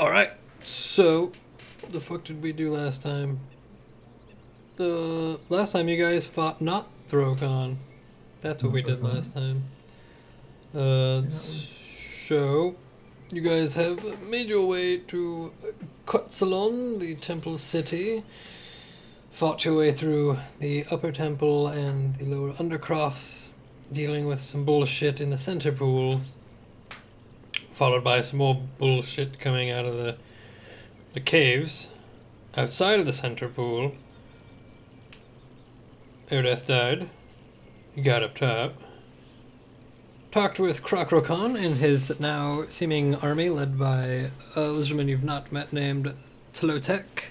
Alright, so the fuck did we do last time? Last time you guys fought not Throcon. That's what we did last time. So you guys have made your way to Quetzalon, the temple city. Fought your way through the upper temple and the lower undercrofts, dealing with some bullshit in the center pools. Followed by some more bullshit coming out of the caves outside of the center pool. Erdeth died. He got up top. Talked with Krokrokon and his now seeming army led by a lizardman you've not met named Tlotek.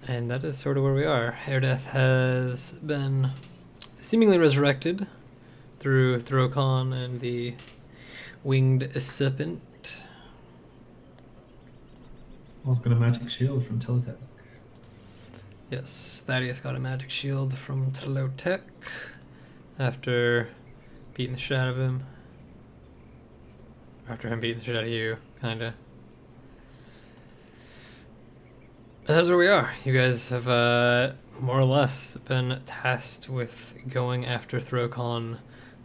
And that is sort of where we are. Erdeth has been seemingly resurrected through Throcon and the winged serpent. Also got a magic shield from Tlotek. Yes, Thaddeus got a magic shield from Tlotek after beating the shit out of him. After him beating the shit out of you, kinda. And that's where we are. You guys have more or less been tasked with going after Throcon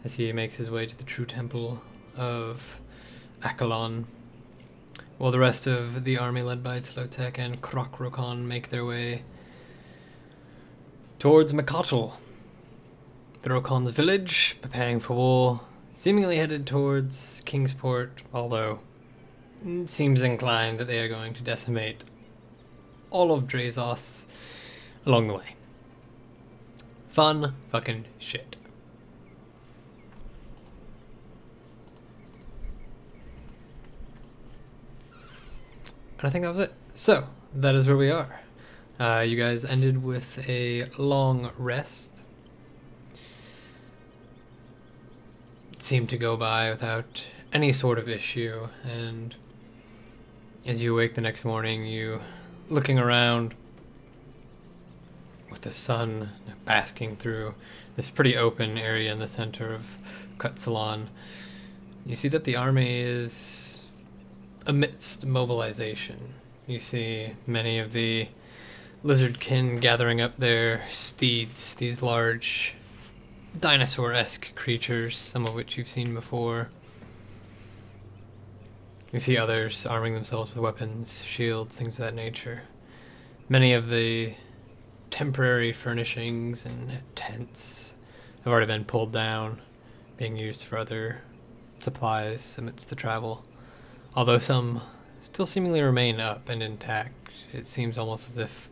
as he makes his way to the true temple of Akalon, while the rest of the army led by Tlotek and Krokrokon make their way towards Makotl, Throcon's village, preparing for war, seemingly headed towards Kingsport, although it seems inclined that they are going to decimate all of Drazos along the way. Fun fucking shit. And I think that was it. So, that is where we are. You guys ended with a long rest. It seemed to go by without any sort of issue, and as you awake the next morning, you looking around with the sun basking through this pretty open area in the center of Quetzalon, you see that the army is amidst mobilization. You see many of the lizardkin gathering up their steeds, these large dinosaur-esque creatures, some of which you've seen before. You see others arming themselves with weapons, shields, things of that nature. Many of the temporary furnishings and tents have already been pulled down, being used for other supplies amidst the travel. Although some still seemingly remain up and intact, it seems almost as if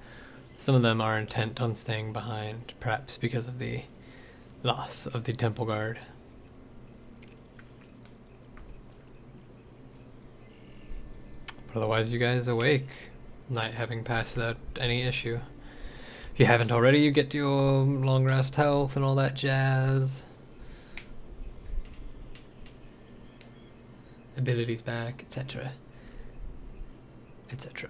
some of them are intent on staying behind, perhaps because of the loss of the temple guard. But otherwise, you guys awake, night having passed without any issue. If you haven't already, you get your long rest health and all that jazz. Abilities back, etc. etc.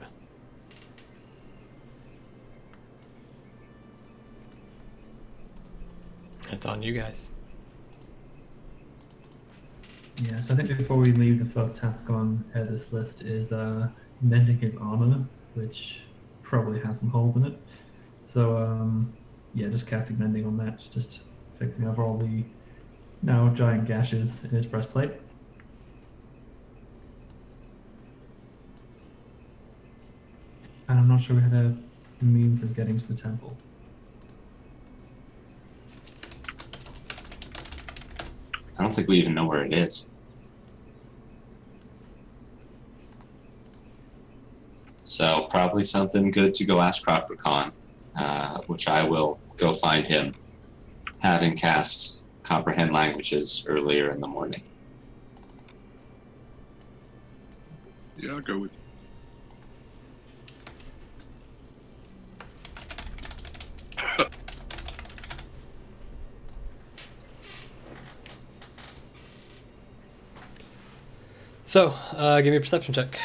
It's on you guys. Yeah, so I think before we leave, the first task on this list is mending his armor, which probably has some holes in it. So yeah, just casting mending on that, just fixing over all the now giant gashes in his breastplate. And I'm not sure we had a means of getting to the temple. I don't think we even know where it is. So probably something good to go ask Krokrokon, which I will go find him, having cast Comprehend Languages earlier in the morning. Yeah, I'll go with you. So, give me a perception check.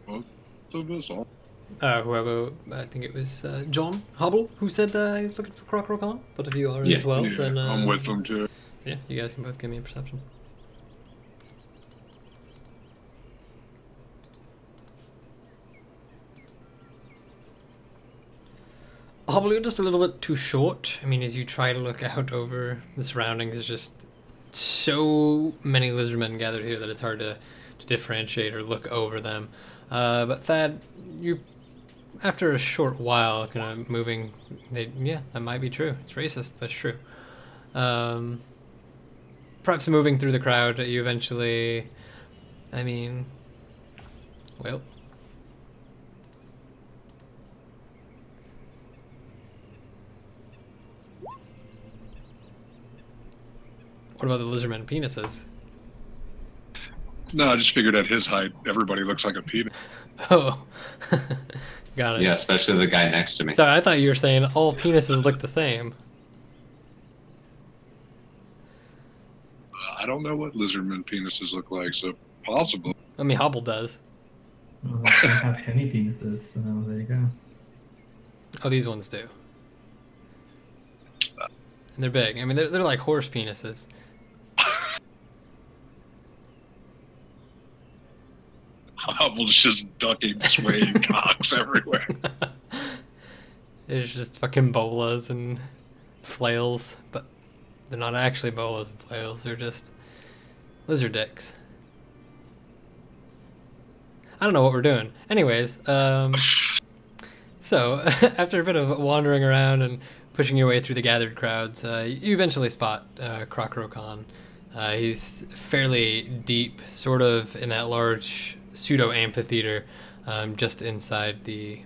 Both of us all. Whoever, I think it was John Hubble who said he was looking for Krokrokon, but if you are Yeah, as well, Yeah, then... I'm with them too. Yeah, you guys can both give me a perception. Probably just a little bit too short. I mean, as you try to look out over the surroundings, there's just so many lizardmen gathered here that it's hard to differentiate or look over them. But Thad, you, after a short while, kind of moving, yeah, that might be true. It's racist, but it's true. Perhaps moving through the crowd, you eventually, I mean, well. What about the lizardmen penises? No, I just figured at his height, everybody looks like a penis. Oh, got it. Yeah, especially the guy next to me. Sorry, I thought you were saying all penises look the same. I don't know what lizardmen penises look like, so possible. I mean, Hobble does. Well, they have heavy penises, so there you go. Oh, these ones do. And they're big. I mean, they're like horse penises. Hobble's just ducking, swaying cocks everywhere. There's just fucking bolas and flails, but they're not actually bolas and flails. They're just lizard dicks. I don't know what we're doing. Anyways, so after a bit of wandering around and pushing your way through the gathered crowds, you eventually spot Crocrocon. He's fairly deep, sort of in that large pseudo-amphitheater just inside the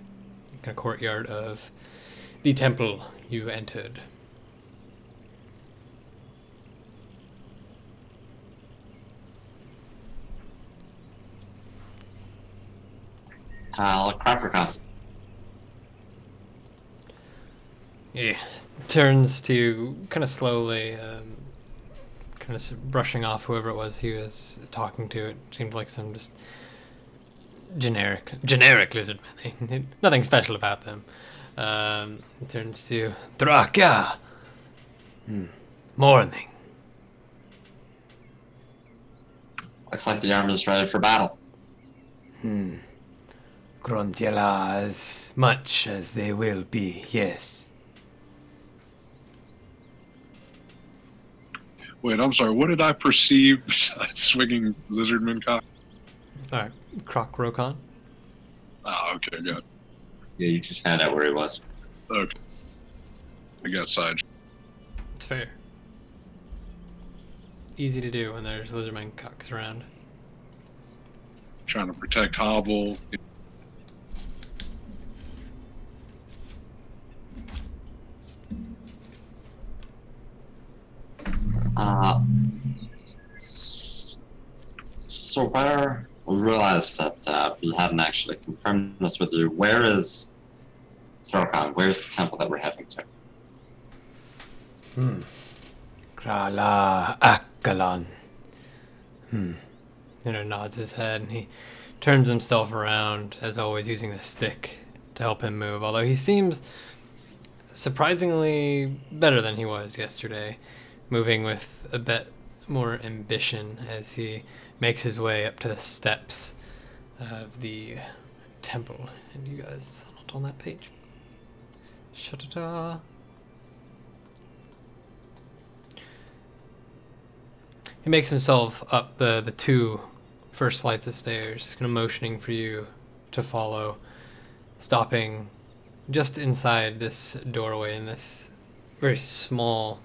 kind of courtyard of the temple you entered. Crappercon. He turns to kind of slowly, kind of brushing off whoever it was he was talking to. It seemed like some just generic lizardmen. Nothing special about them. He turns to Draka. Morning. Looks like the army's ready for battle. Gruntiela as much as they will be, yes. Wait, I'm sorry. What did I perceive besides swinging lizardman cock? Alright, Crocrocon. Oh, okay, good. Yeah, you just found out where he was. Okay. I got side. It's fair. Easy to do when there's lizardmen cocks around. Trying to protect Hobble. So where, we realized that we hadn't actually confirmed this with you. Where is Thorcon? Where's the temple that we're heading to? Krala Akalan. Nods his head and he turns himself around, as always, using the stick to help him move. Although he seems surprisingly better than he was yesterday, moving with a bit more ambition as he makes his way up to the steps of the temple. And you guys are not on that page. Shut-ta-ta. He makes himself up the two first flights of stairs, kind of motioning for you to follow, stopping just inside this doorway in this very small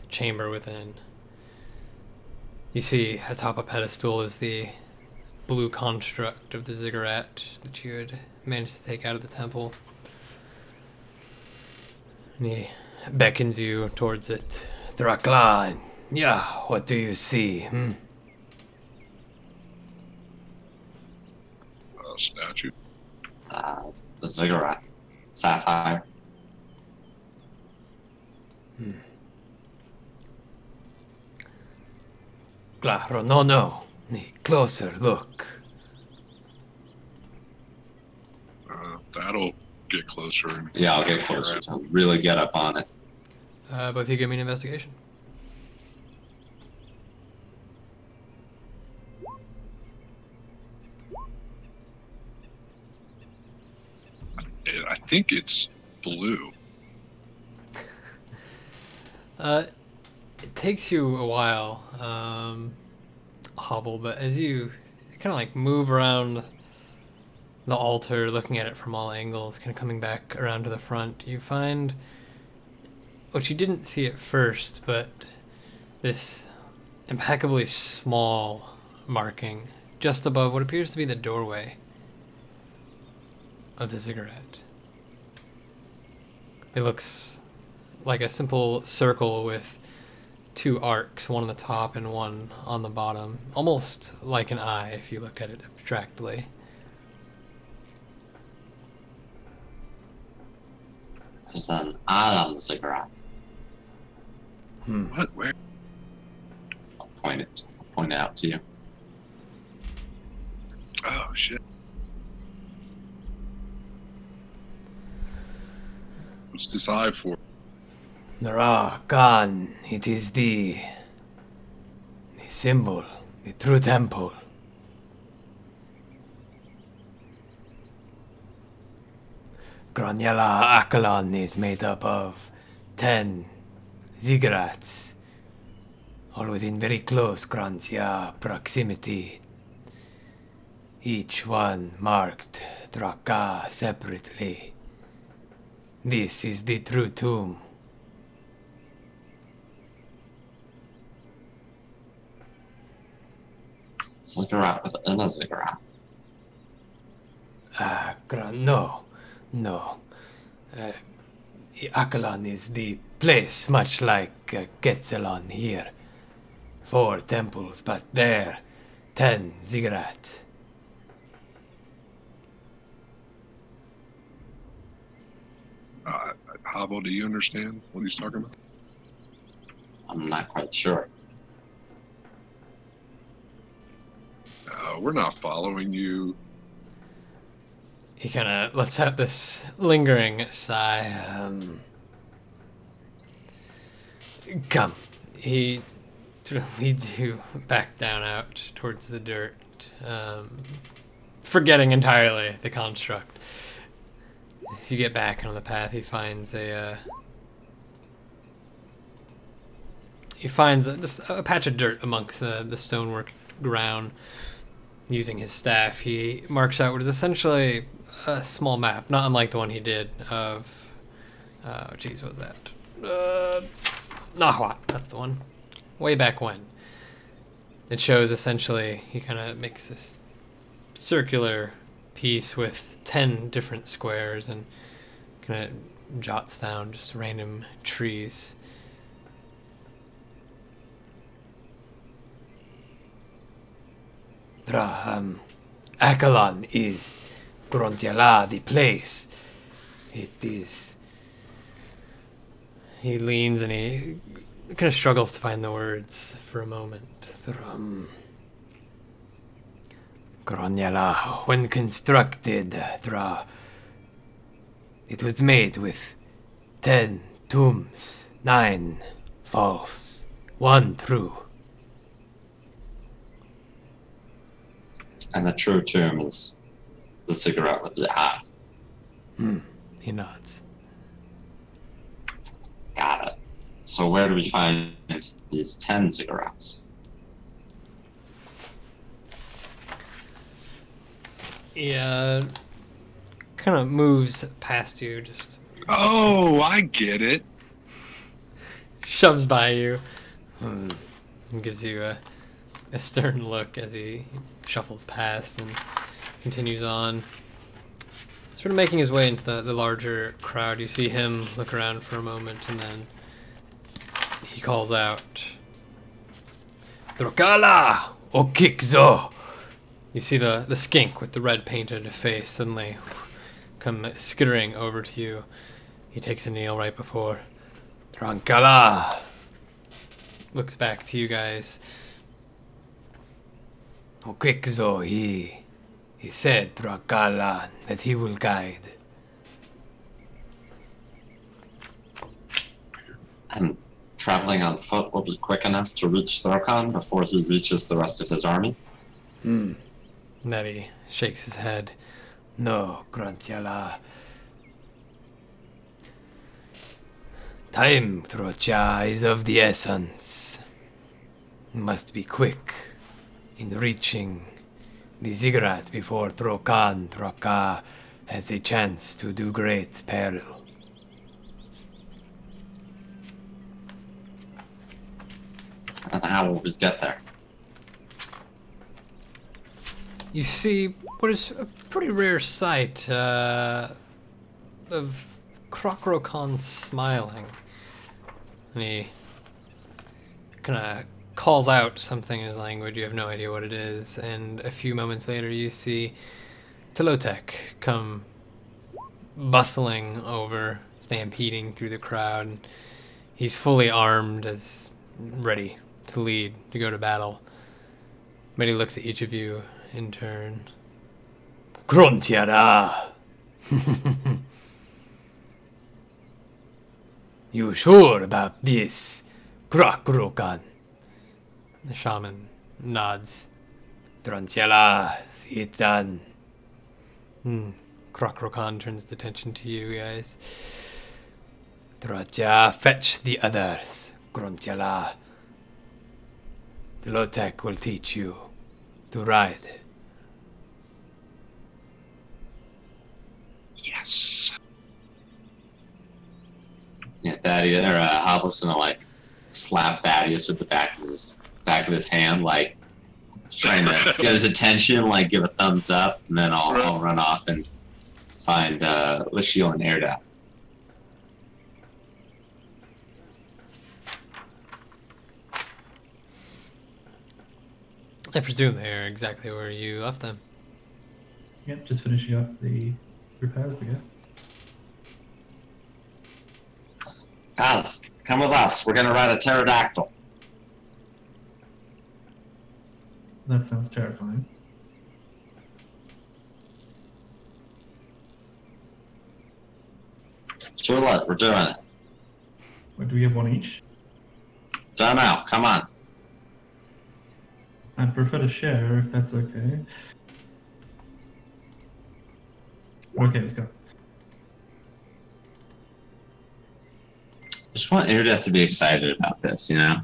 chamber within. You see atop a pedestal is the blue construct of the ziggurat that you had managed to take out of the temple. And he beckons you towards it. Draklan, yeah, what do you see? Statue. The ziggurat. Sapphire. Claro, no. Closer look. That'll get closer. And Yeah, I'll get closer to really get up on it. Both of you give me an investigation. I think it's blue. It takes you a while, hobble, but as you kind of like move around the altar, looking at it from all angles, kind of coming back around to the front, you find what you didn't see at first, but this impeccably small marking just above what appears to be the doorway of the ziggurat. It looks like a simple circle with 2 arcs, one on the top and one on the bottom, almost like an eye if you looked at it abstractly. There's an eye on the ziggurat. What? Where? I'll point it out to you. Oh, shit. What's this eye for? Nara Khan, it is the symbol, the true temple. Granyala Akalan is made up of 10 ziggurats, all within very close Grancia proximity. Each one marked Draka separately. This is the true tomb. Ziggurat within a ziggurat. No. Akalan is the place, much like Quetzalon here. 4 temples, but there, 10 ziggurat. Hobble, do you understand what he's talking about? I'm not quite sure. We're not following you. He kind of lets out this lingering sigh. Come. He sort of leads you back down out towards the dirt, forgetting entirely the construct. As you get back on the path, he finds just a patch of dirt amongst the stonework ground. Using his staff, he marks out what is essentially a small map, not unlike the one he did of, oh geez, what was that? Nahuatl, that's the one. Way back when. It shows essentially, he kind of makes this circular piece with 10 different squares and kind of jots down just random trees. Akalan is Grontiala, the place. It is. He leans and he kind of struggles to find the words for a moment. Gronyala, when constructed, it was made with 10 tombs, 9 false, 1 true. And the true tomb is the ziggurat with the eye. He nods. Got it. So where do we find these 10 ziggurats? He kind of moves past you, just Oh, I get it. shoves by you, and gives you a stern look as he shuffles past and continues on. Sort of making his way into the larger crowd. You see him look around for a moment, and then he calls out, Drokala Okikzo! You see the skink with the red painted face suddenly come skittering over to you. He takes a kneel right before. Drankala! Looks back to you guys. Okikzo, he said, Dragala, that he will guide. And traveling on foot will be quick enough to reach Thorkon before he reaches the rest of his army? Neri shakes his head. No, Grantiala. Time, Trocha, is of the essence. Must be quick in reaching the ziggurat before Troka has a chance to do great peril. And how will we get there? You see what is a pretty rare sight of Crocrocon smiling. And he kind of calls out something in his language. You have no idea what it is. And a few moments later, you see Tlotek come bustling over, stampeding through the crowd. He's fully armed, as ready to lead, to go to battle. But he looks at each of you in turn. Grontiara! You sure about this, Krokrokan? The shaman nods. Grontiara, sit down. Krokrokan turns attention to you guys. Grontiara, fetch the others, Grontiara. Tlotek will teach you to ride. Yes. Yeah, Thaddeus or Hobble's gonna like slap Thaddeus with the back of his hand, like trying to get his attention, like give a thumbs up, and then I'll run off and find Lasheel and Erda. I presume they're exactly where you left them. Yep, just finishing up the repairs, I guess. Guys, come with us. We're gonna ride a pterodactyl. That sounds terrifying. Sure, what? We're doing it. What, do we have one each? Don't know. Come on. I'd prefer to share if that's okay. Okay, let's go. I just want Irideth to be excited about this, you know?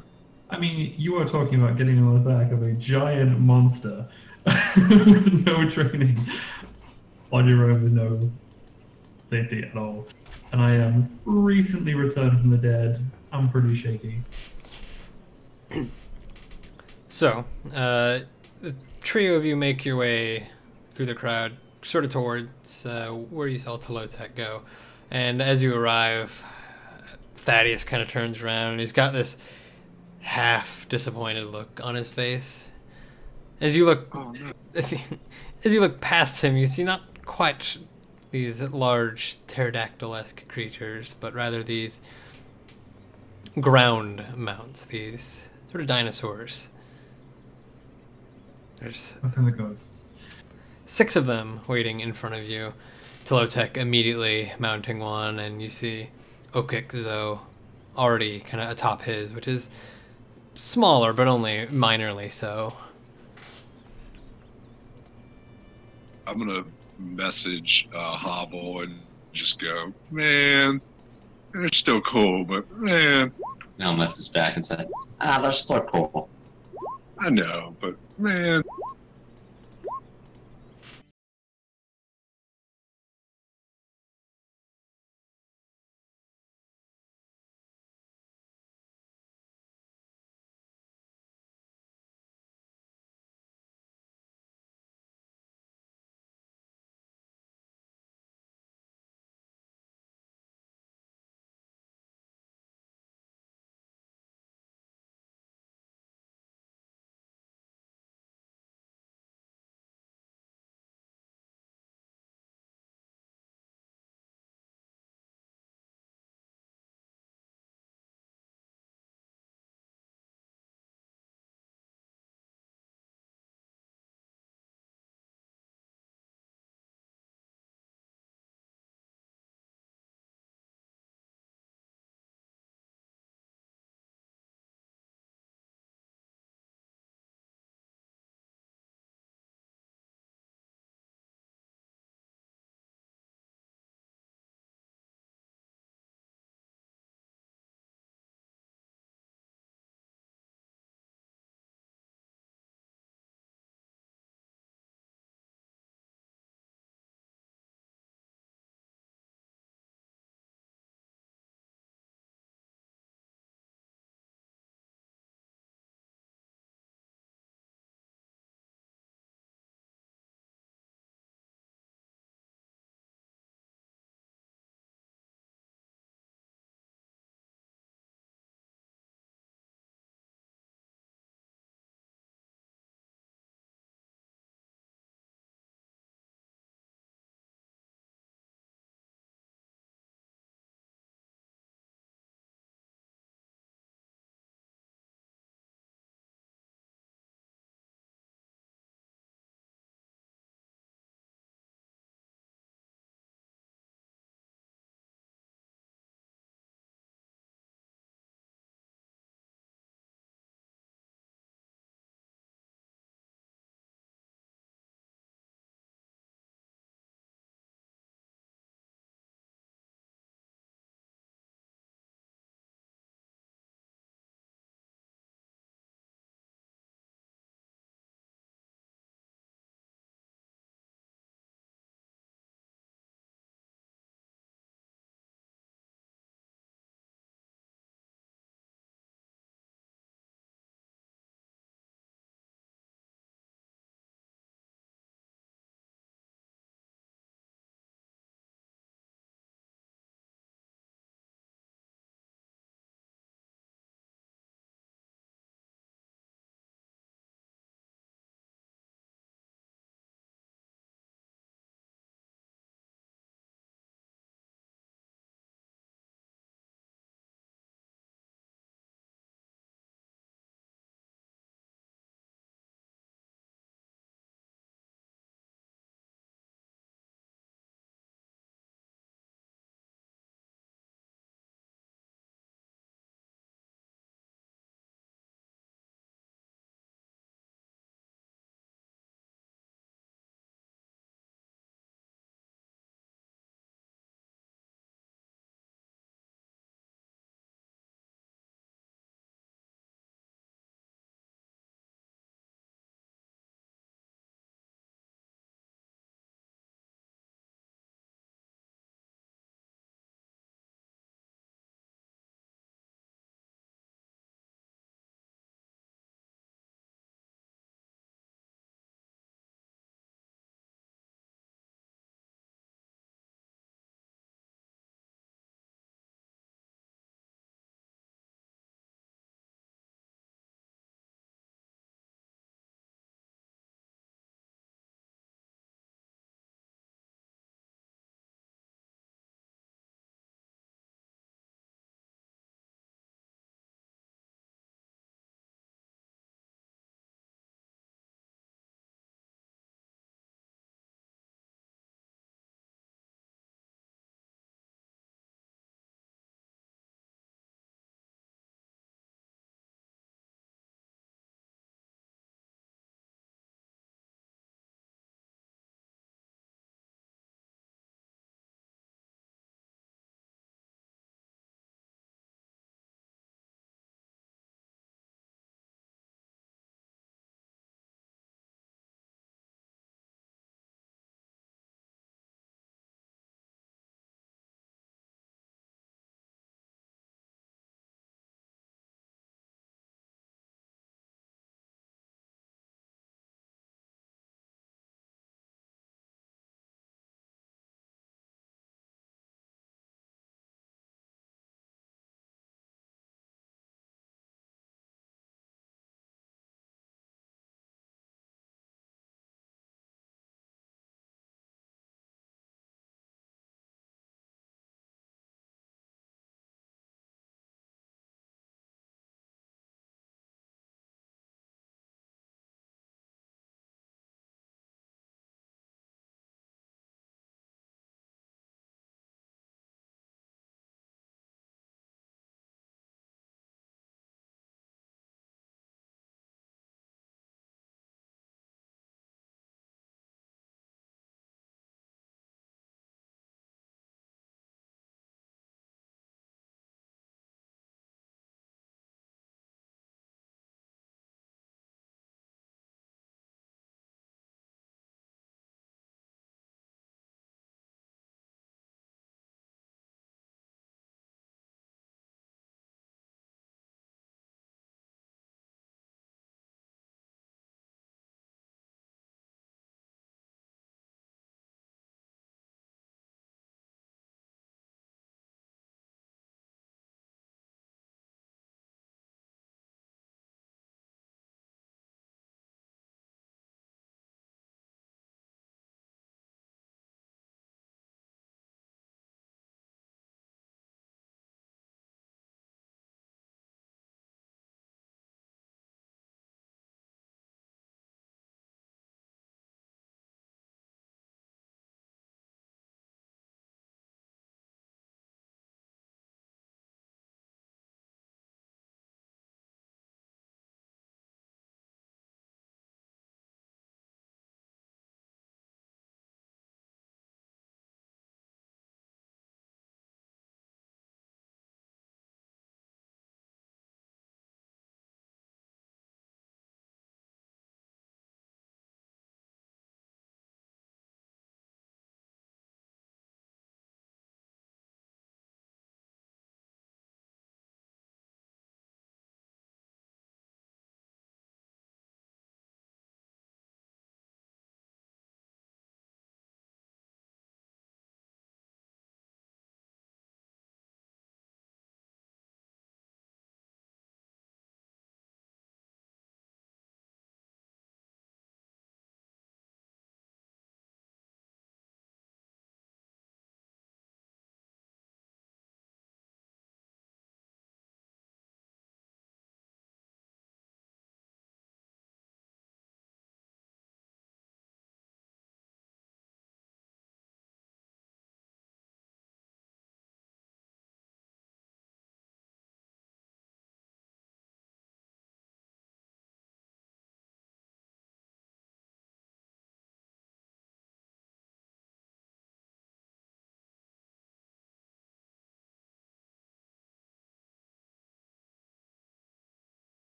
I mean, you are talking about getting on the back of a giant monster with no training on your own with no safety at all. And I am recently returned from the dead. I'm pretty shaky. So, the trio of you make your way through the crowd, sort of towards where you saw Tlotek go. And as you arrive, Thaddeus kind of turns around and he's got this half disappointed look on his face. As you look, as you look past him, you see not quite these large pterodactyl-esque creatures, but rather these ground mounts, these sort of dinosaurs. There's What's in the goes? 6 of them waiting in front of you. Tlotek immediately mounting one, and you see Okikzo already kind of atop his, which is smaller, but only minorly so. I'm gonna message Hobble and just go, man, they're still cool, but man, And I'll message back and say, they're still cool. I know, but man.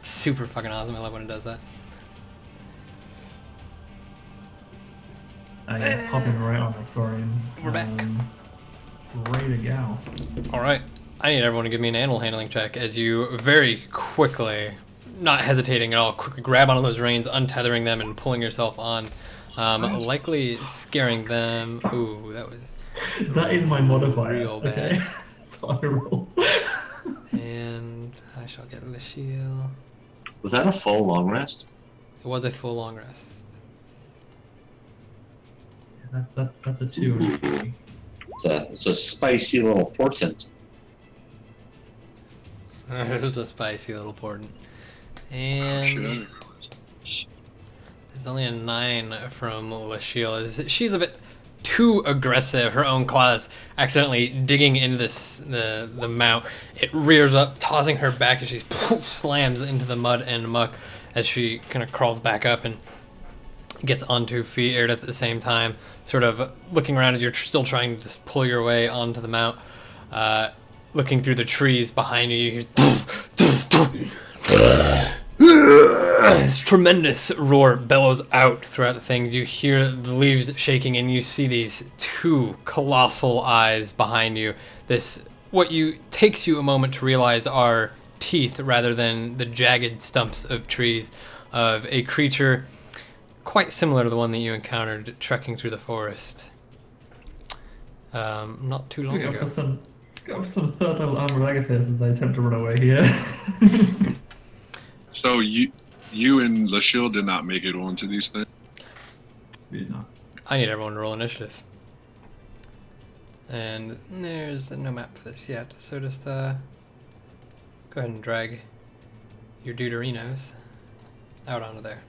super fucking awesome. I love when it does that. Hopping right on that saurian. We're back. Ready to go. All right. I need everyone to give me an animal handling check as you very quickly, not hesitating at all, quickly grab onto those reins, untethering them and pulling yourself on. Likely scaring them. Ooh, that was... That is my modifier. Real bad. Okay. So I roll. And I shall get Lasheel. Was that a full long rest? It was a full long rest. That's a 2. It's a spicy little portent. It was a spicy little portent. Oh, And shit, I didn't realize. there's only a 9 from Lasheel. She's a bit too aggressive. Her own claws accidentally digging into the mount. It rears up, tossing her back as she slams into the mud and muck as she kind of crawls back up and gets onto feet, aired at the same time, sort of looking around as you're still trying to just pull your way onto the mount. Looking through the trees behind you, you hear this tremendous roar bellows out throughout the things. You hear the leaves shaking and you see these 2 colossal eyes behind you. This, what takes you a moment to realize are teeth rather than the jagged stumps of trees of a creature quite similar to the one that you encountered trekking through the forest not too long ago. Got some third level armor Agathis as I attempt to run away here. So you and Lasheel did not make it onto these things? We did not. I need everyone to roll initiative. And there's no map for this yet, so just go ahead and drag your deuterinos out onto there.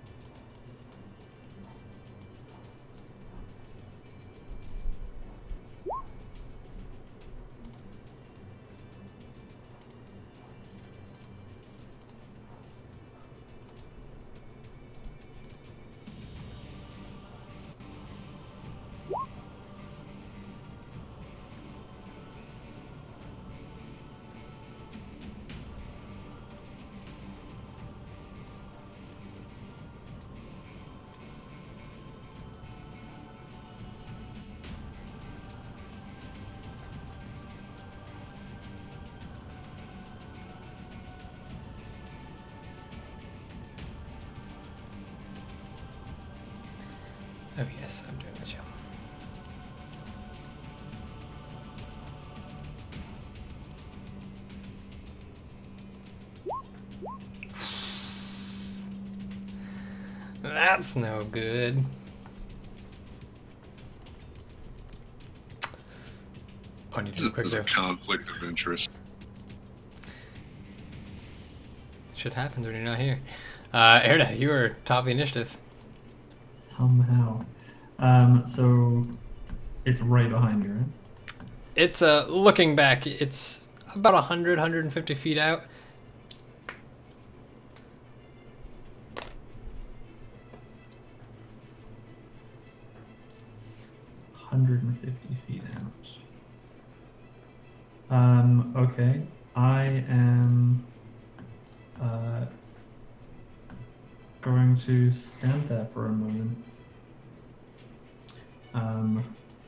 Oh yes, I'm doing the show. That's no good. I need to do a quick There's a save. conflict of interest. Shit happens when you're not here. Erda, you are top of the initiative. Somehow. So it's right behind you, right? It's looking back, it's about 150 feet out. Okay. I am going to stand there for a moment.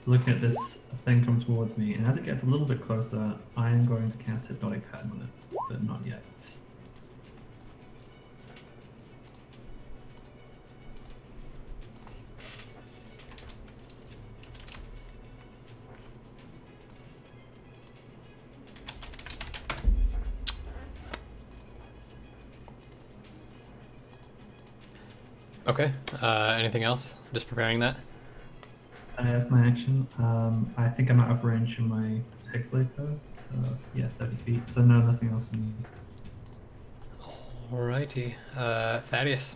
Looking at this thing come towards me, and as it gets a little bit closer, I am going to cast Hypnotic Pattern on it, but not yet. Okay, anything else? Just preparing that? That's my action. I think I'm out of range from my Hexblade first, so yeah, 30 feet. So no, nothing else from me. Alrighty. Thaddeus.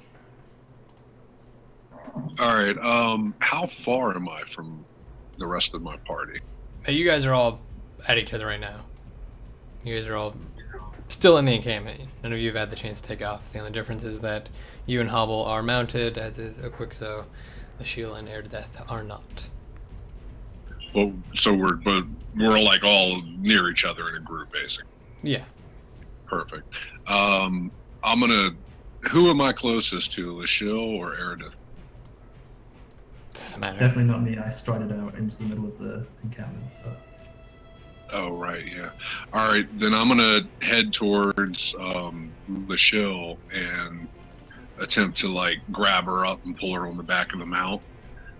Alright, how far am I from the rest of my party? Hey, you guys are all at each other right now. You guys are all still in the encampment. None of you have had the chance to take off. The only difference is that you and Hobble are mounted, as is Oquixo. Lasheel and Air to Death are not. Well, so we're like all near each other in a group, basically. Yeah. Perfect. I'm gonna. Who am I closest to, Lachille or Eredith? Doesn't matter. Definitely not me. I strided out into the middle of the encampment. So. Oh, right, yeah. All right, then I'm gonna head towards Lachille and attempt to like grab her up and pull her on the back of the mount.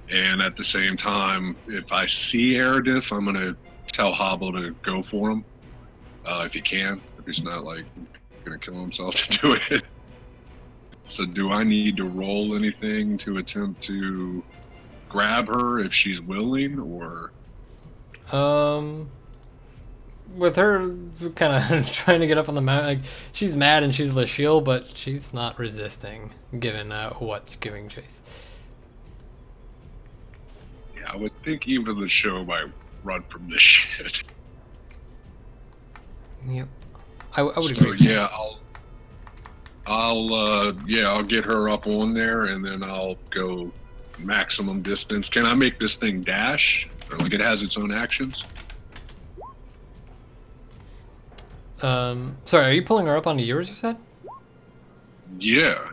And at the same time, if I see Eredith, I'm gonna tell Hobble to go for him if he can. If he's not like gonna kill himself to do it. So, do I need to roll anything to attempt to grab her if she's willing, or? With her kind of trying to get up on the mountain, like, she's mad and she's Lachille, but she's not resisting, given what's giving chase. Yeah, I would think even the show might run from this shit. Yep, I would So agree. yeah, I'll get her up on there, and then I'll go maximum distance. Can I make this thing dash, or like it has its own actions? Sorry, are you pulling her up onto yours, you said? Yeah.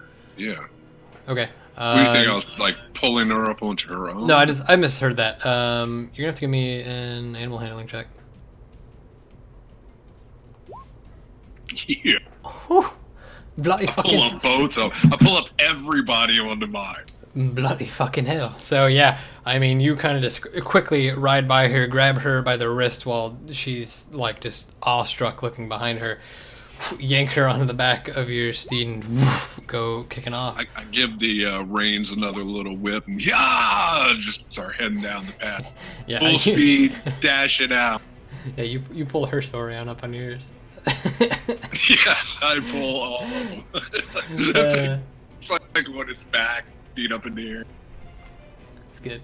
Okay. What do you think? I was like pulling her up onto her own? No, I misheard that. You're gonna have to give me an animal handling check. Yeah. Bloody I pull fucking, up both of them. I pull up everybody onto mine. bloody fucking hell. So yeah, I mean, you kind of just quickly ride by her, grab her by the wrist while she's like just awestruck looking behind her, yank her onto the back of your steed and go kicking off. I give the reins another little whip and just start heading down the path. Yeah, Full speed, dashing out. Yeah, you pull her Sorion up on yours. Yes, I pull all of them. It's like when it's back, feet up in the air. That's good.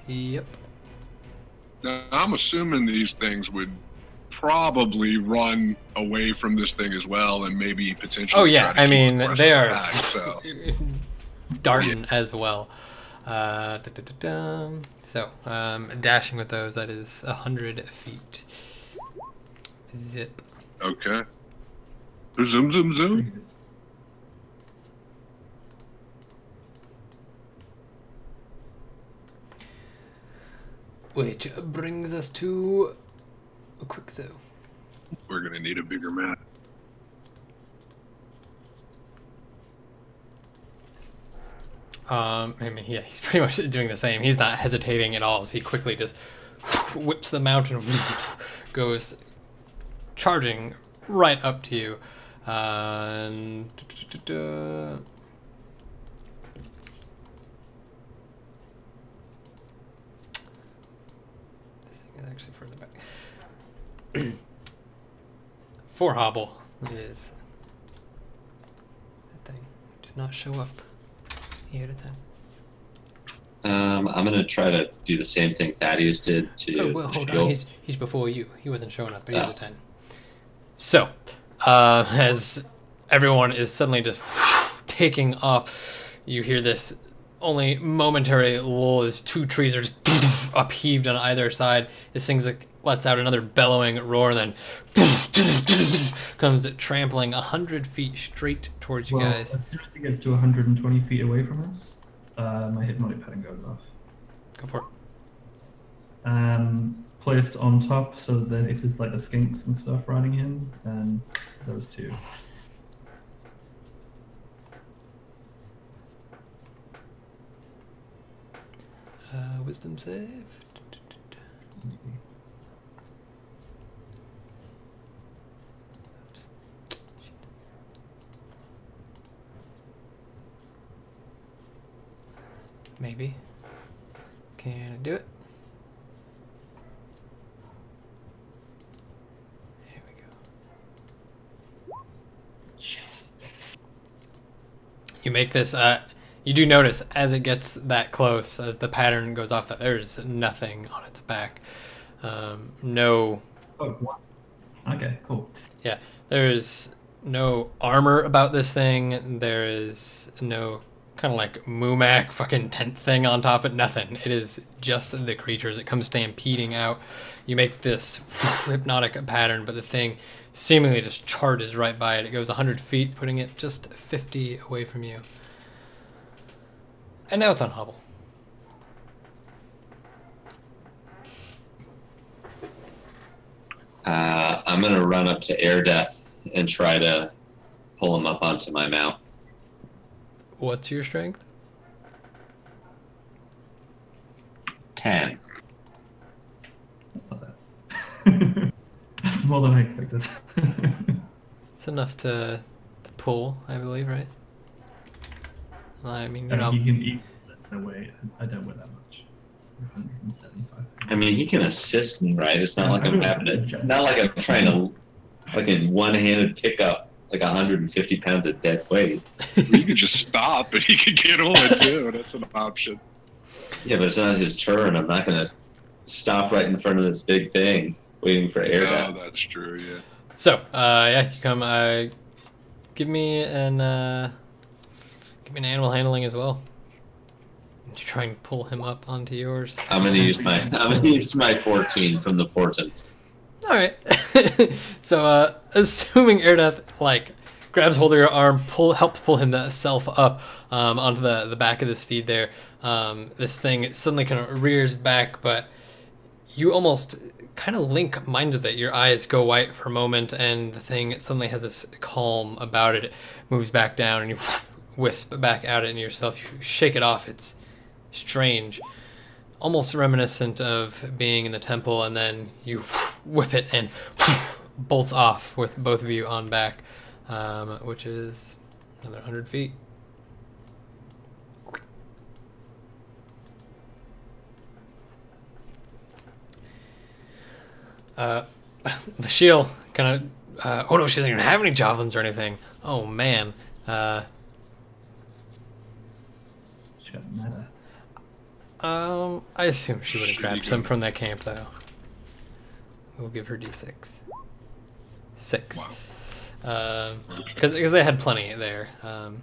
Yep. Now, I'm assuming these things would probably run away from this thing as well, and maybe potentially. Oh yeah, try to I keep mean the rest they of are the pack, so. darting as well. So dashing with those, that is 100 feet. Zip. Okay. Zoom, zoom, zoom. Which brings us to a quick zoo. We're gonna need a bigger map. I mean, yeah, he's pretty much doing the same. He's not hesitating at all. So he quickly just whips the mountain, goes charging right up to you. And I think it's actually further back. 4 hobble it is. That thing did not show up. 8 out of 10. I'm gonna try to do the same thing Thaddeus did to. Oh, well, hold shield. on. He's before you. He wasn't showing up, but he has a 10. So, as everyone is suddenly just taking off, you hear this only momentary lull as 2 trees are just upheaved on either side. This thing lets out another bellowing roar, and then comes trampling 100 feet straight towards you guys. As soon as it gets to 120 feet away from us, my hypnotic pattern goes off. Go for it. Placed on top, so that if there's like the skinks and stuff riding him, then those 2. Wisdom save. Maybe. Can I do it? Here we go. Shit. You make this, you do notice as it gets that close, as the pattern goes off, that there's nothing on its back. No, Oh, it's 1. Okay, cool. yeah, there's no armor about this thing. There is no kind of like Mumac fucking tent thing on top of it. Nothing. It is just the creatures. It comes stampeding out. You make this hypnotic pattern, but the thing seemingly just charges right by it. It goes 100 feet, putting it just 50 away from you. And now it's on Hobble. I'm going to run up to Air Death and try to pull him up onto my mount. What's your strength? 10. That's not bad. That's more than I expected. It's enough to pull, I believe, right? I mean, you're I not... mean, you can eat no way. I don't weigh that much. 175. I mean, he can assist me, right? It's not like I'm having to, not like I'm trying to, like in one-handed pick up like 150 pounds of dead weight. You could just stop and he could get on it too. That's an option. Yeah, but it's not his turn. I'm not going to stop right in front of this big thing waiting for air. Oh, that's true, yeah. So, yeah, you come, give me an animal handling as well. To try and pull him up onto yours. I'm gonna use my 14 from the portent. All right. So, assuming Erdeath like grabs hold of your arm, helps pull himself up onto the back of the steed there. This thing suddenly kind of rears back, but you almost kind of link minds with it. Your eyes go white for a moment, and the thing suddenly has this calm about it. It moves back down, and you wisp back at it into yourself. You shake it off. It's strange, almost reminiscent of being in the temple, and then you whip it and bolts off with both of you on back, which is another 100 feet. The shield kind of, oh no, she doesn't even have any javelins or anything. Oh man. Shouldn't matter. I assume she would have grabbed some from that camp, though. We'll give her d6. 6. Wow. Because they had plenty there. I'm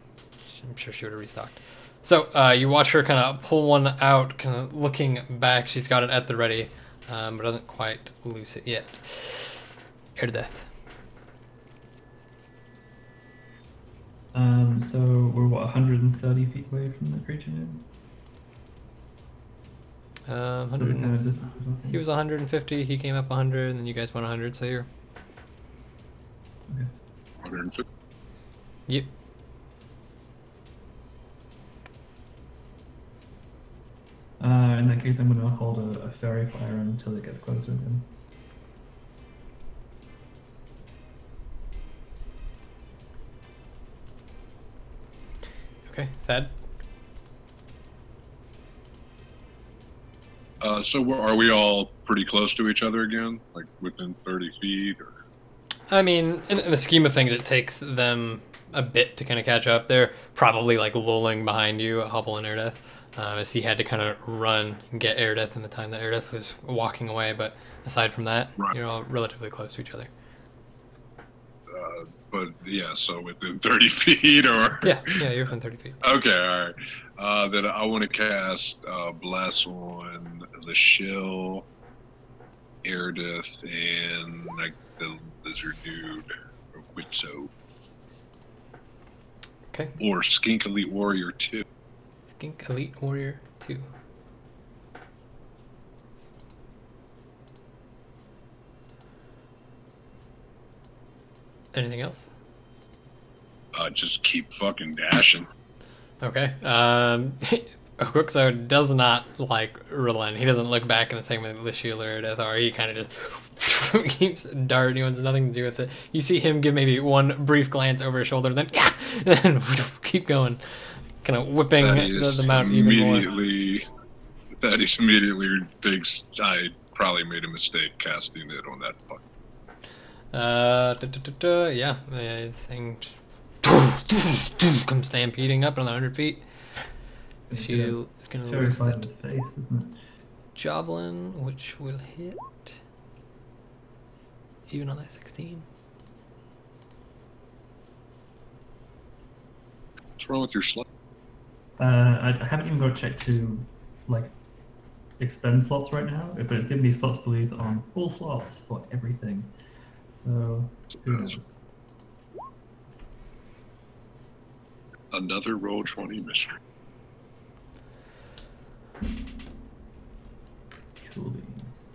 sure she would have restocked. So you watch her kind of pull one out, kind of looking back. She's got it at the ready, but doesn't quite loose it yet. Air to death. So we're what, 130 feet away from the creature now? 100. He was 150. He came up 100, and then you guys went 100. So you're. Okay. 150. Yep. In that case, I'm going to hold a fairy fire until it gets closer again. Okay, Thad. So are we all pretty close to each other again? Like within 30 feet? Or? I mean, in the scheme of things, it takes them a bit to kind of catch up. They're probably like lolling behind you at Hobble and Erdeath, as he had to kind of run and get Erdeath in the time that Erdeath was walking away. But aside from that, right. You're all relatively close to each other. But yeah, so within 30 feet or? Yeah, you're within 30 feet. Okay, all right. Then I want to cast Bless on the Shill, Erdeath, and like the lizard dude, or Witso. Okay. Or Skink Elite Warrior 2. Skink Elite Warrior 2. Anything else? Just keep fucking dashing. Okay. Quixo does not like relent. He doesn't look back in the same way that the shield or Death are. He kind of just keeps darting. He wants nothing to do with it. You see him give maybe one brief glance over his shoulder, then and keep going, kind of whipping the mount even more. Thaddeus immediately thinks I probably made a mistake casting it on that fuck. Yeah, this thing comes stampeding up on 100 feet. The shield is going to lose that face, isn't it? javelin, which will hit even on that 16. What's wrong with your slide? I haven't even got a check to like expend slots right now, but it's giving me slots please on full slots for everything. So who knows? Another roll 20 mystery. Cool beans.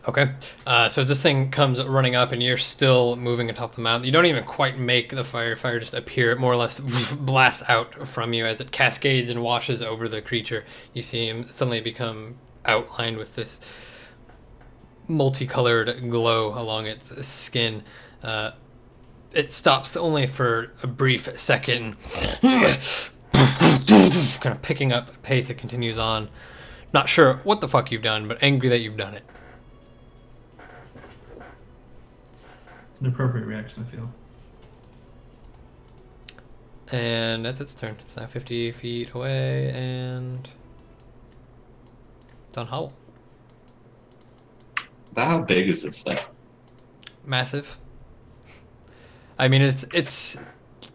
Okay, so as this thing comes running up and you're still moving atop the mountain, you don't even quite make the fire. Fire just appear, it more or less blasts out from you as it cascades and washes over the creature. You see him suddenly become outlined with this multicolored glow along its skin. It stops only for a brief second, kind of picking up pace. It continues on. Not sure what the fuck you've done, but angry that you've done it. It's an appropriate reaction, I feel. And that's its turn. It's now 50 feet away, and it's on Howl. About how big is this thing? Massive. I mean, it's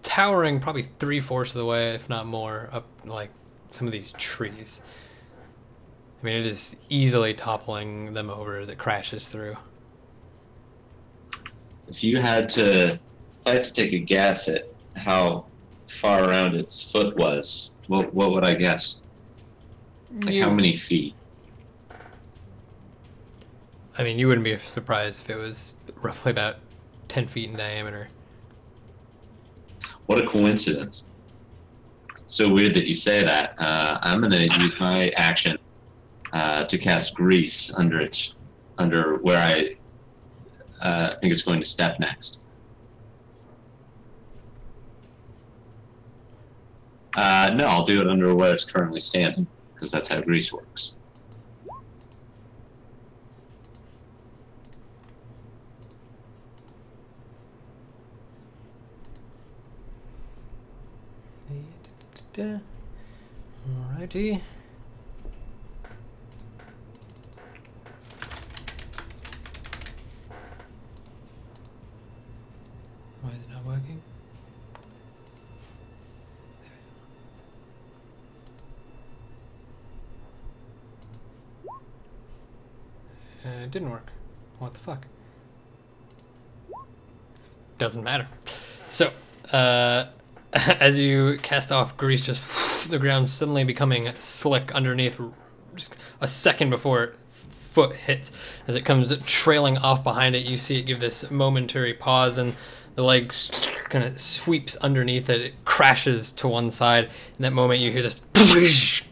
towering probably 3/4 of the way, if not more, up like some of these trees. I mean, it is easily toppling them over as it crashes through. If I had to take a guess at how far around its foot was, what would I guess? Like how many feet? I mean, you wouldn't be surprised if it was roughly about 10 feet in diameter. What a coincidence. So weird that you say that. I'm going to use my action to cast Grease under where I think it's going to step next. No, I'll do it under where it's currently standing, because that's how Grease works. Alrighty. Why is it not working? It didn't work. What the fuck? Doesn't matter. So, as you cast off Grease, just the ground suddenly becoming slick underneath, just a second before its foot hits. As it comes trailing off behind it, you see it give this momentary pause, and the leg kind of sweeps underneath it. It crashes to one side. In that moment, you hear this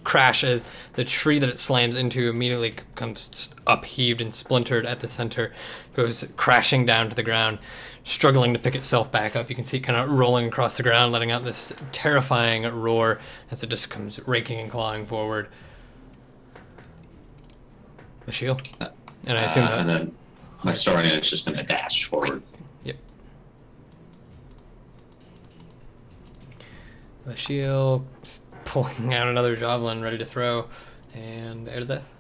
crash as the tree that it slams into immediately comes just upheaved and splintered at the center, goes crashing down to the ground, struggling to pick itself back up. You can see it kind of rolling across the ground, letting out this terrifying roar as it just comes raking and clawing forward. The shield. And I assume that... And then my Saurian is just going to dash forward. Yep. The shield, pulling out another javelin, ready to throw, and air to death.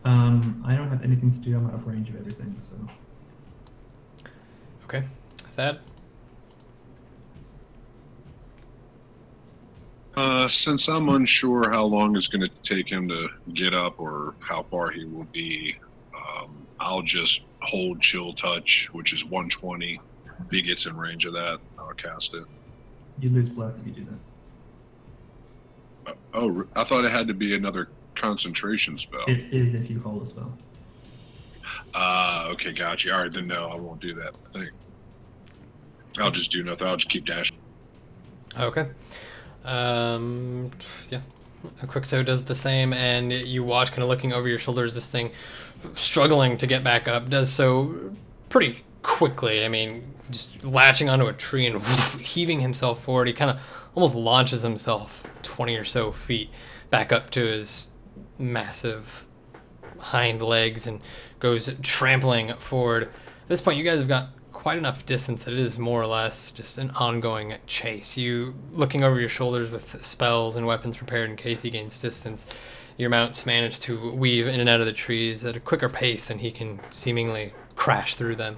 I don't have anything to do. I'm out of range of everything, so... Okay. Thad? Since I'm unsure how long it's going to take him to get up or how far he will be, I'll just hold Chill Touch, which is 120. If he gets in range of that, I'll cast it. You lose bless if you do that. Oh, I thought it had to be another concentration spell. It is if you hold a spell. Okay, gotcha. All right, then no, I won't do that. I think I'll just do nothing. I'll just keep dashing. Okay. Yeah. A Quixo does the same, and you watch, kind of looking over your shoulders, this thing struggling to get back up, does so pretty quickly. I mean, just latching onto a tree and heaving himself forward. He kind of almost launches himself 20 or so feet back up to his massive hind legs and goes trampling forward. At this point, you guys have got quite enough distance that it is more or less just an ongoing chase. You looking over your shoulders with spells and weapons prepared in case he gains distance. Your mounts manage to weave in and out of the trees at a quicker pace than he can seemingly crash through them.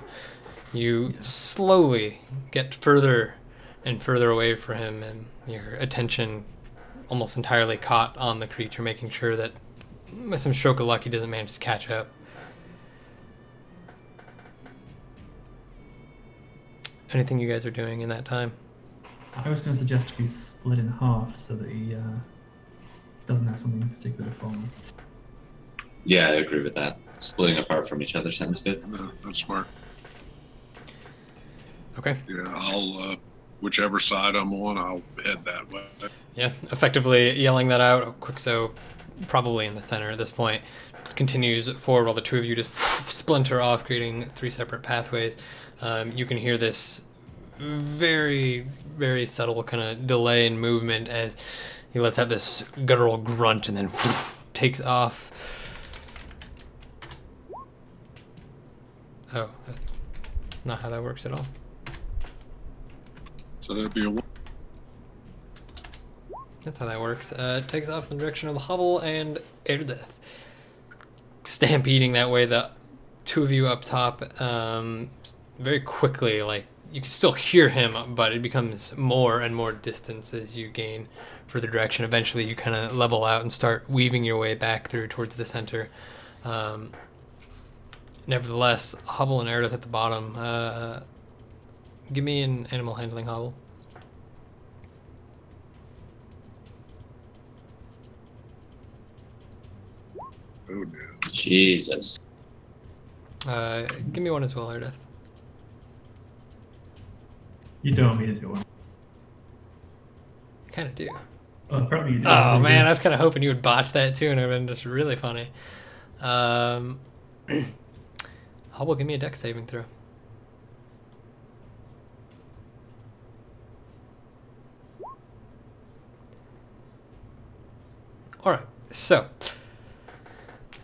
You slowly get further and further away from him, and your attention almost entirely caught on the creature, making sure that with some stroke of luck he doesn't manage to catch up. Anything you guys are doing in that time? I was going to suggest we split in half so that he doesn't have something in particular to follow. Yeah, I agree with that. Splitting apart from each other sounds good. No, that's smart. Okay. Yeah, I'll whichever side I'm on, I'll head that way. Yeah, effectively yelling that out. Quixo, probably in the center at this point, continues forward while the two of you just splinter off, creating 3 separate pathways. You can hear this very, very subtle kind of delay in movement as he lets out this guttural grunt and then takes off. Oh, that's not how that works at all. So that'd be a one. That's how that works. Takes off in the direction of the hovel and Erdith. Stampeding that way, the two of you up top, very quickly, like, you can still hear him, but it becomes more and more distance as you gain further direction. Eventually, you kind of level out and start weaving your way back through towards the center. Nevertheless, Hubble and Erdith at the bottom. Give me an animal handling, Hubble. Oh no. Jesus. Give me one as well, Erdith. You don't want me to do one. Kind of do. Oh, probably you do. Oh man, I was kind of hoping you would botch that too, and it would have been just really funny. Hubble, give me a dex saving throw. Alright, so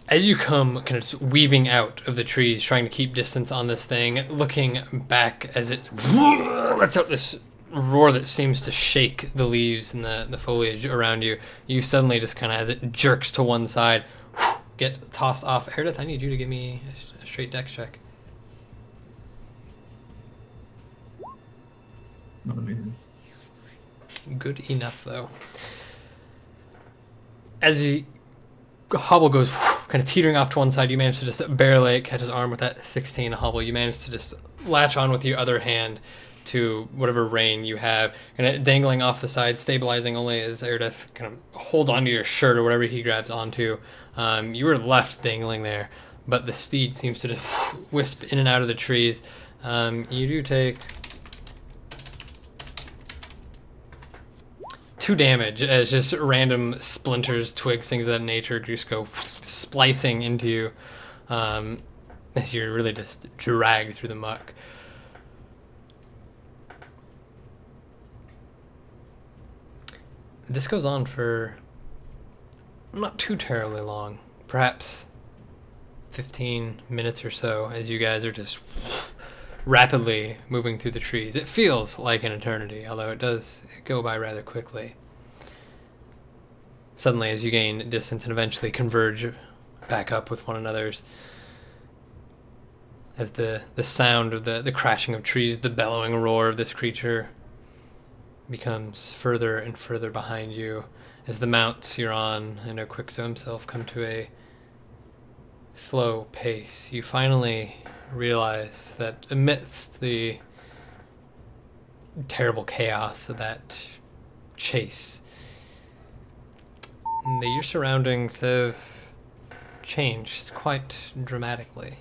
as you come kind of weaving out of the trees, trying to keep distance on this thing, looking back as it lets out this roar that seems to shake the leaves and the foliage around you, you suddenly just kind of, as it jerks to one side, get tossed off. Erdith, I need you to give me a straight dex check. Not amazing. Good enough, though. As Hobble goes kind of teetering off to one side, you manage to just barely catch his arm with that 16 Hobble. You manage to just latch on with your other hand to whatever rein you have, kind of dangling off the side, stabilizing only as Erdith kind of holds onto your shirt or whatever he grabs onto. You were left dangling there, but the steed seems to just wisp in and out of the trees. You do take 2 damage as just random splinters, twigs, things of that nature just go splicing into you as you're really just dragged through the muck. This goes on for not too terribly long, perhaps 15 minutes or so, as you guys are just rapidly moving through the trees. It feels like an eternity, although it does go by rather quickly. Suddenly, as you gain distance and eventually converge back up with one another's, as the sound of the crashing of trees, the bellowing roar of this creature becomes further and further behind you, as the mounts you're on and Quixo himself come to a slow pace. You finally realize that amidst the terrible chaos of that chase, your surroundings have changed quite dramatically.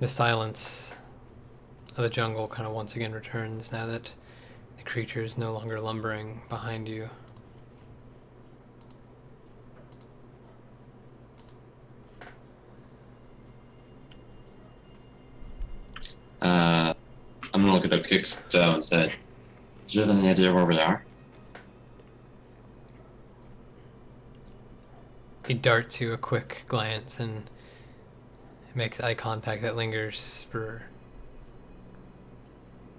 The silence of the jungle kind of once again returns now that the creature is no longer lumbering behind you. I'm gonna look at Quixo and say, do you have any idea where we are? He darts you a quick glance and makes eye contact that lingers for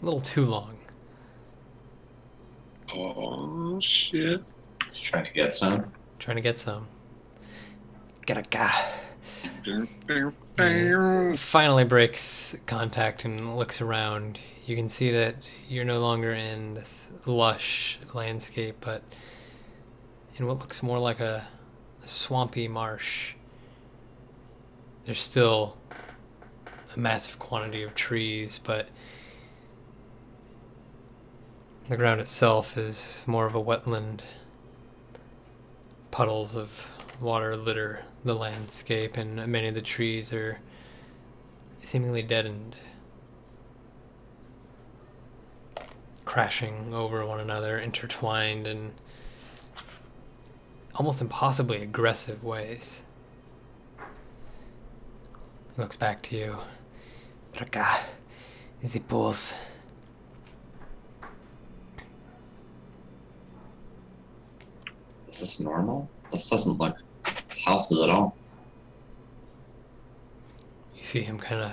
a little too long. Oh shit! Just trying to get some. Trying to get some. Gotta go. He finally breaks contact and looks around. You can see that you're no longer in this lush landscape, but in what looks more like a swampy marsh. There's still a massive quantity of trees, but the ground itself is more of a wetland. Puddles of water litter the landscape, and many of the trees are seemingly deadened, crashing over one another, intertwined in almost impossibly aggressive ways. He looks back to you. Braka, easy pulls. Is this normal? This doesn't look healthy at all. You see him kind of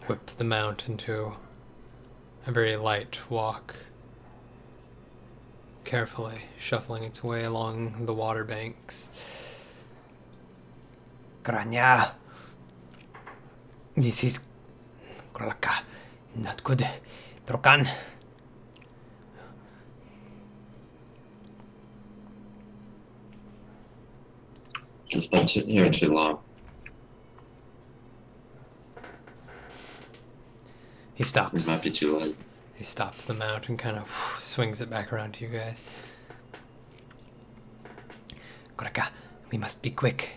whip the mount into a very light walk, carefully shuffling its way along the water banks. Grania, this is not good. Brokan. It's been here too long. He stops. It might be too late. He stops the mount and kind of swings it back around to you guys. Koraka, we must be quick.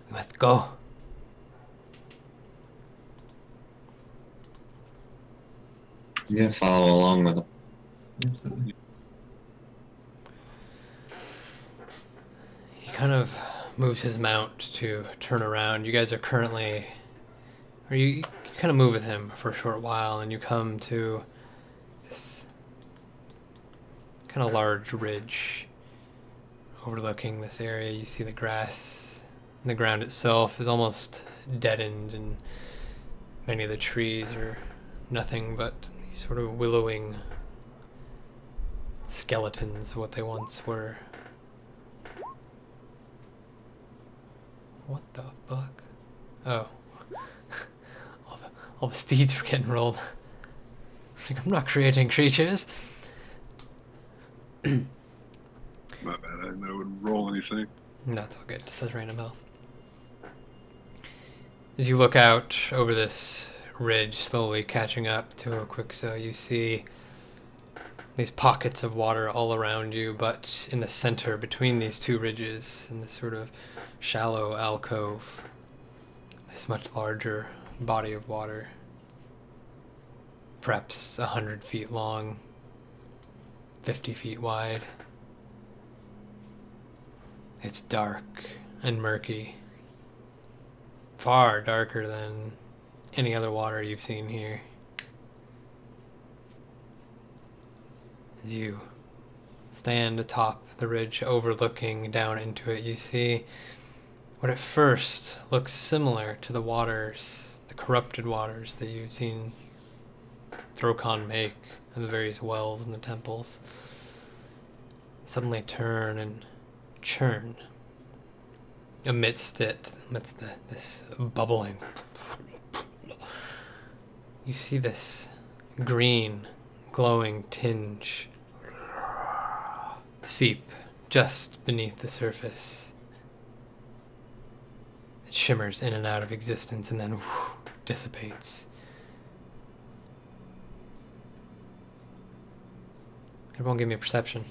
We must go. You can follow along with him. Absolutely. He kind of moves his mount to turn around. You guys are currently, or you kind of move with him for a short while, and you come to this kind of large ridge overlooking this area. You see the grass, and the ground itself is almost deadened, and many of the trees are nothing but these sort of willowing skeletons of what they once were. What the fuck? Oh. all the steeds were getting rolled. It's like, I'm not creating creatures. My bad, I didn't know it would roll anything. No, it's all good. It says random health. As you look out over this ridge, slowly catching up to a quickso, you see these pockets of water all around you, but in the center between these two ridges, in this sort of shallow alcove, this much larger body of water, perhaps 100 feet long, 50 feet wide. It's dark and murky, far darker than any other water you've seen here. As you stand atop the ridge overlooking down into it, you see what at first looks similar to the waters, the corrupted waters that you've seen Throkon make in the various wells and the temples, suddenly turn and churn. Amidst this bubbling, you see this green, glowing tinge seep just beneath the surface. It shimmers in and out of existence and then dissipates. Everyone give me a perception.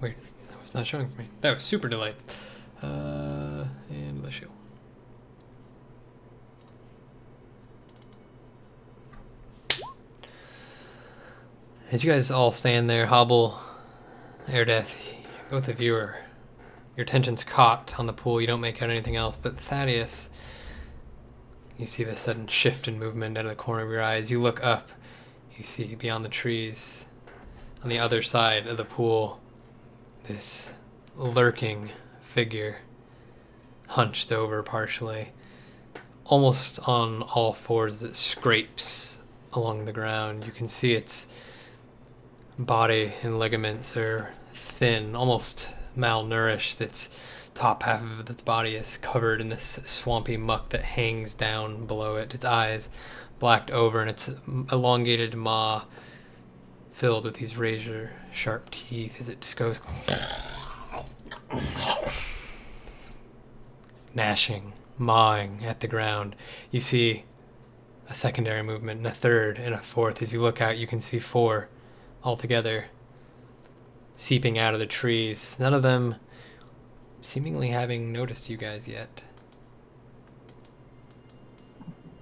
Weird. That was not showing for me. That was super delayed. And let's show. As you guys all stand there, Hobble, Air Death, both of you are, your attention's caught on the pool. You don't make out anything else, but Thaddeus, you see the sudden shift in movement out of the corner of your eyes. You look up, you see beyond the trees, on the other side of the pool, this lurking figure, hunched over partially, almost on all fours, that scrapes along the ground. You can see its body and ligaments are thin, almost malnourished. Its top half of its body is covered in this swampy muck that hangs down below it. Its eyes blacked over, and its elongated maw filled with these razor sharp teeth as it just goes gnashing, mawing at the ground. You see a secondary movement, and a third, and a fourth. As you look out, you can see 4 altogether seeping out of the trees, none of them seemingly having noticed you guys yet.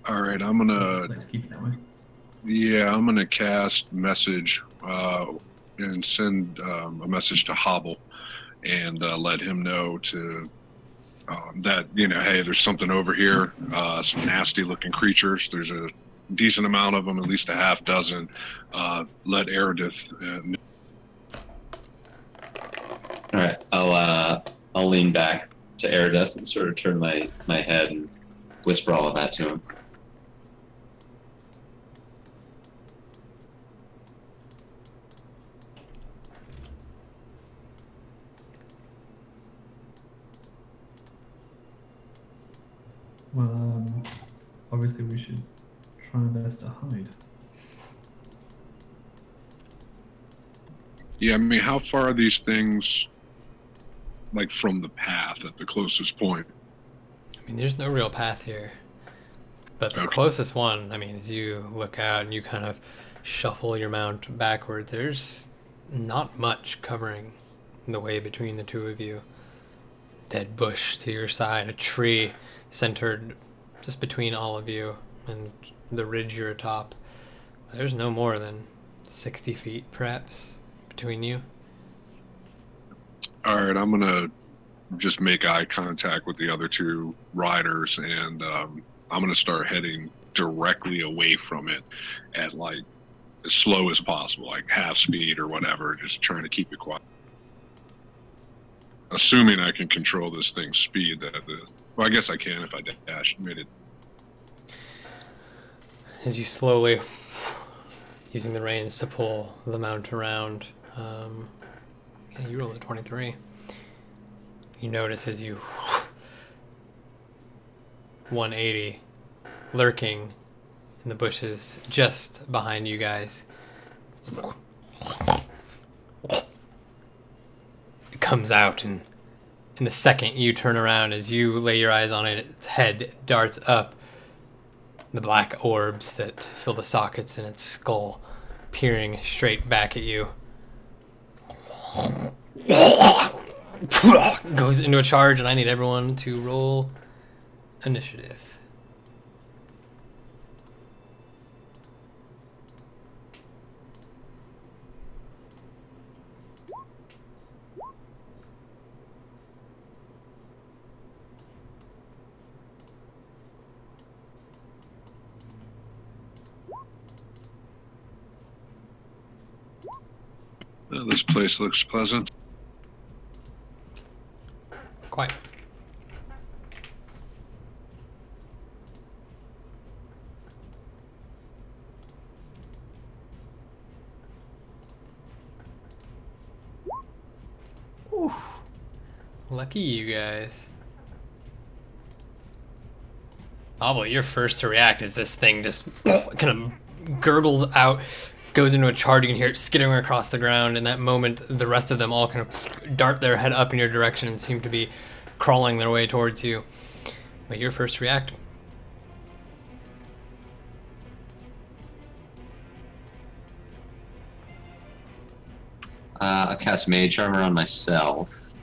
All right, I'm gonna. Let's keep it that way. Yeah, I'm gonna cast message and send a message to Hobble and let him know to that hey, there's something over here. Some nasty looking creatures. There's a decent amount of them, at least a half dozen. Let Eridith know. All right, I'll lean back to Eridith and sort of turn my head and whisper all of that to him. Well, obviously we should try our best to hide. Yeah, I mean, how far are these things, like, from the path at the closest point? I mean, there's no real path here. But the Okay. closest one, I mean, as you look out and you kind of shuffle your mount backwards, there's not much covering the way between the two of you. Dead bush to your side, a tree centered just between all of you and the ridge you're atop. There's no more than 60 feet, perhaps, between you. All right, I'm gonna just make eye contact with the other 2 riders, and I'm gonna start heading directly away from it at like as slow as possible, like half speed or whatever, just trying to keep it quiet. Assuming I can control this thing's speed. Well, I guess I can if I dash. Made it. As you slowly, using the reins to pull the mount around, yeah, you roll a 23. You notice as you 180, lurking in the bushes just behind you guys. It comes out, and in the second you turn around, as you lay your eyes on it, its head darts up. The black orbs that fill the sockets in its skull peering straight back at you. Goes into a charge, and I need everyone to roll initiative. This place looks pleasant. Quiet. Ooh. Lucky you guys. Obble, you're first to react as this thing just kind of gurgles out, goes into a charge. You can hear it skittering across the ground. In that moment, the rest of them all kind of dart their head up in your direction and seem to be crawling their way towards you. But you're first to react. I'll cast Mage Armor on myself,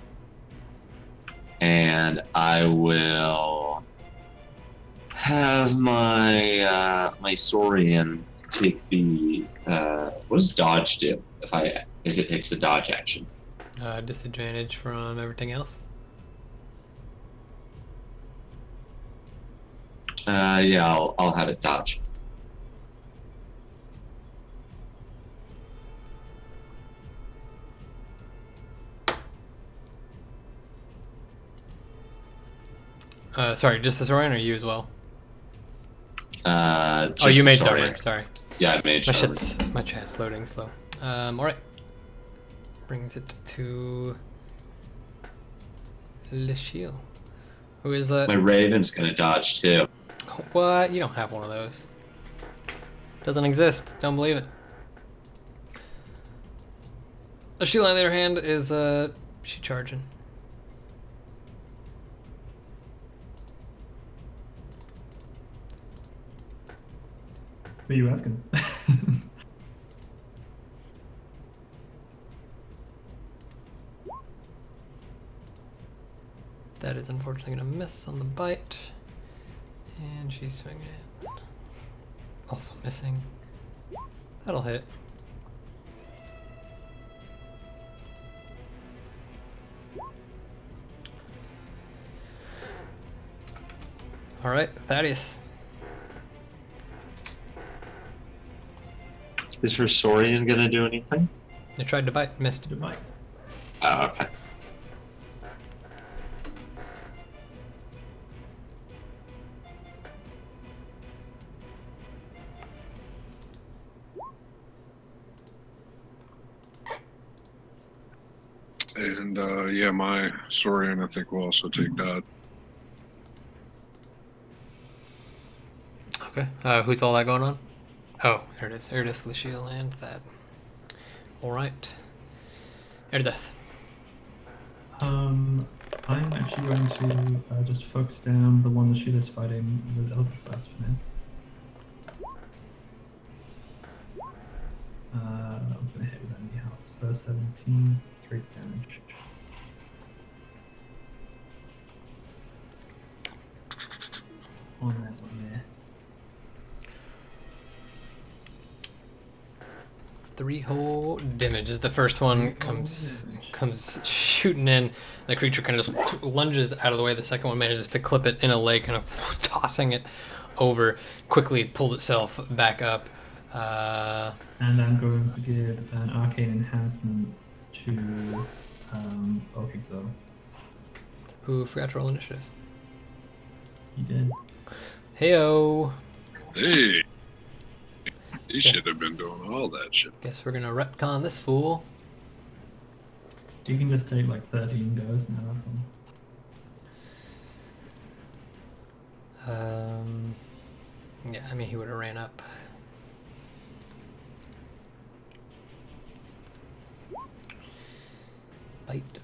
and I will have my my Saurian take the what does dodge do if it takes a dodge action? Disadvantage from everything else. Yeah, I'll have it dodge. Sorry, just the Saurian or you as well? Oh, You made Starter. Sorry. Yeah, I made Starter. My chat's loading slow. Alright. Brings it to Lachille. Who is My Raven's gonna dodge too. What? You don't have one of those. Doesn't exist. Don't believe it. Lachille, on the other hand, is she charging? What are you asking? That is unfortunately gonna miss on the bite. And she's swinging it. Also missing. That'll hit. Alright, Thaddeus. Is her Saurian gonna do anything? I tried to bite, missed. Goodbye. Oh, okay. And yeah, my Saurian I think will also take that. Okay. Who's all that going on? Oh, there it is. Erdith, Lachille, and Thad. Alright. Erdith. I'm actually going to just focus down the one that is fighting with Elderfast for now. That one's going to hit without any help. So 17, 3 damage. On that one there. 3 whole damage as the first one comes shooting in. The creature kind of just lunges out of the way. The second one manages to clip it in a leg, kind of tossing it over. Quickly pulls itself back up. And I'm going to give an arcane enhancement to Okixo. Who forgot to roll initiative? He did. Heyo. Hey, he should have been doing all that shit. Guess we're gonna retcon this fool. You can just take like 13 goes now, that's all. Yeah, I mean he would have ran up. Bite,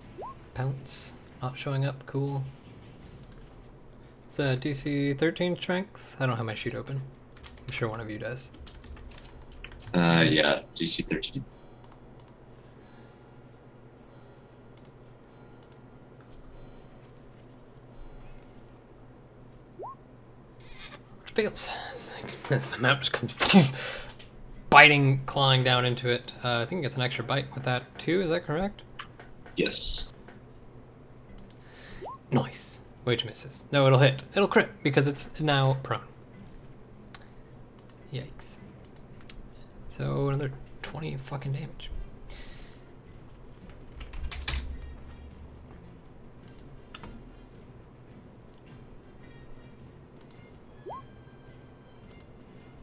pounce, not showing up, cool. It's a DC 13 strength. I don't have my sheet open. I'm sure one of you does. Yeah, DC 13. Fails. The mount just comes biting, clawing down into it. I think it gets an extra bite with that too, is that correct? Yes. Nice. Which misses. No, it'll hit. It'll crit because it's now prone. Yikes. So another 20 fucking damage.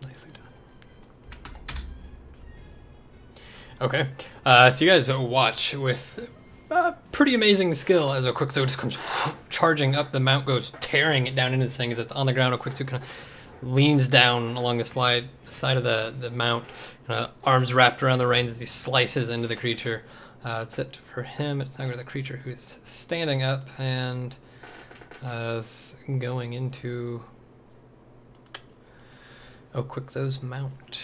Nicely done. Okay, so you guys watch with pretty amazing skill as Oquixo just comes charging up the mount, goes tearing it down into this thing as it's on the ground. Oquixo kind of leans down along the side of the mount, arms wrapped around the reins as he slices into the creature. That's it for him. It's now the creature who's standing up and is going into Oquixo's mount.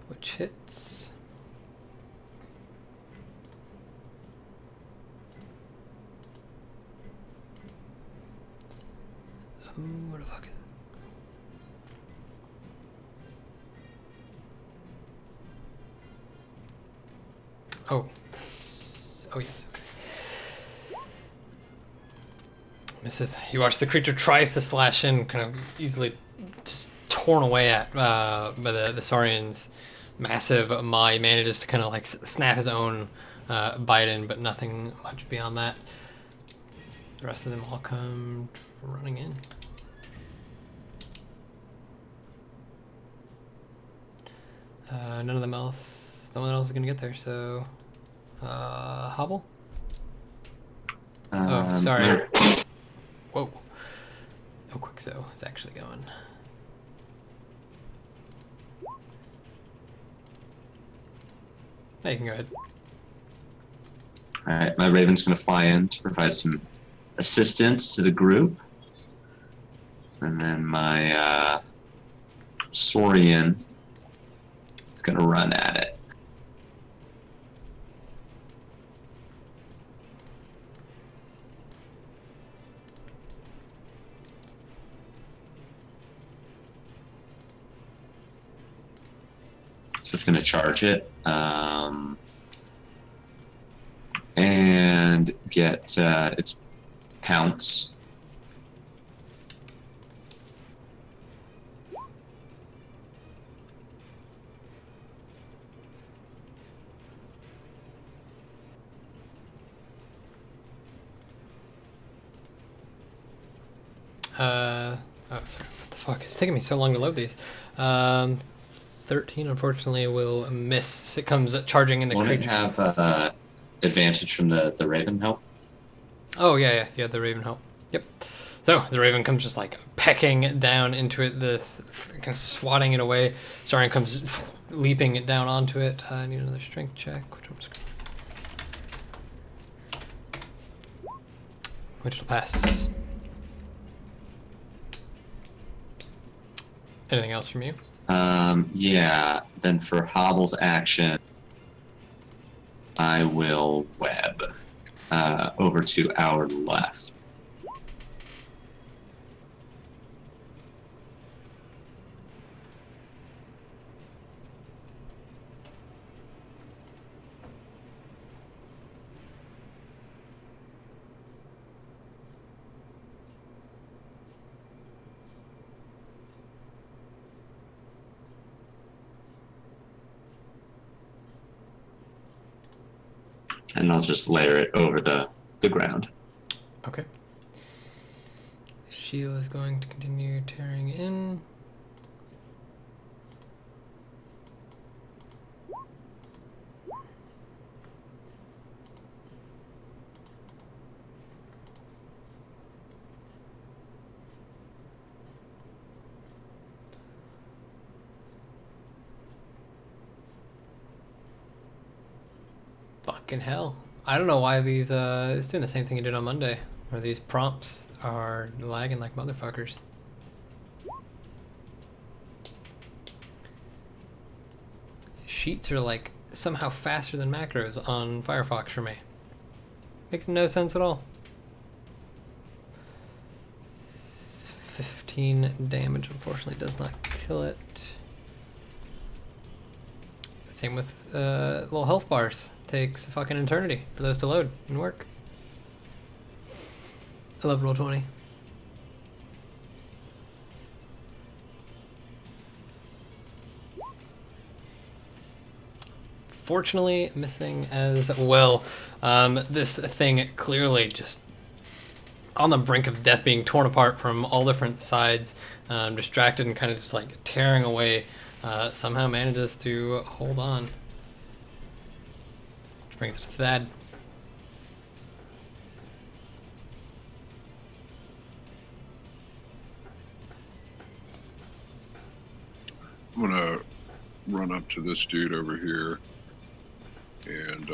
Which hits. Oh, where the fuck is it? Oh. Oh, yes. Okay. Misses. You watch the creature tries to slash in, kind of easily just torn away at by the Saurian's massive maw. He manages to kind of like snap his own bite in, but nothing much beyond that. The rest of them all come running in. None of them else. No one else is gonna get there. So, Hobble. Oh, sorry. Whoa. Oh, Quickso is actually going. Hey, you can go ahead. Alright, my Raven's going to fly in to provide some assistance to the group. And then my Saurian is going to run at it. So it's going to charge it. And get its pounce. Oh, sorry. What the fuck? It's taking me so long to load these. 13, unfortunately, will miss. It comes charging in the Won't it creature. have advantage from the Raven help? Oh, yeah, the Raven help. Yep. So, the Raven comes just like pecking down into it, kind of swatting it away. Saurian comes leaping it down onto it. I need another strength check, which will pass. Anything else from you? Yeah, then for Hobble's action, I will web over to our left. And I'll just layer it over the ground. Okay. Shield is going to continue tearing in. Fucking hell. I don't know why these, it's doing the same thing it did on Monday, where these prompts are lagging like motherfuckers. Sheets are like somehow faster than macros on Firefox for me. Makes no sense at all. 15 damage unfortunately does not kill it. Same with little health bars. Takes a fucking eternity for those to load and work. I love Roll20. Fortunately, missing as well. This thing clearly just on the brink of death, being torn apart from all different sides, distracted and kind of just like tearing away, somehow manages to hold on. Which brings us to Thad. I'm gonna run up to this dude over here, and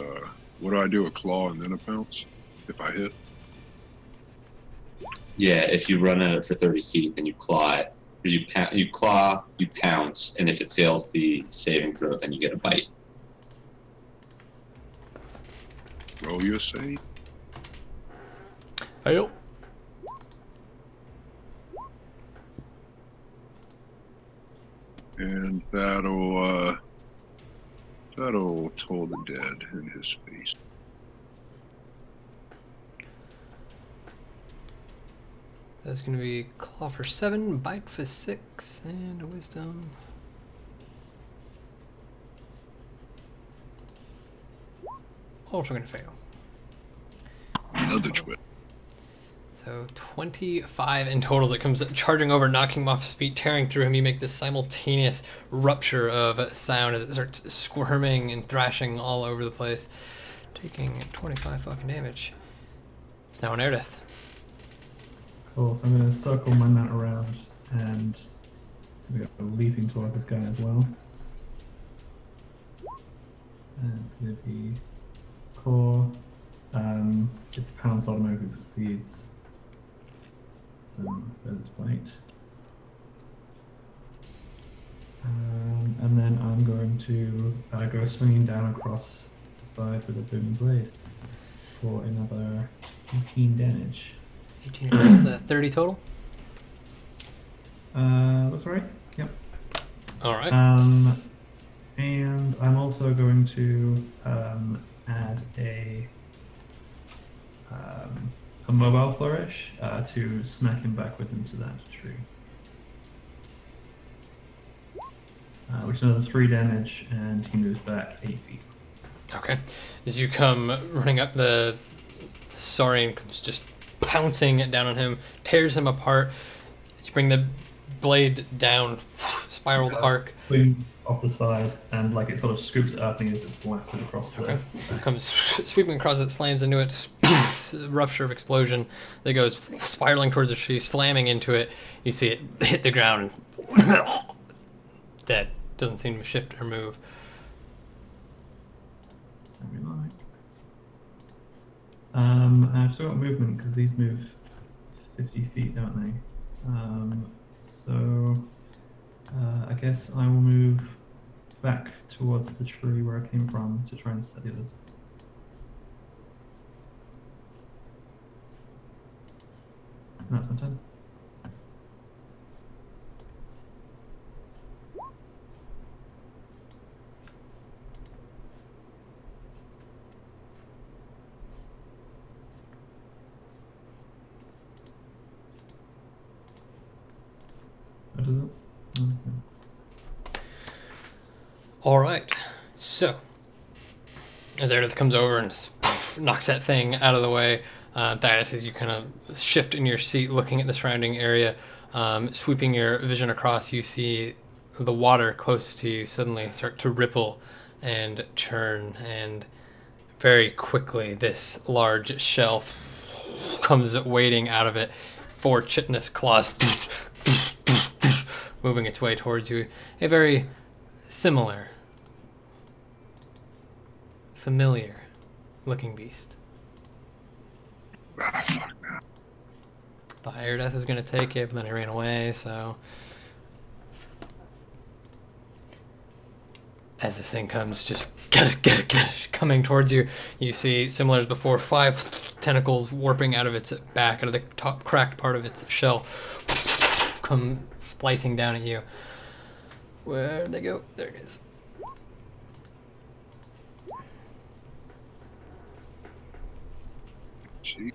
what do I do? A claw and then a pounce if I hit? Yeah, if you run at it for 30 feet, then you claw it. You claw, you pounce, and if it fails the saving throw, then you get a bite. Roll you a save. Hey, And that'll toll the dead in his face. That's going to be claw for 7, bite for 6, and a wisdom. Also going to fail. Another twit. So 25 in total as it comes charging over, knocking him off his feet, tearing through him. You make this simultaneous rupture of sound as it starts squirming and thrashing all over the place, taking 25 fucking damage. It's now an air death. Cool, so I'm going to circle my mat around and we go leaping towards this guy as well. And it's going to be core. It's pounced on him if it succeeds. So there's bite. And then I'm going to go swinging down across the side with a booming blade for another 18 damage. 18 is that 30 total? That's right. Yep. Alright. And I'm also going to add a mobile flourish to smack him backwards into that tree. Which is another 3 damage, and he moves back 8 feet. Okay. As you come running up, the Saurian comes just pouncing down on him, tears him apart. As you bring the blade down, spiraled arc. Swing off the side, and like it sort of scoops it up and is blasted across the Okay. Comes sweeping across it, slams into it, rupture of explosion that goes spiraling towards the tree, slamming into it. You see it hit the ground and dead. Doesn't seem to shift or move. I've still got movement because these move 50 feet, don't they? So I guess I will move back towards the tree where I came from to try and set the others. That's my turn. What is it? Okay. Alright, so as Aerith comes over and knocks that thing out of the way, Thaddeus, as you kind of shift in your seat looking at the surrounding area, sweeping your vision across, you see the water close to you suddenly start to ripple and churn, and very quickly this large shell comes wading out of it, 4 chitinous claws moving its way towards you. A very similar, familiar looking beast. Ah, fuck that. Thought Air Death was going to take it, but then it ran away, so... As this thing comes, just coming towards you, you see, similar as before, 5 tentacles warping out of its back, out of the top cracked part of its shell, come splicing down at you. Where'd they go? There it is. Gee.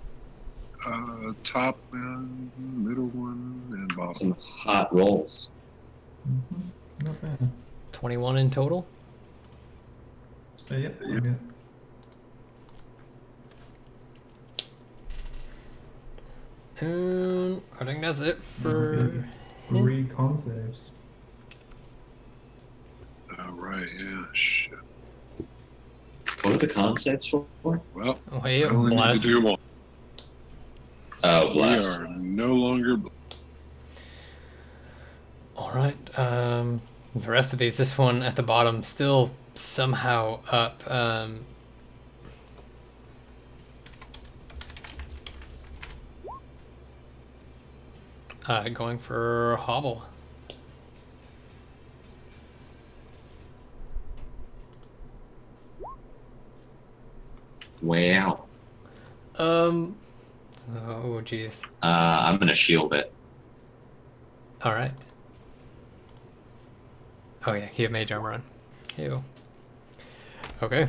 Top one, middle one, and bottom. Some hot rolls. Not bad. 21 in total. Yep. Okay. And I think that's it for... 3 con saves. Oh, right, yeah, shit. What are the concepts for? Well, Wait, I only need bless. to do 1. Oh, We bless. are no longer... Alright, the rest of these, this one at the bottom, still somehow up. Going for Hobble. Way out. Oh, jeez. I'm gonna shield it. Alright. Oh yeah, he had mage armor on. Ew. Okay.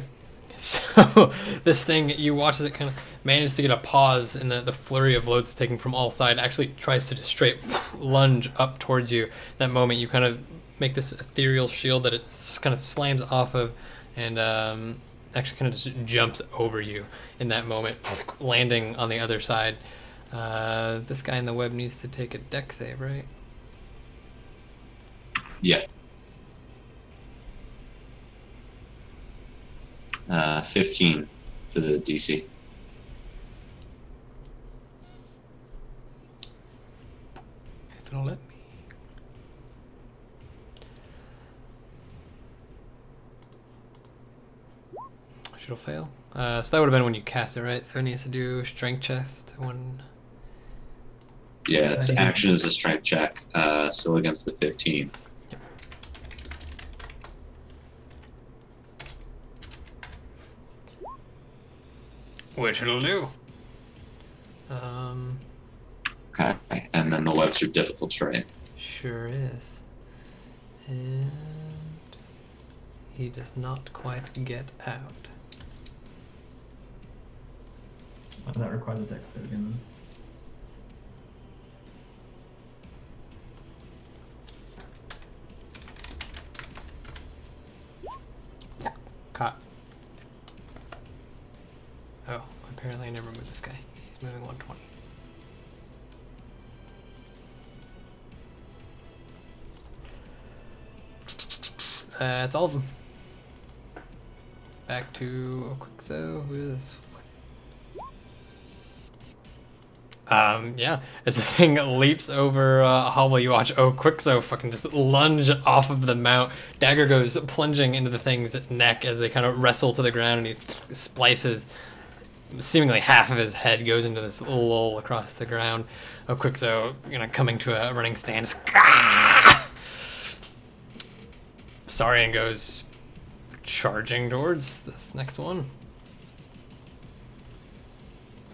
So this thing, you watch as it kind of manages to get a pause in the flurry of loads it's taking from all sides. Actually tries to just straight lunge up towards you. That moment you kind of make this ethereal shield that it kind of slams off of, and actually kind of just jumps over you in that moment, landing on the other side. This guy in the web needs to take a deck save, right? Yeah. 15 for the DC. If it'll let me. It'll fail. So that would have been when you cast it, right? So it needs to do strength chest when. Yeah, its action is a strength check, still against the 15. Yep. Which it'll do. Okay, and then the webs are difficult terrain. Sure is. And he does not quite get out. That requires a dex save again. Caught. Oh, apparently I never moved this guy. He's moving 120. That's all of them. Back to Quixo, who is... yeah, as the thing leaps over Hobble, you watch Quixo fucking just lunge off of the mount. Dagger goes plunging into the thing's neck as they kind of wrestle to the ground, and he splices. Seemingly half of his head goes into this lull across the ground. Quixo, coming to a running stand. Saurian goes charging towards this next one.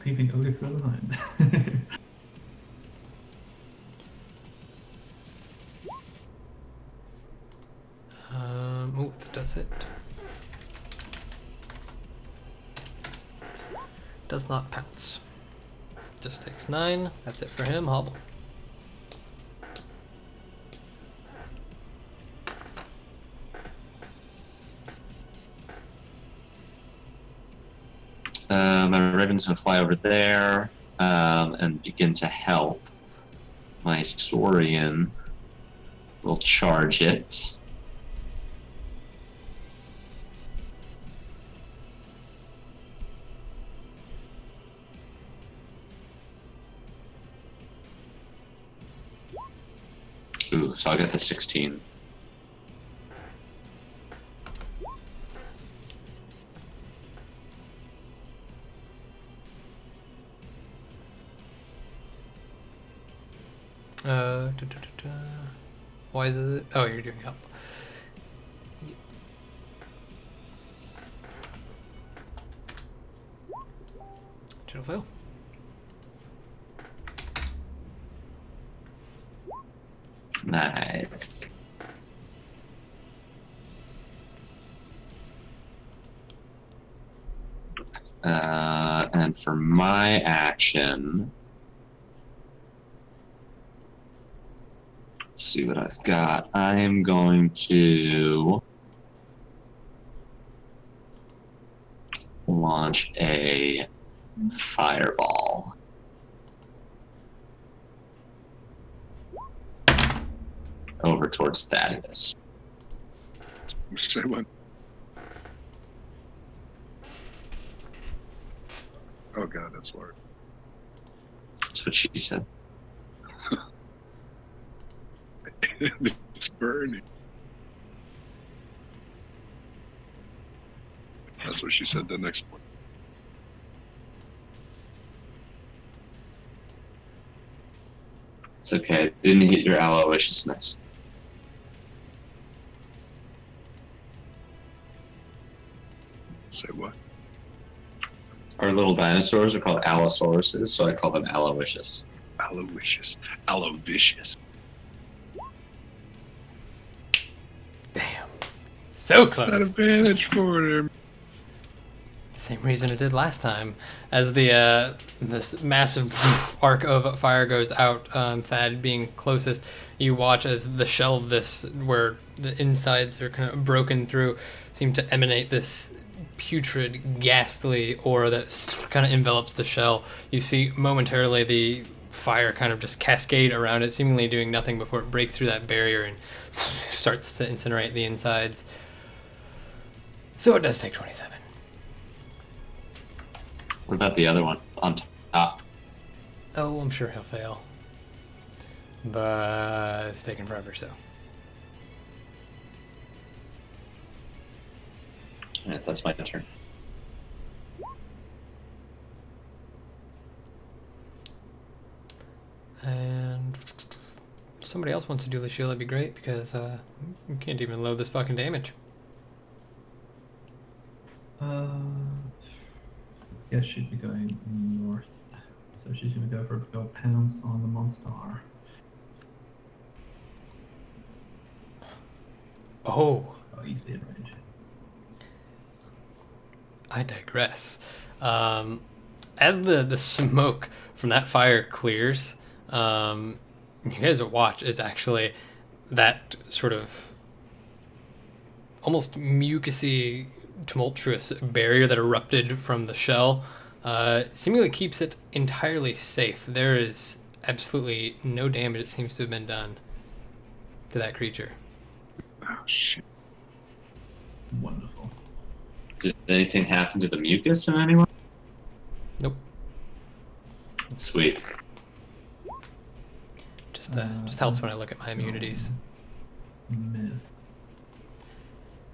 Leaving Ogixo behind. Oh, that does it. Does not pounce. Just takes 9. That's it for him. Hobble. My Raven's going to fly over there and begin to help. My Saurian will charge it. Ooh, so I got the 16. Why is it? Oh, you're doing help. Yep. It'll fail. Nice. And for my action, let's see what I've got. I'm going to launch a fireball. Over towards Thaddeus. Say what? Oh god, that's hard. That's what she said. It's burning. That's what she said the next one. It's okay. Didn't hit your aloysiousness. Say what? Our little dinosaurs are called allosauruses, so I call them aloysious. Aloysious. Alovicious. Damn. So close. That advantage for him. Same reason it did last time. As the this massive arc of fire goes out, Thad being closest, you watch as the shell of this, where the insides are kind of broken through, seem to emanate this putrid, ghastly aura that kind of envelops the shell. You see momentarily the fire kind of just cascade around it, seemingly doing nothing before it breaks through that barrier and starts to incinerate the insides. So it does take 27. What about the other one on top? Oh, I'm sure he'll fail. But it's taking forever, so. Alright, that's my turn. And somebody else wants to do the shield, that'd be great, because you can't even load this fucking damage. Guess she'd be going north. So she's gonna go for a pounce on the monster. Oh, Easily in range. I digress. As the smoke from that fire clears, you guys watch is actually that sort of almost mucusy, tumultuous barrier that erupted from the shell seemingly keeps it entirely safe. There is absolutely no damage that seems to have been done to that creature. Oh shit! Wonderful. Did anything happen to the mucus in anyone? Nope. Sweet. Just helps when I look at my immunities. Miss.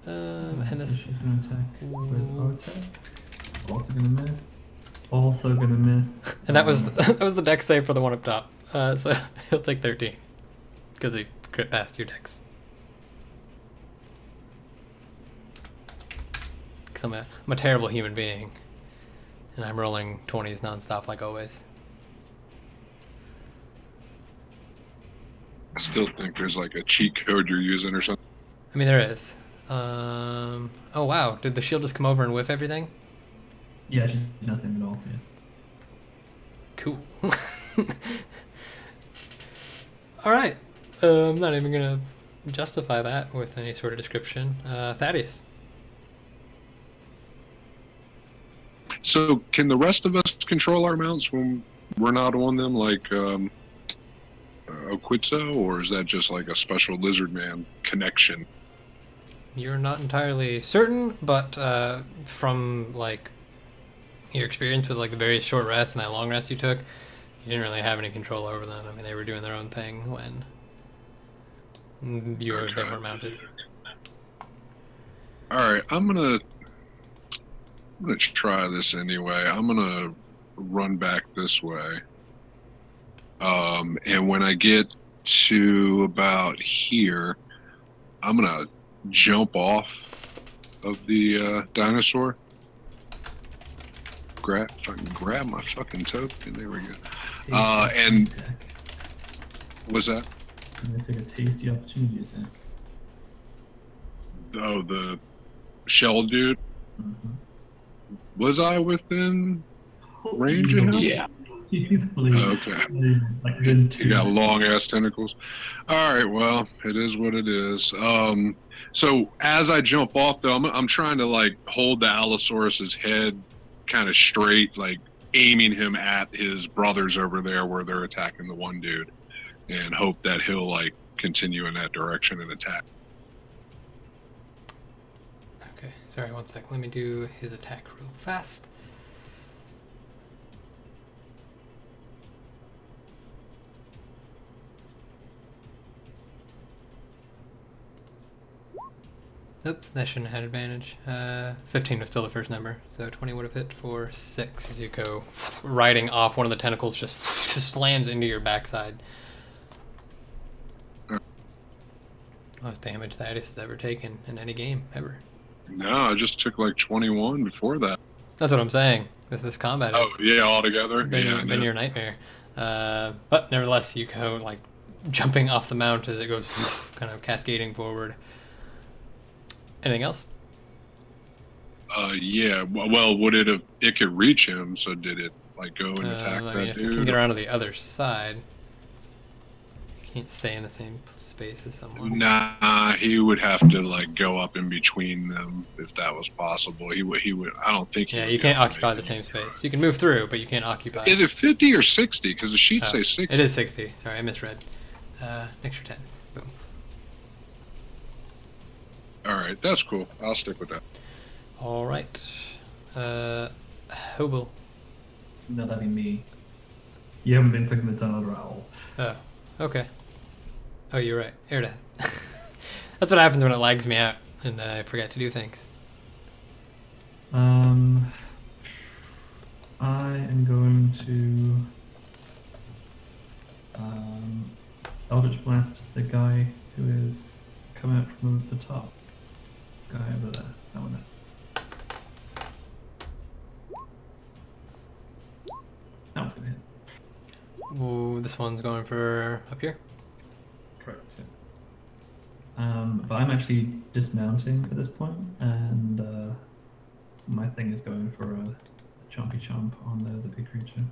And So this. she's gonna attack with Otep. Also gonna miss. Also gonna miss. And that was that was the dex save for the one up top. So he'll take 13 because he crit past your dex. Because I'm a terrible human being, and I'm rolling 20s nonstop like always. I still think there's like a cheat code you're using or something. I mean, there is. Oh wow! Did the shield just come over and whiff everything? Yeah, she's nothing at all. Yeah. Cool. All right. I'm not even gonna justify that with any sort of description. Thaddeus. So, can the rest of us control our mounts when we're not on them, like Oquitzo, or is that just like a special lizard man connection? You're not entirely certain, but from like your experience with like the very short rests and that long rest you took, you didn't really have any control over them. I mean, they were doing their own thing when they were mounted. All right, I'm gonna try this anyway. I'm gonna run back this way, and when I get to about here, I'm gonna jump off of the dinosaur. If I can grab my fucking token, there we go. And what's that? I'm gonna take a tasty opportunity attack. Oh, the shell dude. Mm-hmm. Was I within range of him? Yeah. Easily. Okay. Like within 2. You got long ass tentacles. All right, well, it is what it is. So as I jump off, though, I'm trying to like hold the Allosaurus's head kind of straight, like aiming him at his brothers over there where they're attacking the one dude, and hope that he'll like continue in that direction and attack. Okay, sorry, one sec. Let me do his attack real fast. Oops, that shouldn't have had advantage. 15 was still the first number, so 20 would have hit for 6 as you go riding off. One of the tentacles just slams into your backside. Most damage Thaddeus has ever taken in any game, ever. No, I just took like 21 before that. That's what I'm saying. This combat Oh, has yeah, altogether. been your nightmare. But nevertheless, you go like jumping off the mount as it goes kind of cascading forward. Anything else? Yeah. Well, would it have? It could reach him. So did it like go and attack I that mean, if dude? you can get around to the other side, you can't stay in the same space as someone. Nah, he would have to like go up in between them if that was possible. He would. He would. I don't think. He Yeah, would you be can't able to occupy make the it. same space. You can move through, but you can't occupy. Is it 50 or 60? Because the sheet Oh, say 60. it is 60. Sorry, I misread. Extra 10. Boom. All right, that's cool. I'll stick with that. All right. Hobo. No, that'd be me. You haven't been picking the tunnel owl. Oh, okay. Oh, you're right. Air death. That's what happens when it lags me out and I forget to do things. I am going to Eldritch Blast the guy who is coming out from the top. Guy over there. That one there. That one's gonna hit. Ooh, this one's going for up here. Correct. Yeah. But I'm actually dismounting at this point, and my thing is going for a chompy chomp on the big creature.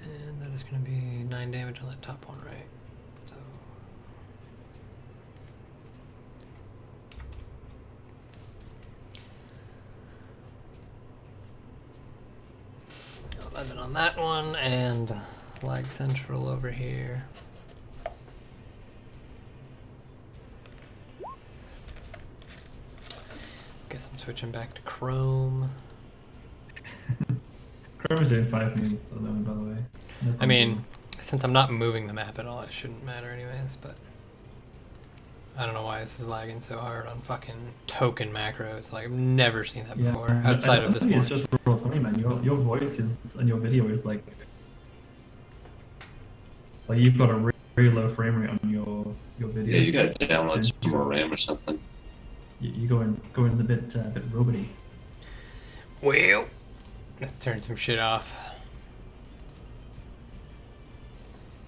And that is going to be 9 damage on that top one, right? So. Lemon on that one, and Lag Central over here. Guess I'm switching back to Chrome. Chrome is doing 5 minutes at the moment, by the way. No I mean, since I'm not moving the map at all, it shouldn't matter anyways, but I don't know why this is lagging so hard on fucking token macros. Like, I've never seen that before, outside of this one. one. It's just real funny, man. Your voice is, and your video is like you've got a very low frame rate on your video. Yeah, you gotta download some more RAM or something. You go in a bit robot-y. Well, let's turn some shit off.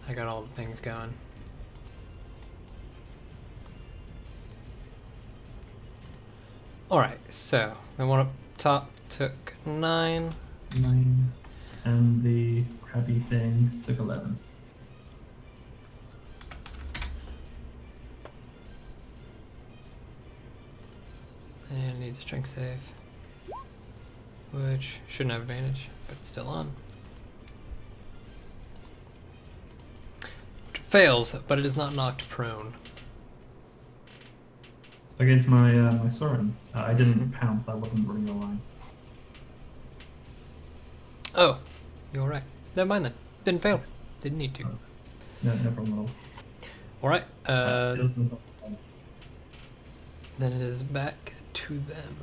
I got all the things going. Alright, so the one up top took 9. 9, and the crabby thing took 11. And needs a strength save. Which shouldn't have advantage, but it's still on. Which fails, but it is not knocked prone. Against my my Soren, I didn't pounce. I wasn't running the line. Oh, you're right. Never mind then. Didn't fail. Didn't need to. No problem at all. Alright, It was myself. then it is back to them.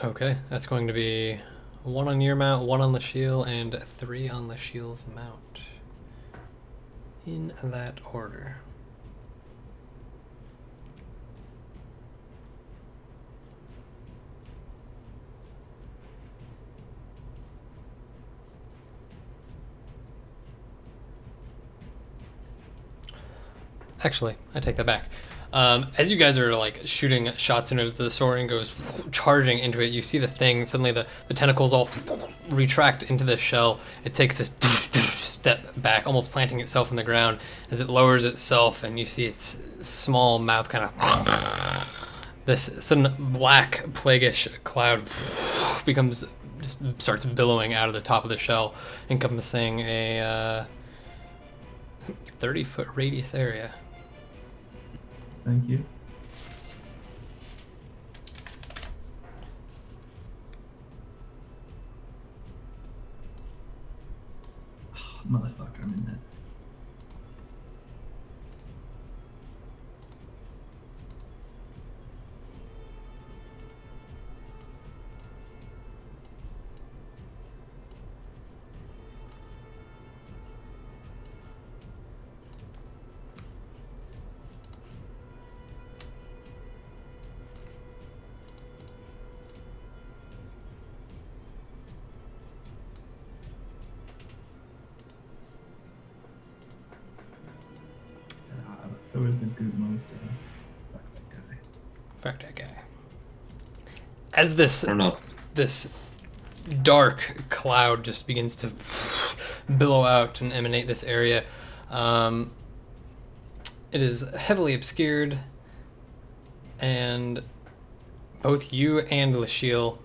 Okay, that's going to be 1 on your mount, 1 on the shield, and 3 on the shield's mount. In that order. Actually, I take that back. As you guys are like shooting shots into it, the Soren goes charging into it. You see the thing, suddenly the tentacles all retract into the shell. It takes this step back, almost planting itself in the ground as it lowers itself, and you see its small mouth kind of... This sudden black, plaguish cloud just starts billowing out of the top of the shell, encompassing a 30-foot radius area. Thank you. Oh, motherfucker, I'm in there. So is the goop monster. Fuck that guy. Fuck that guy. As this I don't know. this dark cloud just begins to billow out and emanate this area, it is heavily obscured, and both you and Lashiel,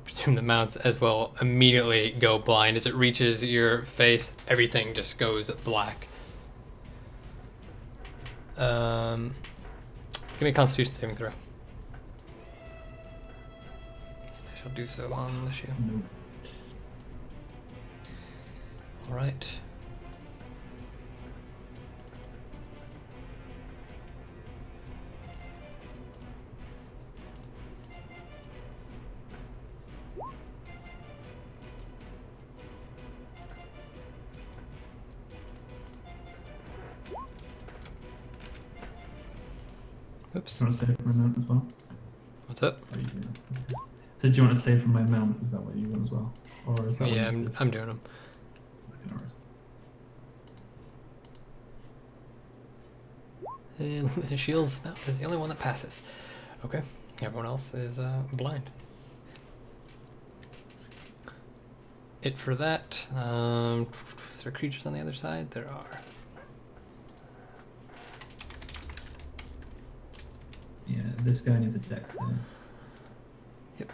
presume the mounts as well, immediately go blind. As it reaches your face, everything just goes black. Give me a Constitution saving throw. I shall do so on Lashiel. Nope. All right. Oops. Do you want to save from my mount as well? What's up? Or you can- So do you want to save from my mount? Is that what you want as well? Or is that Yeah, what you I'm doing them. did? Okay, no worries. And the shield's mount is the only one that passes. Okay. Everyone else is blind. It for that. Is there creatures on the other side? There are. Yeah, this guy needs a dex save. Yep.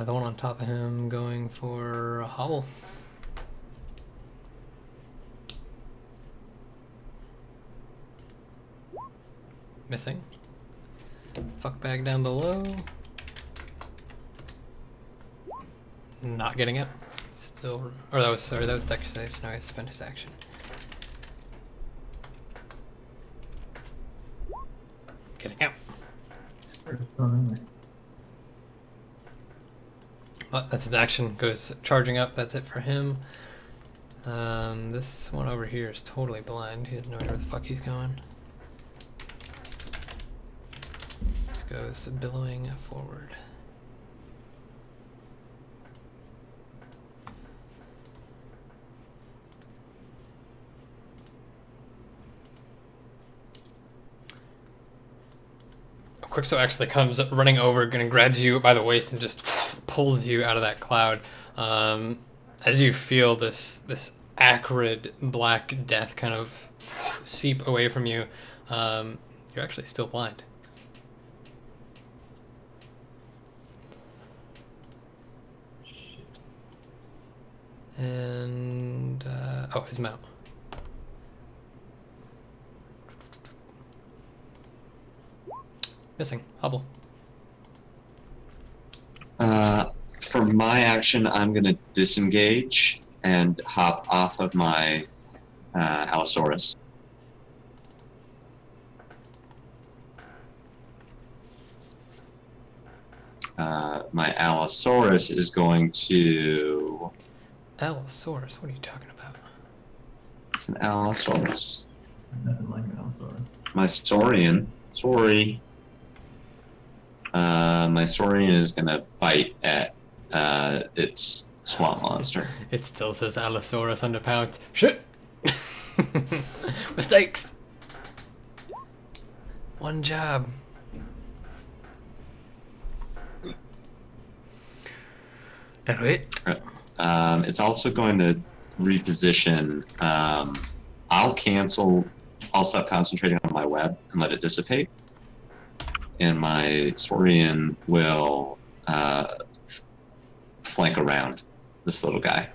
The one on top of him going for a hobble. Missing. Fuck bag down below. Not getting it. Still, or that was, sorry, that was dex save, so now he spent his action. Getting out. Oh, really? Well, that's his action. Goes charging up. That's it for him. This one over here is totally blind. He doesn't know where the fuck he's going. This goes billowing forward. Quixo actually comes running over and grabs you by the waist and just pulls you out of that cloud. As you feel this acrid black death kind of seep away from you, you're actually still blind. Shit. And oh, his mount. Missing. Hobble. For my action, I'm going to disengage and hop off of my Allosaurus. My Allosaurus is going to... Allosaurus? What are you talking about? It's an Allosaurus. Nothing like an Allosaurus. My Saurian. Sorry. My Saurian is going to bite at its swamp monster. It still says Allosaurus under pounds. Shit! Mistakes! One job. That'll it. It's also going to reposition. I'll cancel. I'll stop concentrating on my web and let it dissipate. And my Saurian will flank around this little guy.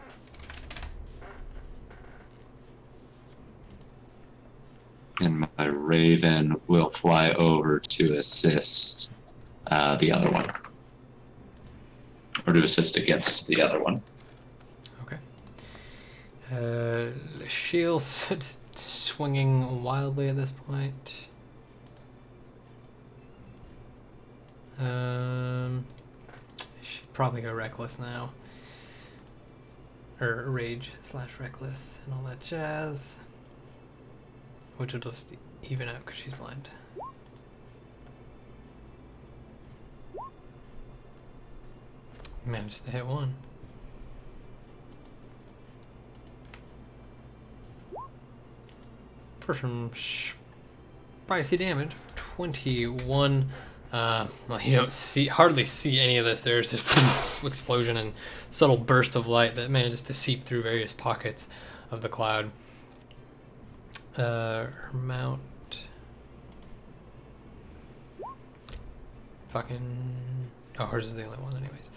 And my Raven will fly over to assist the other one. Or to assist against the other one. Okay. Shield's just swinging wildly at this point. Should probably go reckless now. Or rage / reckless and all that jazz. Which will just even out because she's blind. Managed to hit one. First one probably see damage. 21. Well, you don't hardly see any of this. There's this explosion and subtle burst of light that manages to seep through various pockets of the cloud. Her mount. Fucking. Oh, hers is the only one, anyways.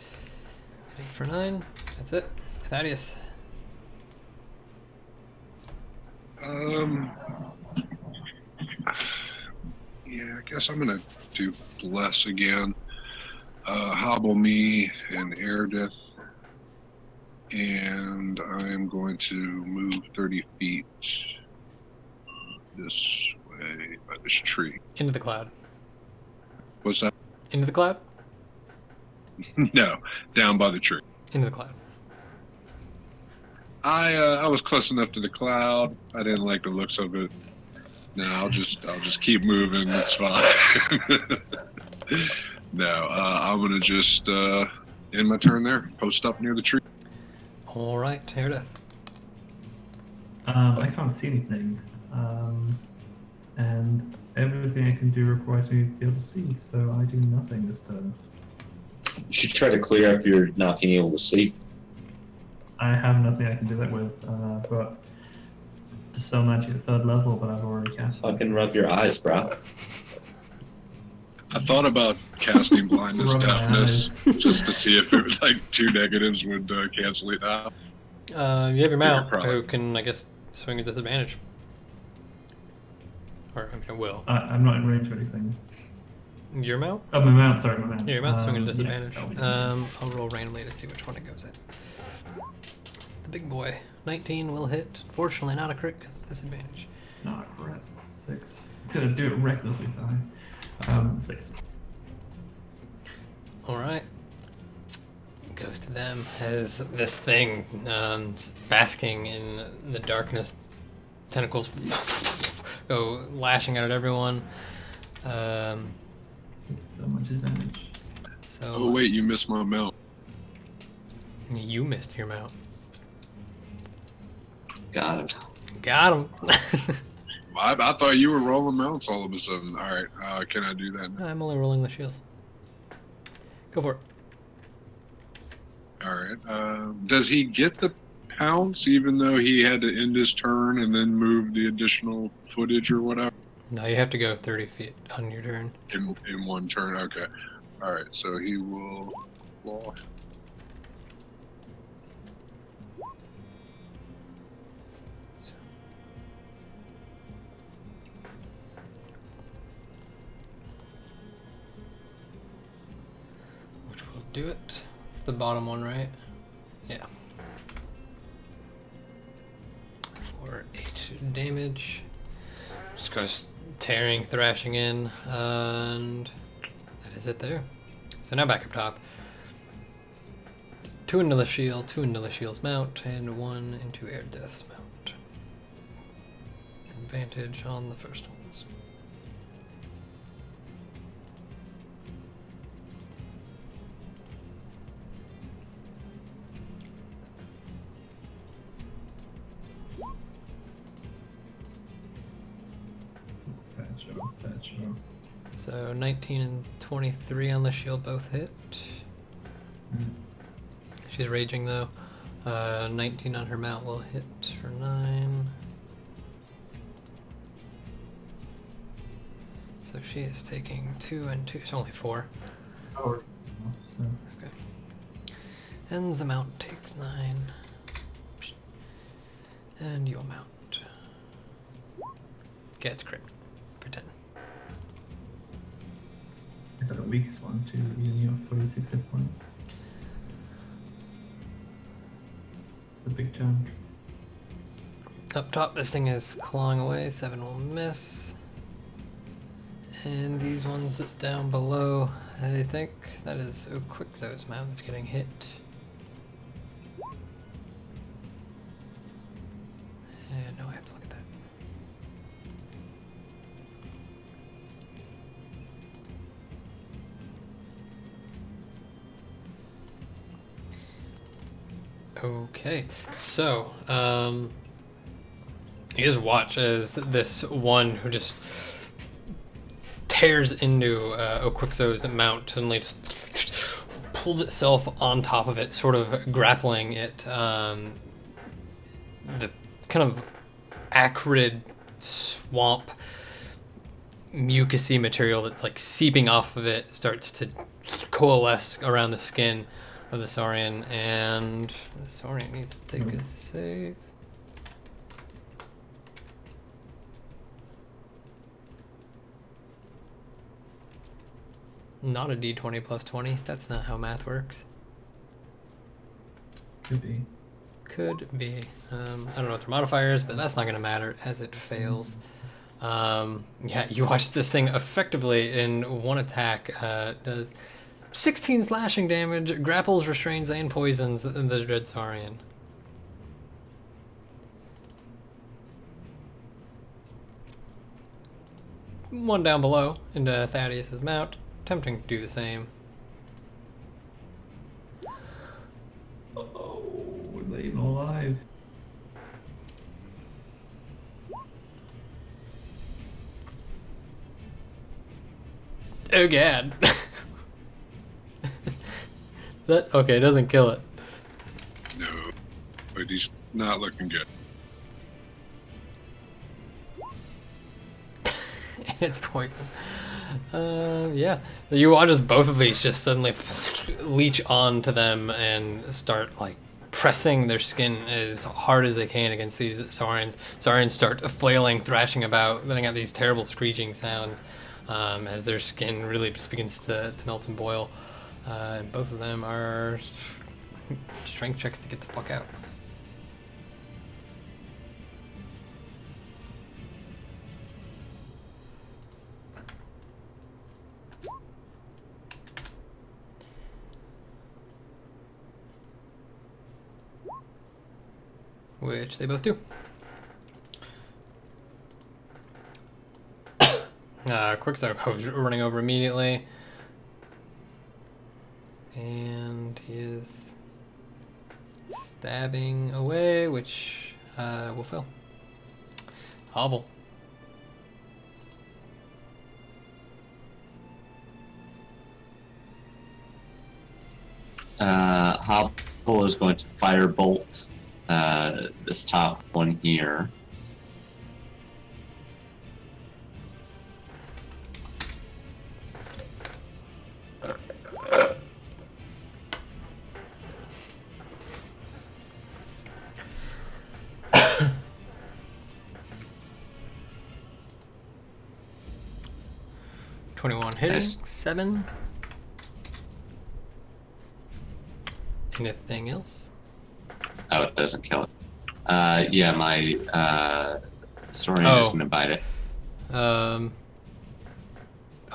Hitting for 9. That's it. Thaddeus. Yeah, I guess I'm gonna do bless again. Hobble me and Eredith, and I'm going to move 30 feet this way by this tree. Into the cloud. What's that? Into the cloud? No, down by the tree. Into the cloud. I was close enough to the cloud. I didn't like the looks of it. No, I'll just keep moving. It's fine. No, I'm gonna just end my turn there. Post up near the tree. All right, Eredith. I can't see anything, and everything I can do requires me to be able to see. So I do nothing this turn. You should try to clear up your not being able to see. I have nothing I can do that with, but dispel magic at 3rd level, but I've already cast it. Fucking rub your eyes, bro. I thought about casting blindness, Rub my deafness, just to see if it was like 2 negatives would cancel it out. You have your mount, Probably. who can, I guess, swing at disadvantage. Or, I mean, it will. I'm not in range or anything. Your mount? Oh, my mount, sorry, my mount. Yeah, your mount's swing at Yeah, disadvantage. that'll be I'll roll randomly to see which one it goes at. The big boy. 19 will hit. Fortunately, not a crit because it's disadvantage. Not a crit. 6. It's gonna do it recklessly high. 6. Alright. Goes to them as this thing, basking in the darkness, tentacles go lashing out at everyone. It's so much advantage. So Oh wait, you missed my mount. you missed your mount. Got it. Got him. I thought you were rolling mounts all of a sudden. All right, can I do that now? I'm only rolling the shields. Go for it. All right. Does he get the pounce even though he had to end his turn and then move the additional footage or whatever No, you have to go 30 feet on your turn. in one turn? Okay. All right. So he will. Well, Which will do it. It's the bottom one, right? Yeah. For 8 damage. Just goes tearing, thrashing in, and that is it there. So now back up top. 2 into the shield, 2 into the shield's mount, and 1 into Eredith's mount. Advantage on the first ones. Bad show. So 19 and 23 on the shield both hit. She's raging though. 19 on her mount will hit for 9. So she is taking 2 and 2. It's only 4. Oh, so Okay. And the mount takes 9. And your mount gets crit for 10. I got the weakest one too. You have 46 hit points. The big chunk. Up top, this thing is clawing away. 7 will miss. And these ones down below, I think that is Quixo's mount that's getting hit. And no, I have to look at that. Okay, so you just watch as this one who just tears into Oquixo's mount, suddenly just pulls itself on top of it, sort of grappling it. The kind of acrid swamp mucousy material that's like seeping off of it starts to coalesce around the skin of the Saurian, and the Saurian needs to take a save. Not a d20 plus 20. That's not how math works. Could be. Could be. I don't know what their modifier is, but that's not going to matter as it fails. Yeah, you watch this thing effectively in one attack. Does 16 slashing damage, grapples, restrains, and poisons the Dread Saurian. One down below into Thaddeus's mount, attempting to do the same. Oh, are they even alive? Oh god. That okay, it doesn't kill it. No, but he's not looking good. It's poison. Yeah. You watch as both of these just suddenly leech on to them and start like pressing their skin as hard as they can against these Saurians. Saurians start flailing, thrashing about, letting out these terrible screeching sounds as their skin really just begins to melt and boil. And both of them are strength checks to get the fuck out. Which they both do. Quickstep goes running over immediately. And he is stabbing away, which will fail. Hobble. Hobble is going to firebolt this top one here. Hitting, Nice. 7. Anything else? Oh, it doesn't kill it. Yeah, my Saurian is going to bite it. Oh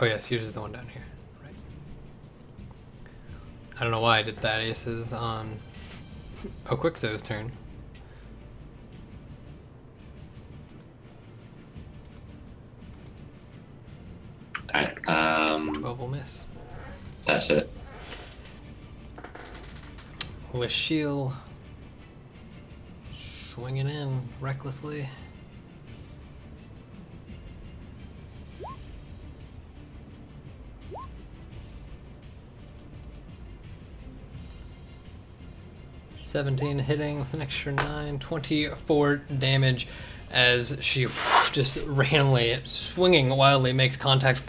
yes, yours is the one down here. Right. I don't know why I did Thaddeus's on Oquixo's turn. Alright, 12 will miss. that's it. Lachille swinging in recklessly. $17 hitting with an extra 9, 24 damage as she just randomly swinging wildly makes contact,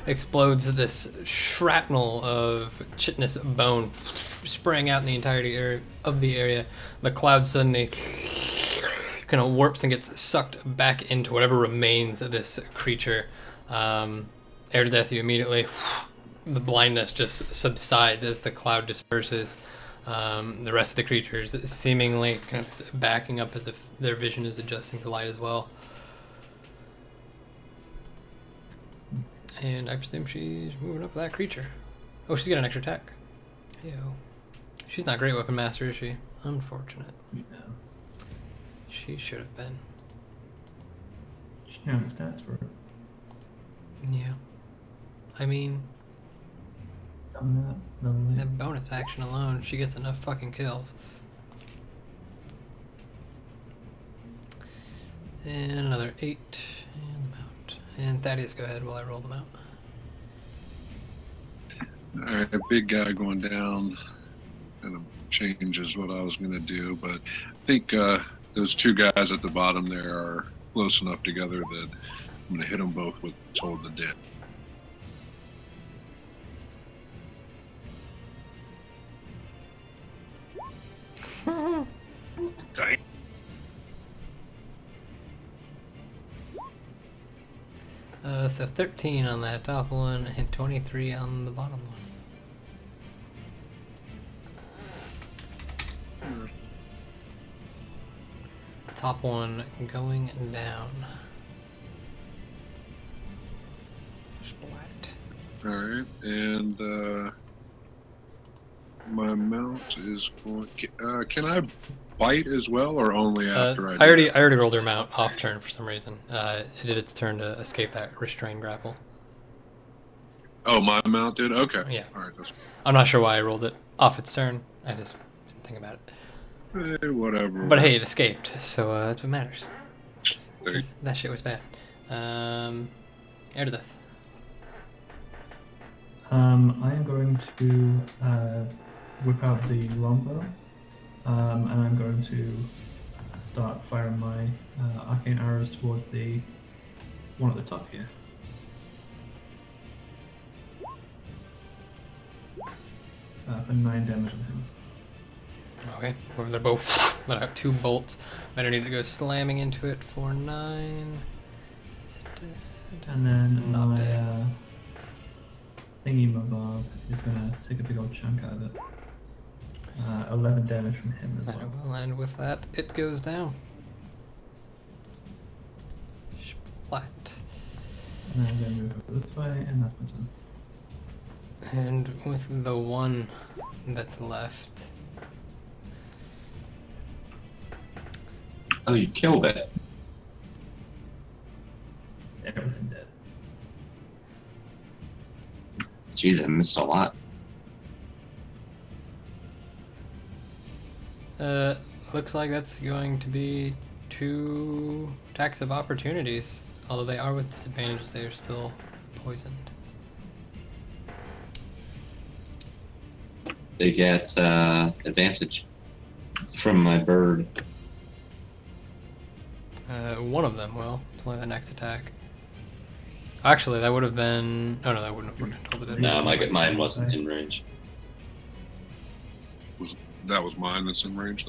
explodes this shrapnel of chitinous bone spraying out in the entirety of the area. The cloud suddenly kind of warps and gets sucked back into whatever remains of this creature. Air to death you immediately. The blindness just subsides as the cloud disperses. The rest of the creatures seemingly kind of backing up as if their vision is adjusting to light as well. And I presume she's moving up that creature. Oh, she's got an extra attack. Hey-o. She's not a great weapon master, is she? Unfortunate. No. She should have been. She know the stats for it. Yeah. I mean, I'm not. that bonus action alone, she gets enough fucking kills. And another 8. And the mount. And Thaddeus, go ahead while I roll them out. All right, a big guy going down kind of changes what I was going to do, but I think those two guys at the bottom there are close enough together that I'm going to hit them both with Toll the Dead. Dang. So 13 on that top one and 23 on the bottom one. Top one going down. Splat. All right, and my mount is going. Can I bite as well, or only after I already rolled her mount off turn for some reason. It did its turn to escape that restrained grapple. Oh, my mount did? Okay. Yeah. All right. That's... I'm not sure why I rolled it off its turn. I just didn't think about it. Whatever. But hey, it escaped, so that's what matters. 'Cause that shit was bad. Air to death. I am going to whip out the longbow, and I'm going to start firing my arcane arrows towards the one at the top here. For 9 damage on him. Okay, well, they're both let out 2 bolts. Better need to go slamming into it for 9. Is it dead? And then Is it not my dead? thingy-mabob is going to take a big old chunk out of it. 11 damage from him as That well. will end with that. It goes down. Splat. And then I'm going to move over this way, and that's my turn. And with the one that's left. Oh, you killed it. Everything dead. Jeez, I missed a lot. Looks like that's going to be 2 attacks of opportunities. Although they are with disadvantage, they are still poisoned. They get advantage from my bird. One of them will. Only the next attack. Actually, that would have been. Oh no, that wouldn't have worked until the dead. No, mine wasn't in range. That was mine that's in range.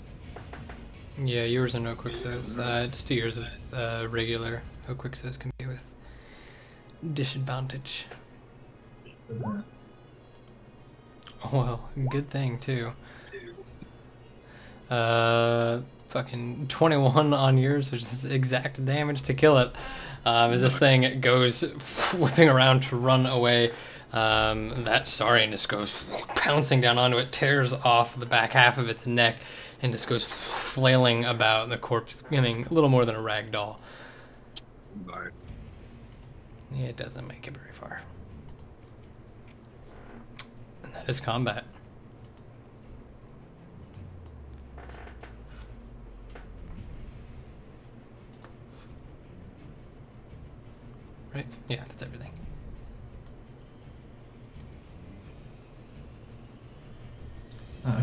Yeah, yours are no quick saves. Just 2 years of regular. No quick saves can be with disadvantage. So Well, good thing too. Fucking 21 on yours, which is exact damage to kill it. As this thing goes whipping around to run away, that sorriness goes pouncing down onto it, tears off the back half of its neck, and just goes flailing about the corpse, giving a little more than a rag doll. Right. Yeah, it doesn't make it very far. And that is combat. Right? Yeah, that's everything.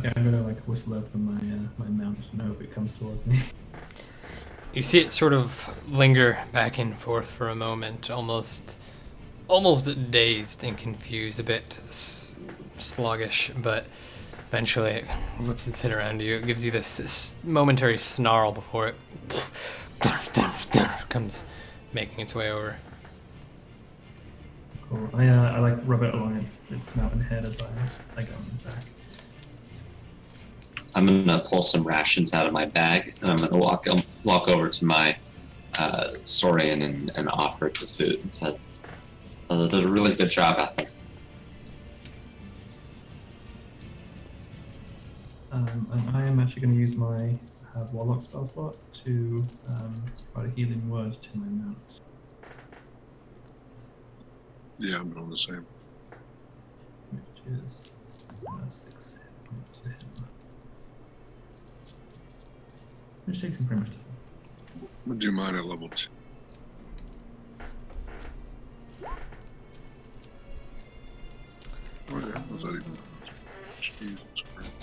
okay, I'm gonna like whistle open my mount and hope it comes towards me. You see it sort of linger back and forth for a moment, almost dazed and confused, a bit sluggish, but eventually it whips its head around you. It gives you this momentary snarl before it comes making its way over. Cool. I like rub it along its snout and head as I go on its back. I'm gonna pull some rations out of my bag, and I'm gonna walk over to my Saurian and offer it the food and said, "Did a really good job out there." And I am actually going to use my Warlock spell slot to write a healing word to my mount. Yeah, I'm doing the same. Which is 6 points to him. Which takes him pretty much. I'm gonna do mine at level 2. Oh yeah, even. Jesus Christ.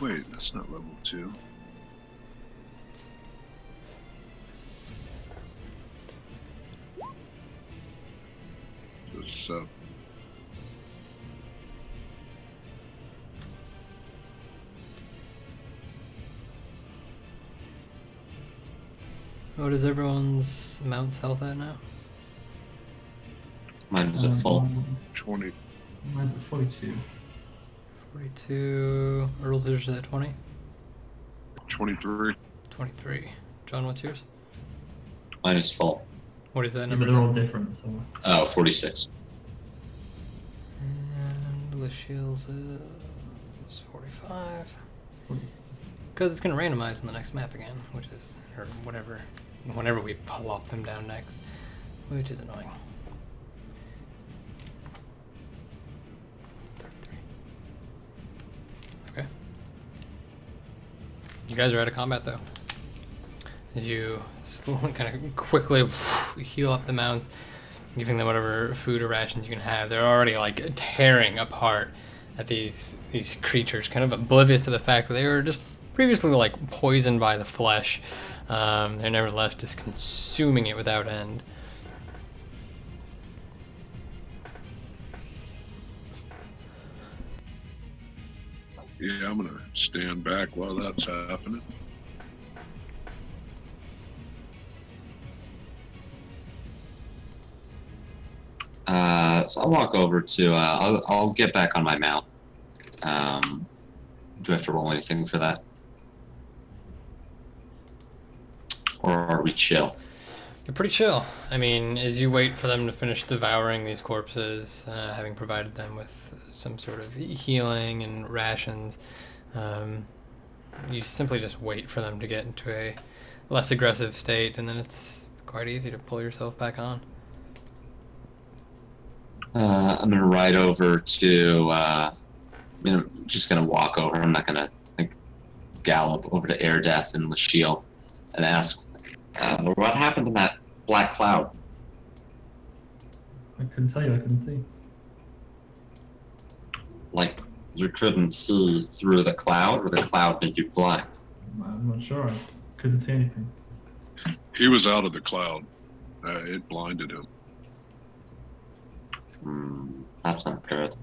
Wait, that's not level 2. Just 7. What is everyone's mount's health at now? Mine was at full. 20. Mine's at 42. 42. Earl's is at 20? 23. 23. John, what's yours? Mine is full. What is that Yeah, number? but they're all different, so. Oh, 46. And Lashill's is 45. Because it's going to randomize in the next map again, which is, or whatever, whenever we plop them down next, which is annoying. 33. Okay. You guys are out of combat though. As you slowly, kind of quickly heal up the mounts, giving them whatever food or rations you can have. They're already like tearing apart at these creatures, kind of oblivious to the fact that they were just previously like poisoned by the flesh. They're nevertheless just consuming it without end. Yeah, I'm gonna stand back while that's happening. So I'll walk over to. I'll get back on my mount. Do I have to roll anything for that? Or are we chill? You're pretty chill. I mean, as you wait for them to finish devouring these corpses, having provided them with some sort of healing and rations, you simply just wait for them to get into a less aggressive state, and then it's quite easy to pull yourself back on. I'm gonna ride over to. I'm just gonna walk over. I'm not gonna like gallop over to Air Death and Lasheel and ask, what happened to that black cloud? I couldn't tell you, I couldn't see. Like you couldn't see through the cloud, or the cloud made you blind? I'm not sure, I couldn't see anything. He was out of the cloud. It blinded him. That's not good.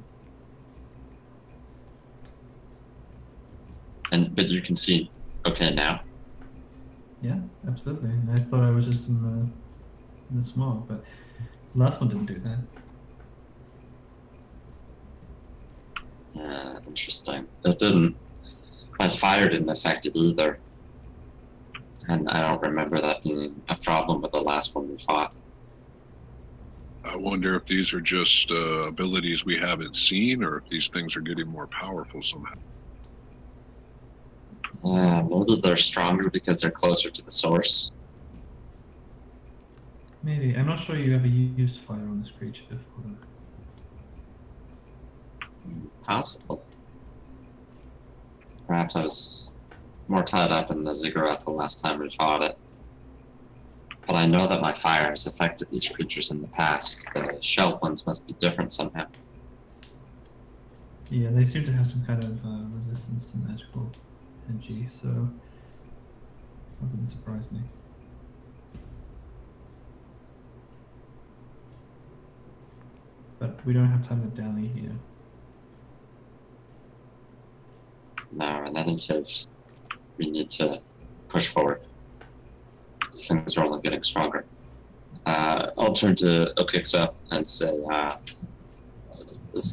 But you can see okay now. Yeah, absolutely. I thought I was just in the smog, but the last one didn't do that. Interesting. It didn't. My fire didn't affect it either. And I don't remember that being a problem with the last one we fought. I wonder if these are just abilities we haven't seen, or if these things are getting more powerful somehow. Maybe they're stronger because they're closer to the source. Maybe. I'm not sure you ever used fire on this creature before. Possible. Perhaps I was more tied up in the ziggurat the last time we fought it. But I know that my fire has affected these creatures in the past. The shelled ones must be different somehow. Yeah, they seem to have some kind of resistance to magical energy, so that wouldn't surprise me. But we don't have time to dally here. No, in any case, we need to push forward. These things are only getting stronger. I'll turn to Okixa and say, is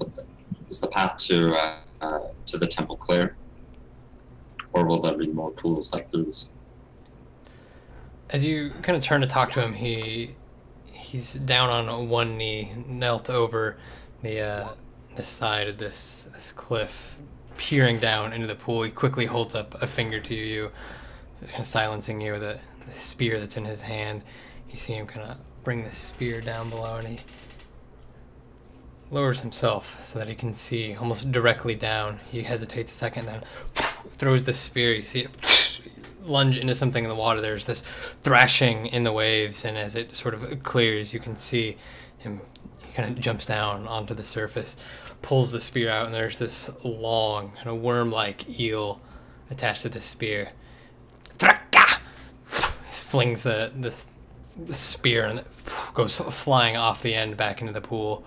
the path to the temple clear? Or will there be more pools like these? As you kind of turn to talk to him, he's down on one knee, knelt over the side of this cliff, peering down into the pool. He quickly holds up a finger to you, kind of silencing you with the spear that's in his hand. You see him kind of bring the spear down below, and he lowers himself so that he can see almost directly down. He hesitates a second, then throws the spear. You see it lunge into something in the water. There's this thrashing in the waves, and as it sort of clears, you can see him He kind of jumps down onto the surface, pulls the spear out, and there's this long, kind of worm-like eel attached to the spear. He flings the spear and it goes flying off the end back into the pool.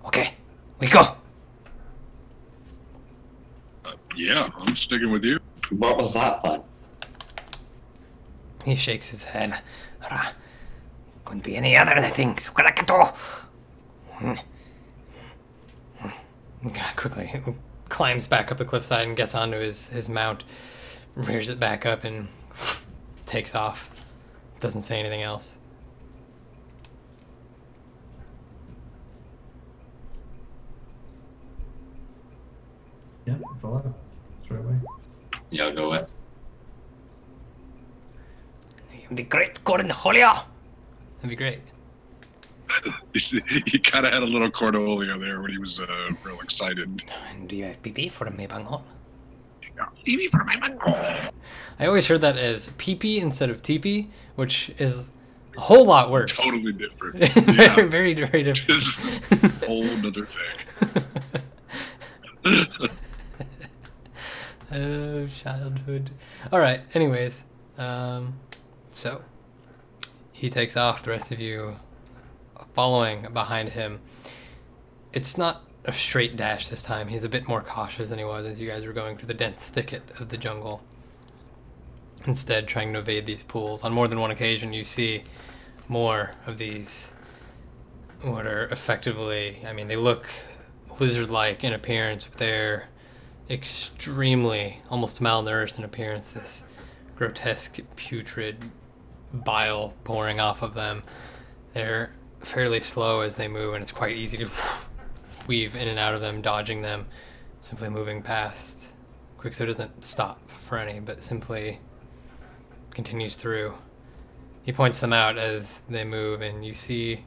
Okay, we go. Yeah, I'm sticking with you. What was that plan? He shakes his head. Couldn't be any other things. Quickly climbs back up the cliffside and gets onto his mount, rears it back up, and takes off. Doesn't say anything else. Yeah, follow. Straight away. Yeah, I'll go with. It'd be great, Cornholio. That'd be great. He kind of had a little Cornholio there when he was real excited. Do you have PP for me, Bango? TV for my mango. I always heard that as PP instead of TP, which is a whole lot worse. Totally different. very, Yeah. very, very different. Just a whole nother thing. Oh, childhood. Alright, anyways. So, he takes off, the rest of you following behind him. It's not a straight dash this time. He's a bit more cautious than he was as you guys were going through the dense thicket of the jungle. Instead, trying to evade these pools. On more than one occasion, you see more of these, what are effectively, I mean, they look lizard-like in appearance, but they're extremely, almost malnourished in appearance. This grotesque, putrid bile pouring off of them. They're fairly slow as they move, and it's quite easy to weave in and out of them, dodging them, simply moving past. Quicksilver doesn't stop for any, but simply continues through. He points them out as they move, and you see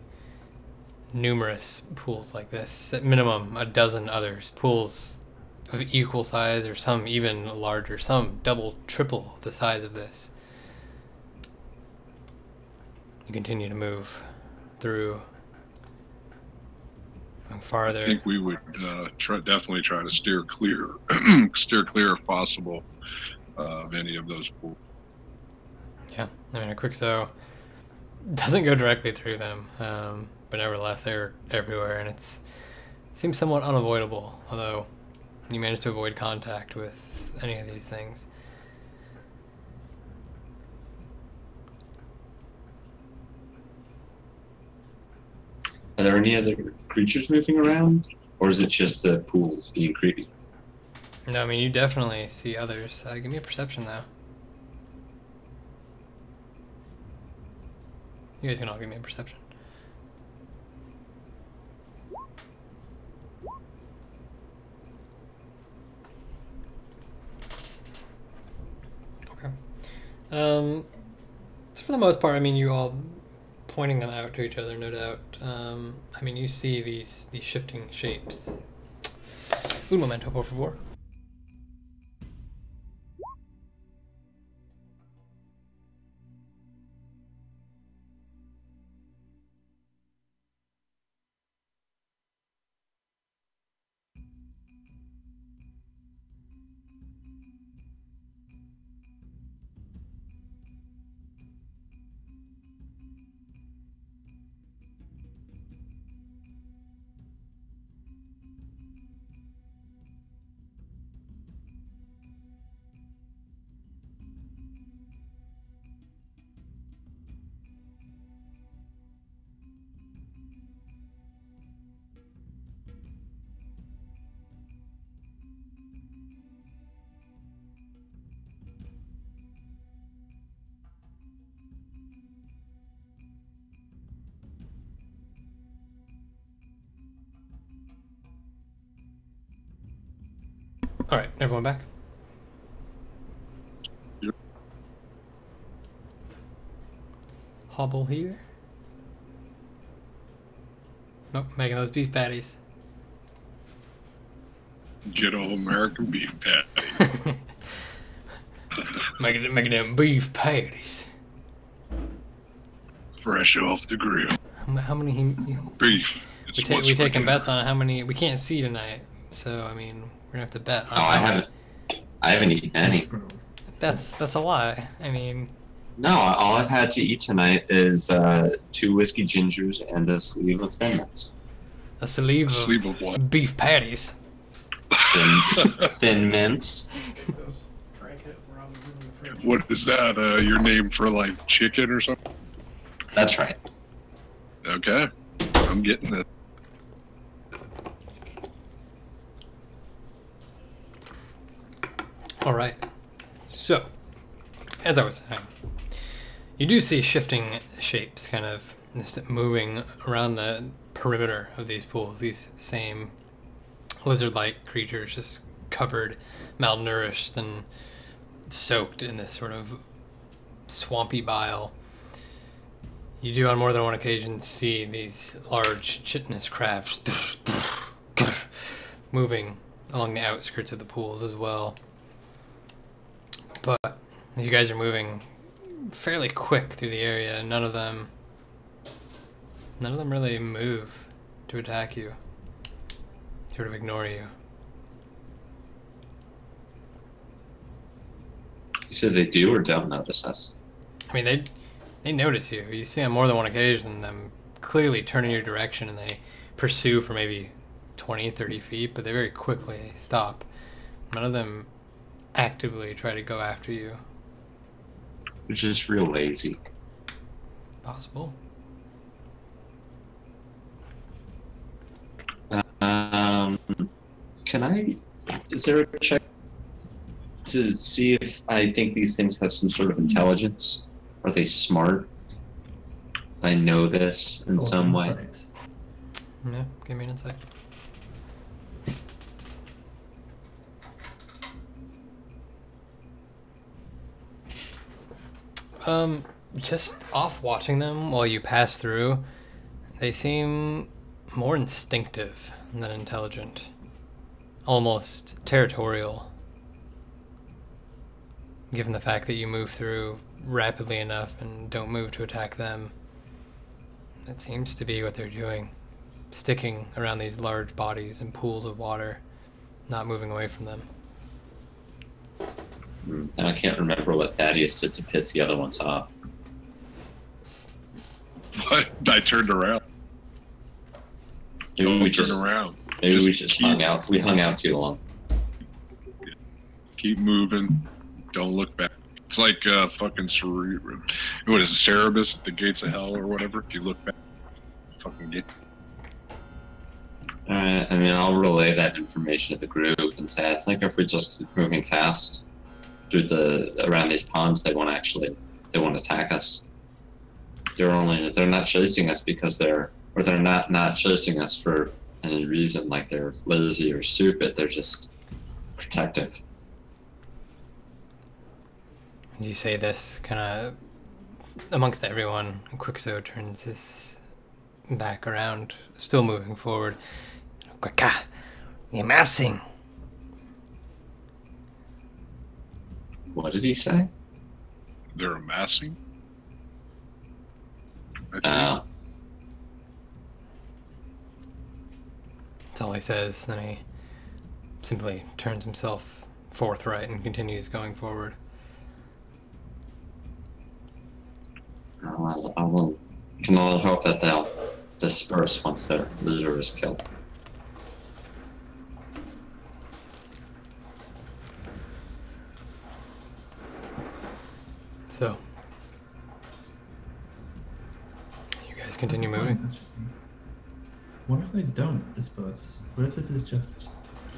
numerous pools like this, at minimum a dozen others, pools of equal size or some even larger, some double, triple the size of this. You continue to move through, going farther. I think we would definitely try to steer clear, steer clear if possible of any of those pools. Yeah, I mean, a Quixo doesn't go directly through them, but nevertheless, they're everywhere, and seems somewhat unavoidable, although you manage to avoid contact with any of these things. Are there any other creatures moving around? Or is it just the pools being creepy? No, I mean, you definitely see others. Give me a perception, though. You guys can all give me a perception. Okay. So for the most part, I mean, you all pointing them out to each other, no doubt. I mean, you see these shifting shapes. Un momento, por favor. All right, everyone back? Yep. Hobble here. Nope, making those beef patties. Good old American beef patty. making them beef patties. Fresh off the grill. How many? Beef. It's We what's for taking dinner. bets on how many. We can't see tonight, so I mean, we're gonna have to bet. On Oh, how I haven't eaten any. Squirrels. That's a lie. I mean, No, all I've had to eat tonight is 2 whiskey gingers and a sleeve of thin mints. a sleeve Sleeve of of what? beef patties. Thin mints. What is that? Your name for like chicken or something? That's right. Okay, I'm getting it. All right. So, as I was saying, you do see shifting shapes kind of just moving around the perimeter of these pools. These same lizard-like creatures just covered, malnourished, and soaked in this sort of swampy bile. You do on more than one occasion see these large chitinous crabs moving along the outskirts of the pools as well. But you guys are moving fairly quick through the area. None of them really move to attack you, sort of ignore you. You said they do or don't notice us? I mean, they notice you. You see on more than one occasion them clearly turn in your direction, and they pursue for maybe 20, 30 feet, but they very quickly stop. None of them actively try to go after you. They're just real lazy. Possible. Can I? Is there a check to see if I think these things have some sort of intelligence? Are they smart? I know this in some way. Insight. Yeah, give me an insight. Just off watching them while you pass through, they seem more instinctive than intelligent. Almost territorial. Given the fact that you move through rapidly enough and don't move to attack them, that seems to be what they're doing. Sticking around these large bodies and pools of water, not moving away from them. And I can't remember what Thaddeus did to piss the other ones off. But I turned around. Maybe we just around. hung out. We hung out too long. Keep moving. Don't look back. It's like fucking what is it, Cerebus at the gates of hell or whatever? If you look back, fucking get. I mean, I'll relay that information to the group and say, I think if we just keep moving fast through around these ponds, they won't attack us. They're not chasing us because they're not chasing us for any reason, like they're lazy or stupid. They're just protective. As you say this, kind of amongst everyone, Quixo turns his back around, still moving forward. Quaka, amassing. What did he say? They're amassing. Oh. That's all he says. Then he simply turns himself forthright and continues going forward. Can only hope that they'll disperse once their leader is killed. So, you guys continue moving. What if they don't disperse? What if this is just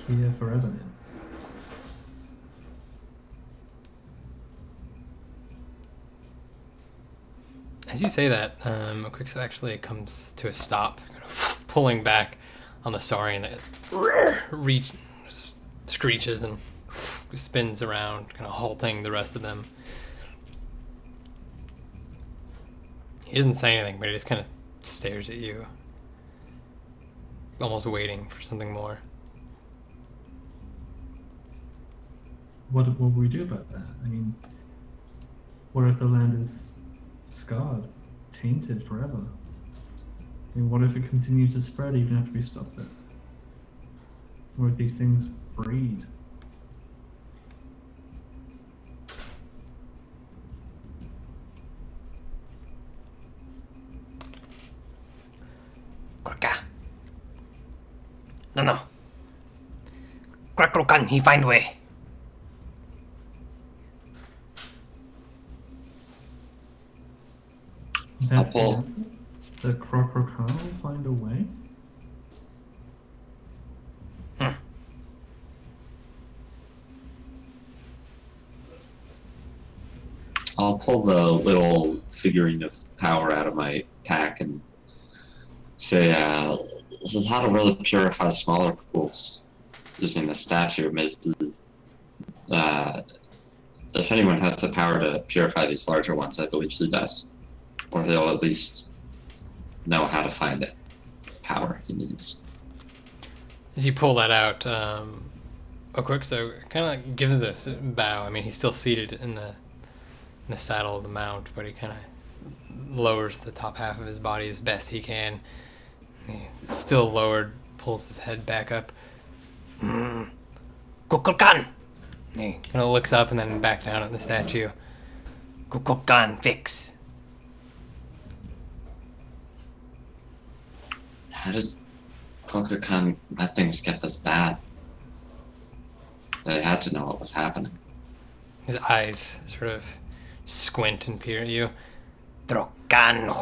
here forever now? As you say that, Quixo actually comes to a stop, kind of pulling back on the saurian that screeches and spins around, kind of halting the rest of them. He doesn't say anything, but he just kind of stares at you, almost waiting for something more. What will we do about that? I mean, what if the land is scarred, tainted forever? And what if it continues to spread even after we stop this? What if these things breed? Kraka. No. Krakrokan, he find way. That's pull. the answer? The Crocrocan will find a way? I'll pull the little figurine of power out of my pack and say, how to really purify smaller pools using the statue. Maybe, if anyone has the power to purify these larger ones, I believe he does. Or he'll at least know how to find it. Power he needs. As you pull that out, so kind of gives us a bow. I mean, he's still seated in the saddle of the mount, but he kind of lowers the top half of his body as best he can. He's still lowered, pulls his head back up. Kukulkan! He kind of looks up and then back down at the statue. Kukulkan, fix. How did Kokukan let things get this bad? They had to know what was happening. His eyes sort of squint and peer at you. Drokan!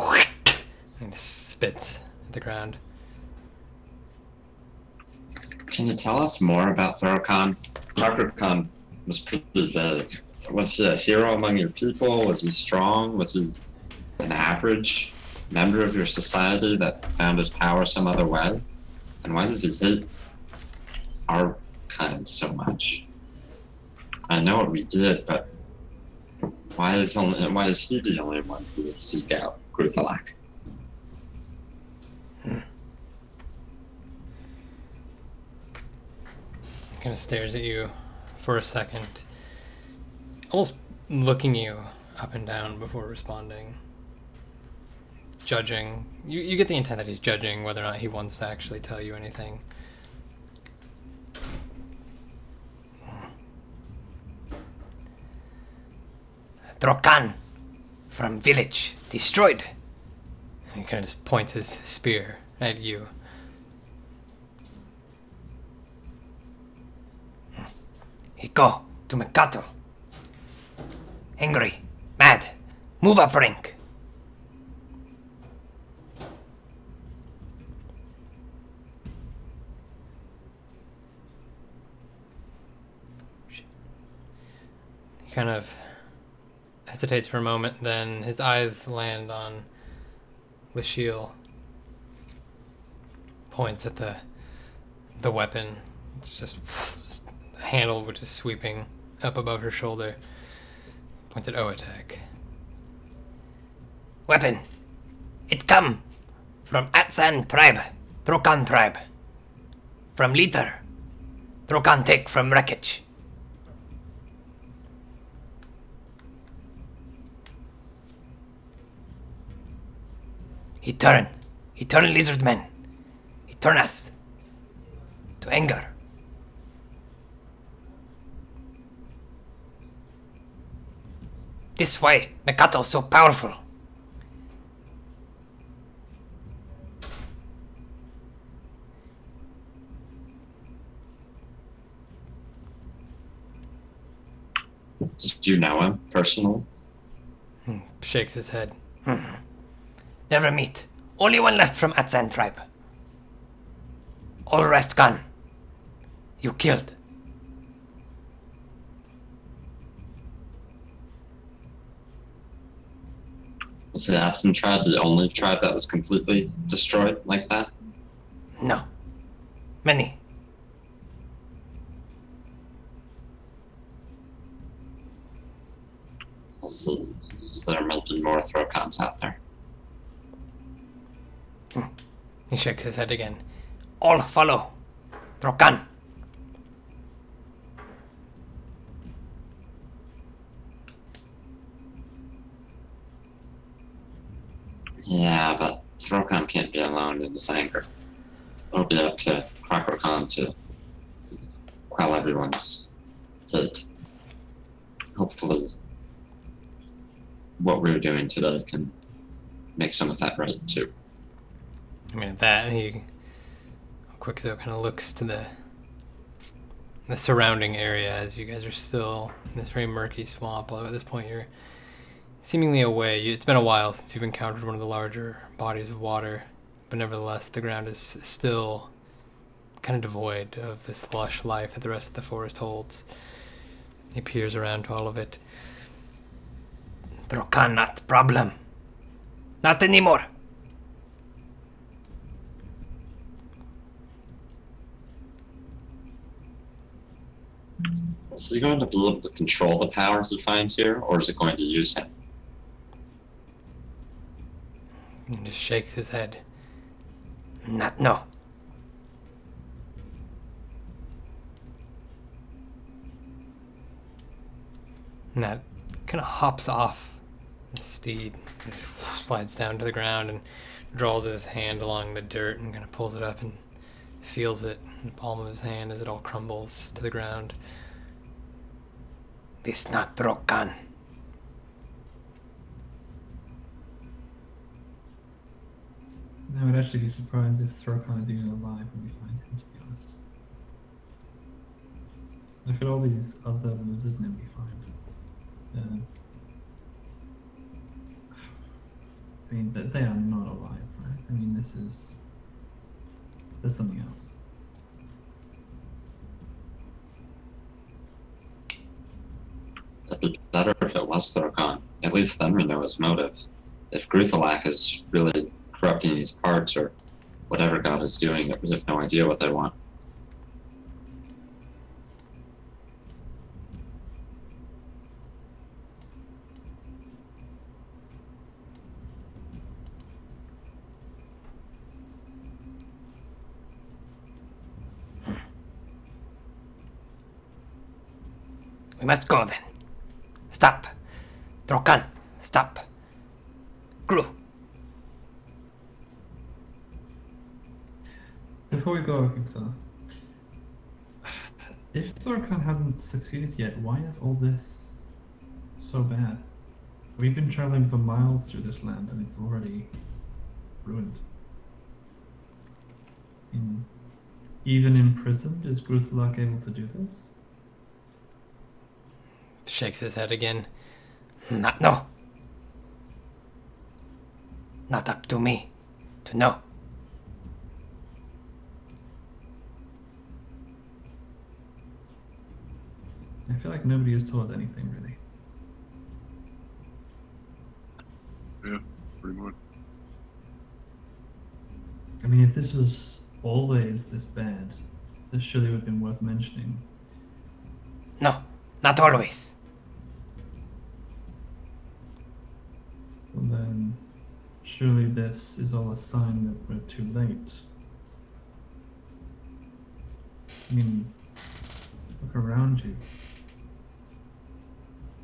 And just spits at the ground. Can you tell us more about Thorokhan? Kokukan was pretty vague. Was he a hero among your people? Was he strong? Was he an average member of your society that found his power some other way? And why does he hate our kind so much? I know what we did, but why is he the only one who would seek out Gruthalak? Kind of stares at you for a second, almost looking you up and down before responding. Judging. You get the intent that he's judging whether or not he wants to actually tell you anything. Drokan from village destroyed. And he kind of just points his spear at you. He go to Mekato. Angry, mad, move up rank. He kind of hesitates for a moment, then his eyes land on Lishiel. Points at the weapon. It's just the handle, which is sweeping up above her shoulder. Points at Oatek. Weapon! It come from Atsan tribe, Drokan tribe. From leader, Drokan take from wreckage. He turn lizard men. He turn us to anger. This way, Mekato so powerful. Did you know him personally? Shakes his head. Never meet. Only one left from Atsan tribe. All rest gone. You killed. Was the Atsan tribe the only tribe that was completely destroyed like that? No. Many. So there might be more Throkans out there. He shakes his head again. All follow. Drokan. Yeah, but Throkan can't be alone in his anger. It'll be up to Crocodile to quell everyone's hate. Hopefully, what we're doing today can make some of that right too. I mean, at that, Quickzo kind of looks to the surrounding area as you guys are still in this very murky swamp. Although at this point you're seemingly away. It's been a while since you've encountered one of the larger bodies of water, but nevertheless the ground is still kind of devoid of this lush life that the rest of the forest holds. He peers around to all of it. Throkan not problem. Not anymore. Is he going to be able to control the power he finds here, or is it going to use him? He just shakes his head. Not no. And that kind of hops off the steed, slides down to the ground and draws his hand along the dirt and kind of pulls it up and feels it in the palm of his hand as it all crumbles to the ground. This not Throkan. I would actually be surprised if Throkan is even alive when we find him, to be honest. Look at all these other lizardmen we find. I mean, they are not alive, right? I mean, there's something else. It'd be better if it was Thorkan. At least then we know his motive. If Gruthalak is really corrupting these parts, or whatever God is doing, we have no idea what they want. We must go then. Stop. Throkan, stop. Gru. Before we go, Kingsa, if Thorkan hasn't succeeded yet, why is all this so bad? We've been traveling for miles through this land and it's already ruined. Even imprisoned, is Gruthalak able to do this? Shakes his head again. Not no. Not up to me to know. I feel like nobody has told us anything, really. Yeah, pretty much. I mean, if this was always this bad, this surely would have been worth mentioning. No, not always. Well then, surely this is all a sign that we're too late. I mean, look around you.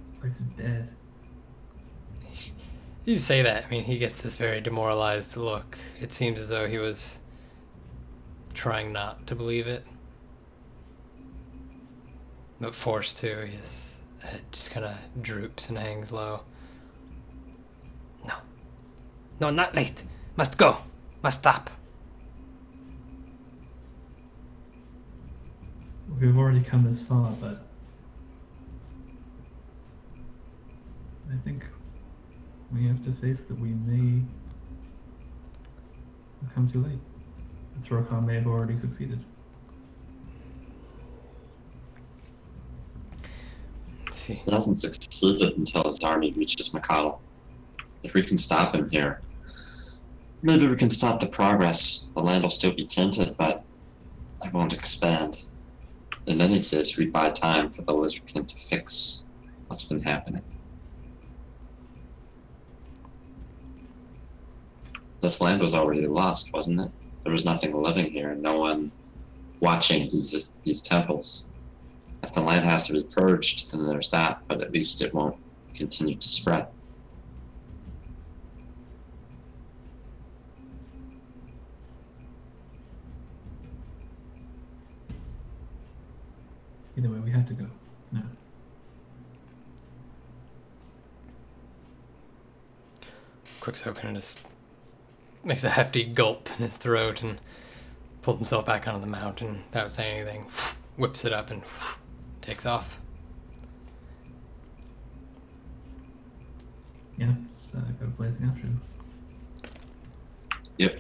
This place is dead. You say that, I mean, he gets this very demoralized look. It seems as though he was trying not to believe it, but forced to. His head just kind of droops and hangs low. No. No, not late. Must go. Must stop. We've already come this far, but I think we have to face that we may have come too late. Thorkan may have already succeeded. Let's see. He hasn't succeeded until his army reaches Mikado. If we can stop him here, maybe we can stop the progress. The land will still be tainted, but it won't expand. In any case, we buy time for the Lizard King to fix what's been happening. This land was already lost, wasn't it? There was nothing living here, no one watching these temples. If the land has to be purged, then there's that, but at least it won't continue to spread. Either way, we have to go. No. Quickso kind of just makes a hefty gulp in his throat and pulls himself back onto the mountain without saying anything. Whips it up and takes off. Yeah, just go blazing after him. Yep.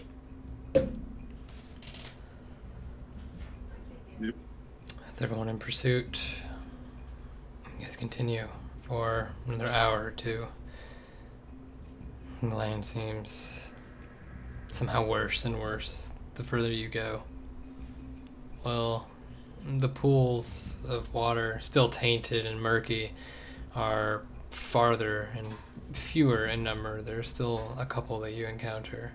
Yep. With everyone in pursuit, you guys continue for another hour or two. And the lane seems somehow worse and worse the further you go. Well, the pools of water, still tainted and murky, are farther and fewer in number. There's still a couple that you encounter.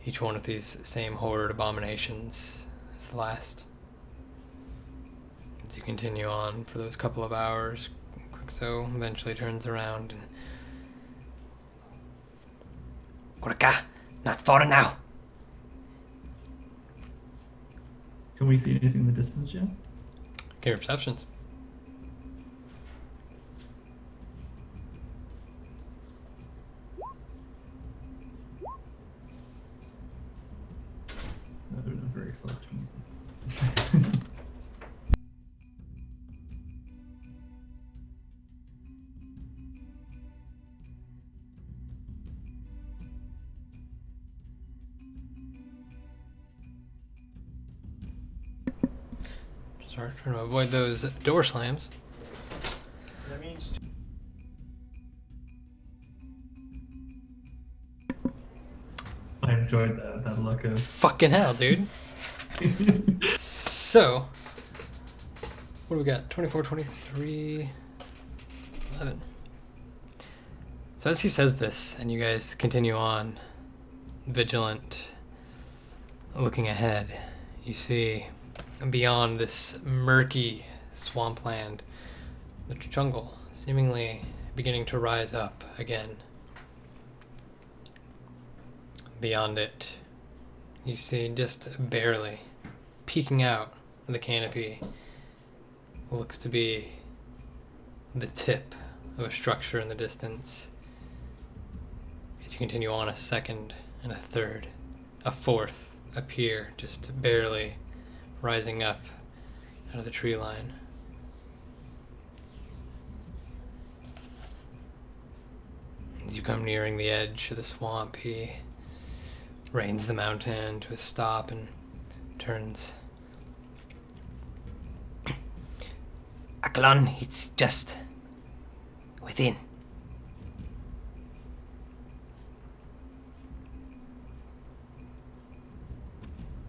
Each one of these same horrid abominations as the last. As you continue on for those couple of hours, Quickso eventually turns around and... Kuraka, not far now. Can we see anything in the distance yet? Give me perceptions. They're not very slow 26. Start trying to avoid those door slams. That means I enjoyed that look of. Fucking hell, dude. So, what do we got? 24, 23, 11. So as he says this, and you guys continue on, vigilant, looking ahead, you see beyond this murky swampland, the jungle seemingly beginning to rise up again. Beyond it, you see just barely peeking out of the canopy what looks to be the tip of a structure in the distance. As you continue on, a second and a third, a fourth appear, just barely rising up out of the tree line. As you come nearing the edge of the swamp, he reins the mountain to a stop and turns. Aklon, it's just within.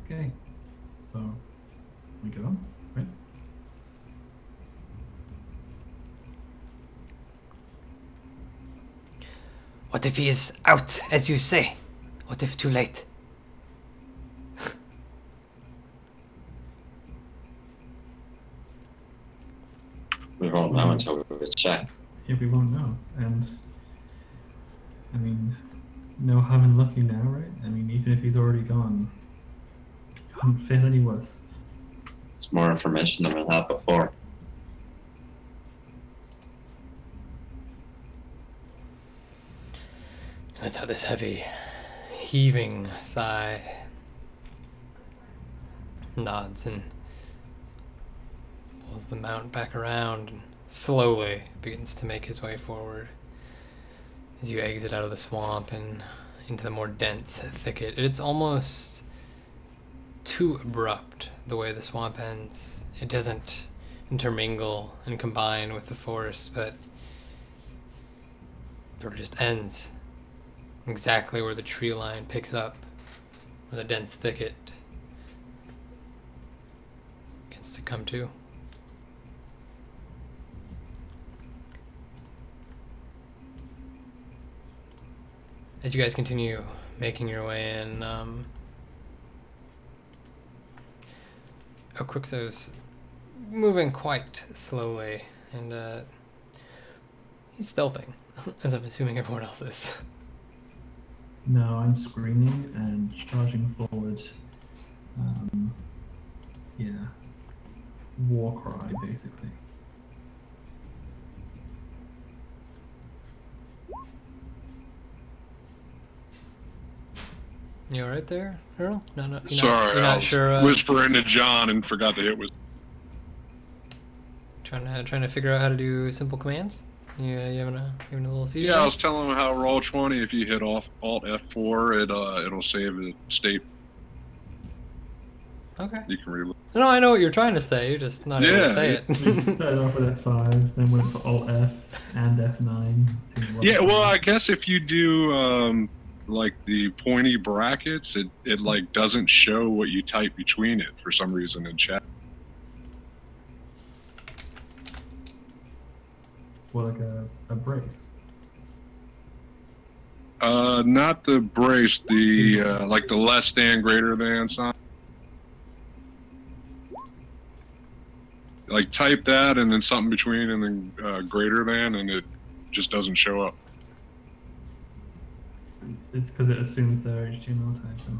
Okay, so we go, right? What if he is out, as you say? What if too late? We won't know until we check. Yeah, we won't know, and I mean, no harm in looking now, right? I mean, even if he's already gone, can't feel any worse. It's more information than we had before. Let out this heavy, heaving sigh. Nods and pulls the mount back around and slowly begins to make his way forward. As you exit out of the swamp and into the more dense thicket, it's almost too abrupt the way the swamp ends. It doesn't intermingle and combine with the forest, but sort of just ends exactly where the tree line picks up, where the dense thicket begins to come to. As you guys continue making your way in, Quickso's moving quite slowly, and he's stealthing, as I'm assuming everyone else is. No, I'm screaming and charging forward. Yeah. war cry, basically. You alright there, Earl? No, you're Sorry, you're I not was sure. whispering to John and forgot to hit was. Trying to figure out how to do simple commands. You having a little seizure? Yeah, I was telling him how roll 20. If you hit off Alt F4, it'll save the state. Okay. You can reload. No, I know what you're trying to say. You're just not able to say We it. started off with F5, then went for Alt F and F9. Yeah, well, I guess if you do like the pointy brackets, it like doesn't show what you type between it for some reason in chat. Well, like a brace. Not the brace, the like the less than, greater than sign. Like type that and then something between and then greater than, and it just doesn't show up. It's because it assumes they're HTML types, I'm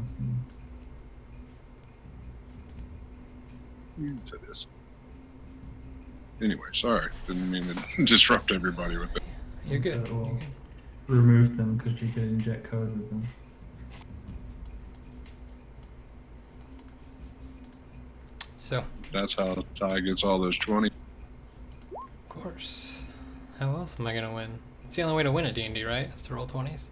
assuming. To this. Anyway, sorry. Didn't mean to disrupt everybody with it. You're good. So it will You're good. remove them because you could inject code with them. So, That's how Ty gets all those 20. of course. How else am I gonna win? It's the only way to win at D&D, right? It's to roll 20s.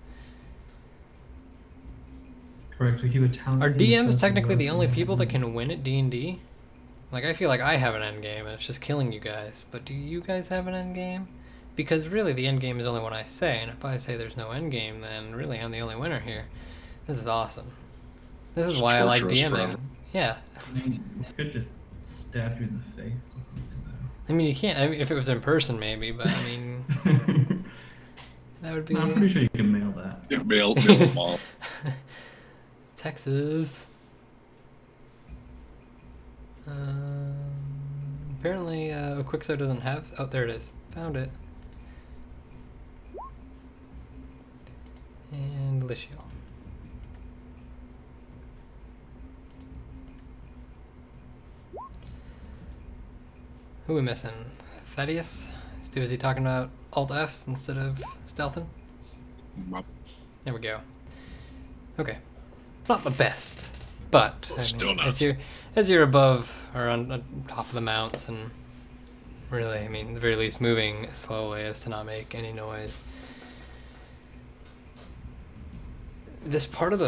Correct. We keep a talent. Are DMs technically the only people that can win at D&D? Like, I feel like I have an end game and it's just killing you guys. But do you guys have an end game? Because really, the end game is only what I say. And if I say there's no end game, then really I'm the only winner here. This is awesome. This is Just why I like torture us DMing. forever. Yeah. I mean, you could just stab you in the face or something, I mean, you can't. I mean, if it was in person, maybe. But, I mean, though. that would be... No, I'm pretty sure you can mail that. Yeah, mail them all. Texas. Apparently, Quixo doesn't have. Oh, there it is. Found it. And Lichiel. Who are we missing? Thaddeus? Is he talking about Alt Fs instead of stealthing? There we go. Okay. Not the best, but Still not. as you're above or on top of the mounts and really, I mean, at the very least moving slowly as to not make any noise. This part of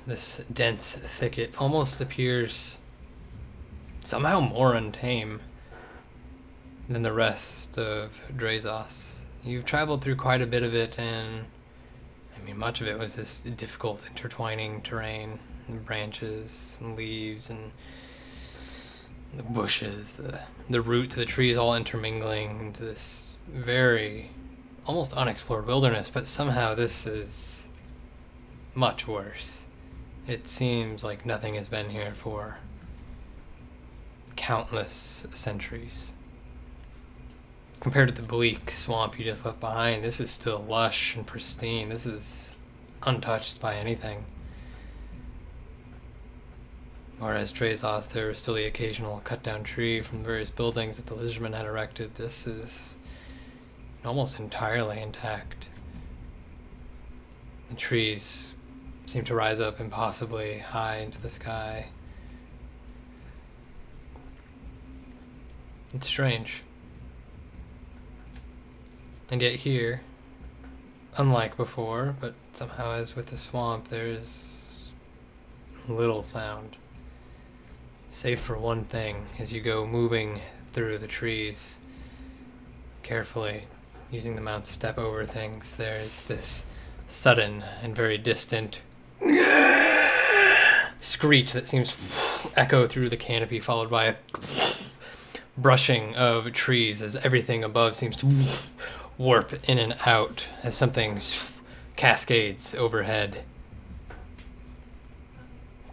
this dense thicket almost appears somehow more untame than the rest of Drazos. You've traveled through quite a bit of it, and I mean, much of it was this difficult intertwining terrain, and branches and leaves and the bushes, the roots of the trees all intermingling into this very almost unexplored wilderness, but somehow this is much worse. It seems like nothing has been here for countless centuries. Compared to the bleak swamp you just left behind, this is still lush and pristine. This is untouched by anything. Whereas Drazos, there was still the occasional cut-down tree from the various buildings that the lizardmen had erected. This is almost entirely intact. The trees seem to rise up impossibly high into the sky. It's strange. And yet here, unlike before, but somehow as with the swamp, there's little sound. Save for one thing, as you go moving through the trees, carefully, using the mount to step over things, there's this sudden and very distant screech that seems to echo through the canopy, followed by a brushing of trees as everything above seems to warp in and out as something cascades overhead.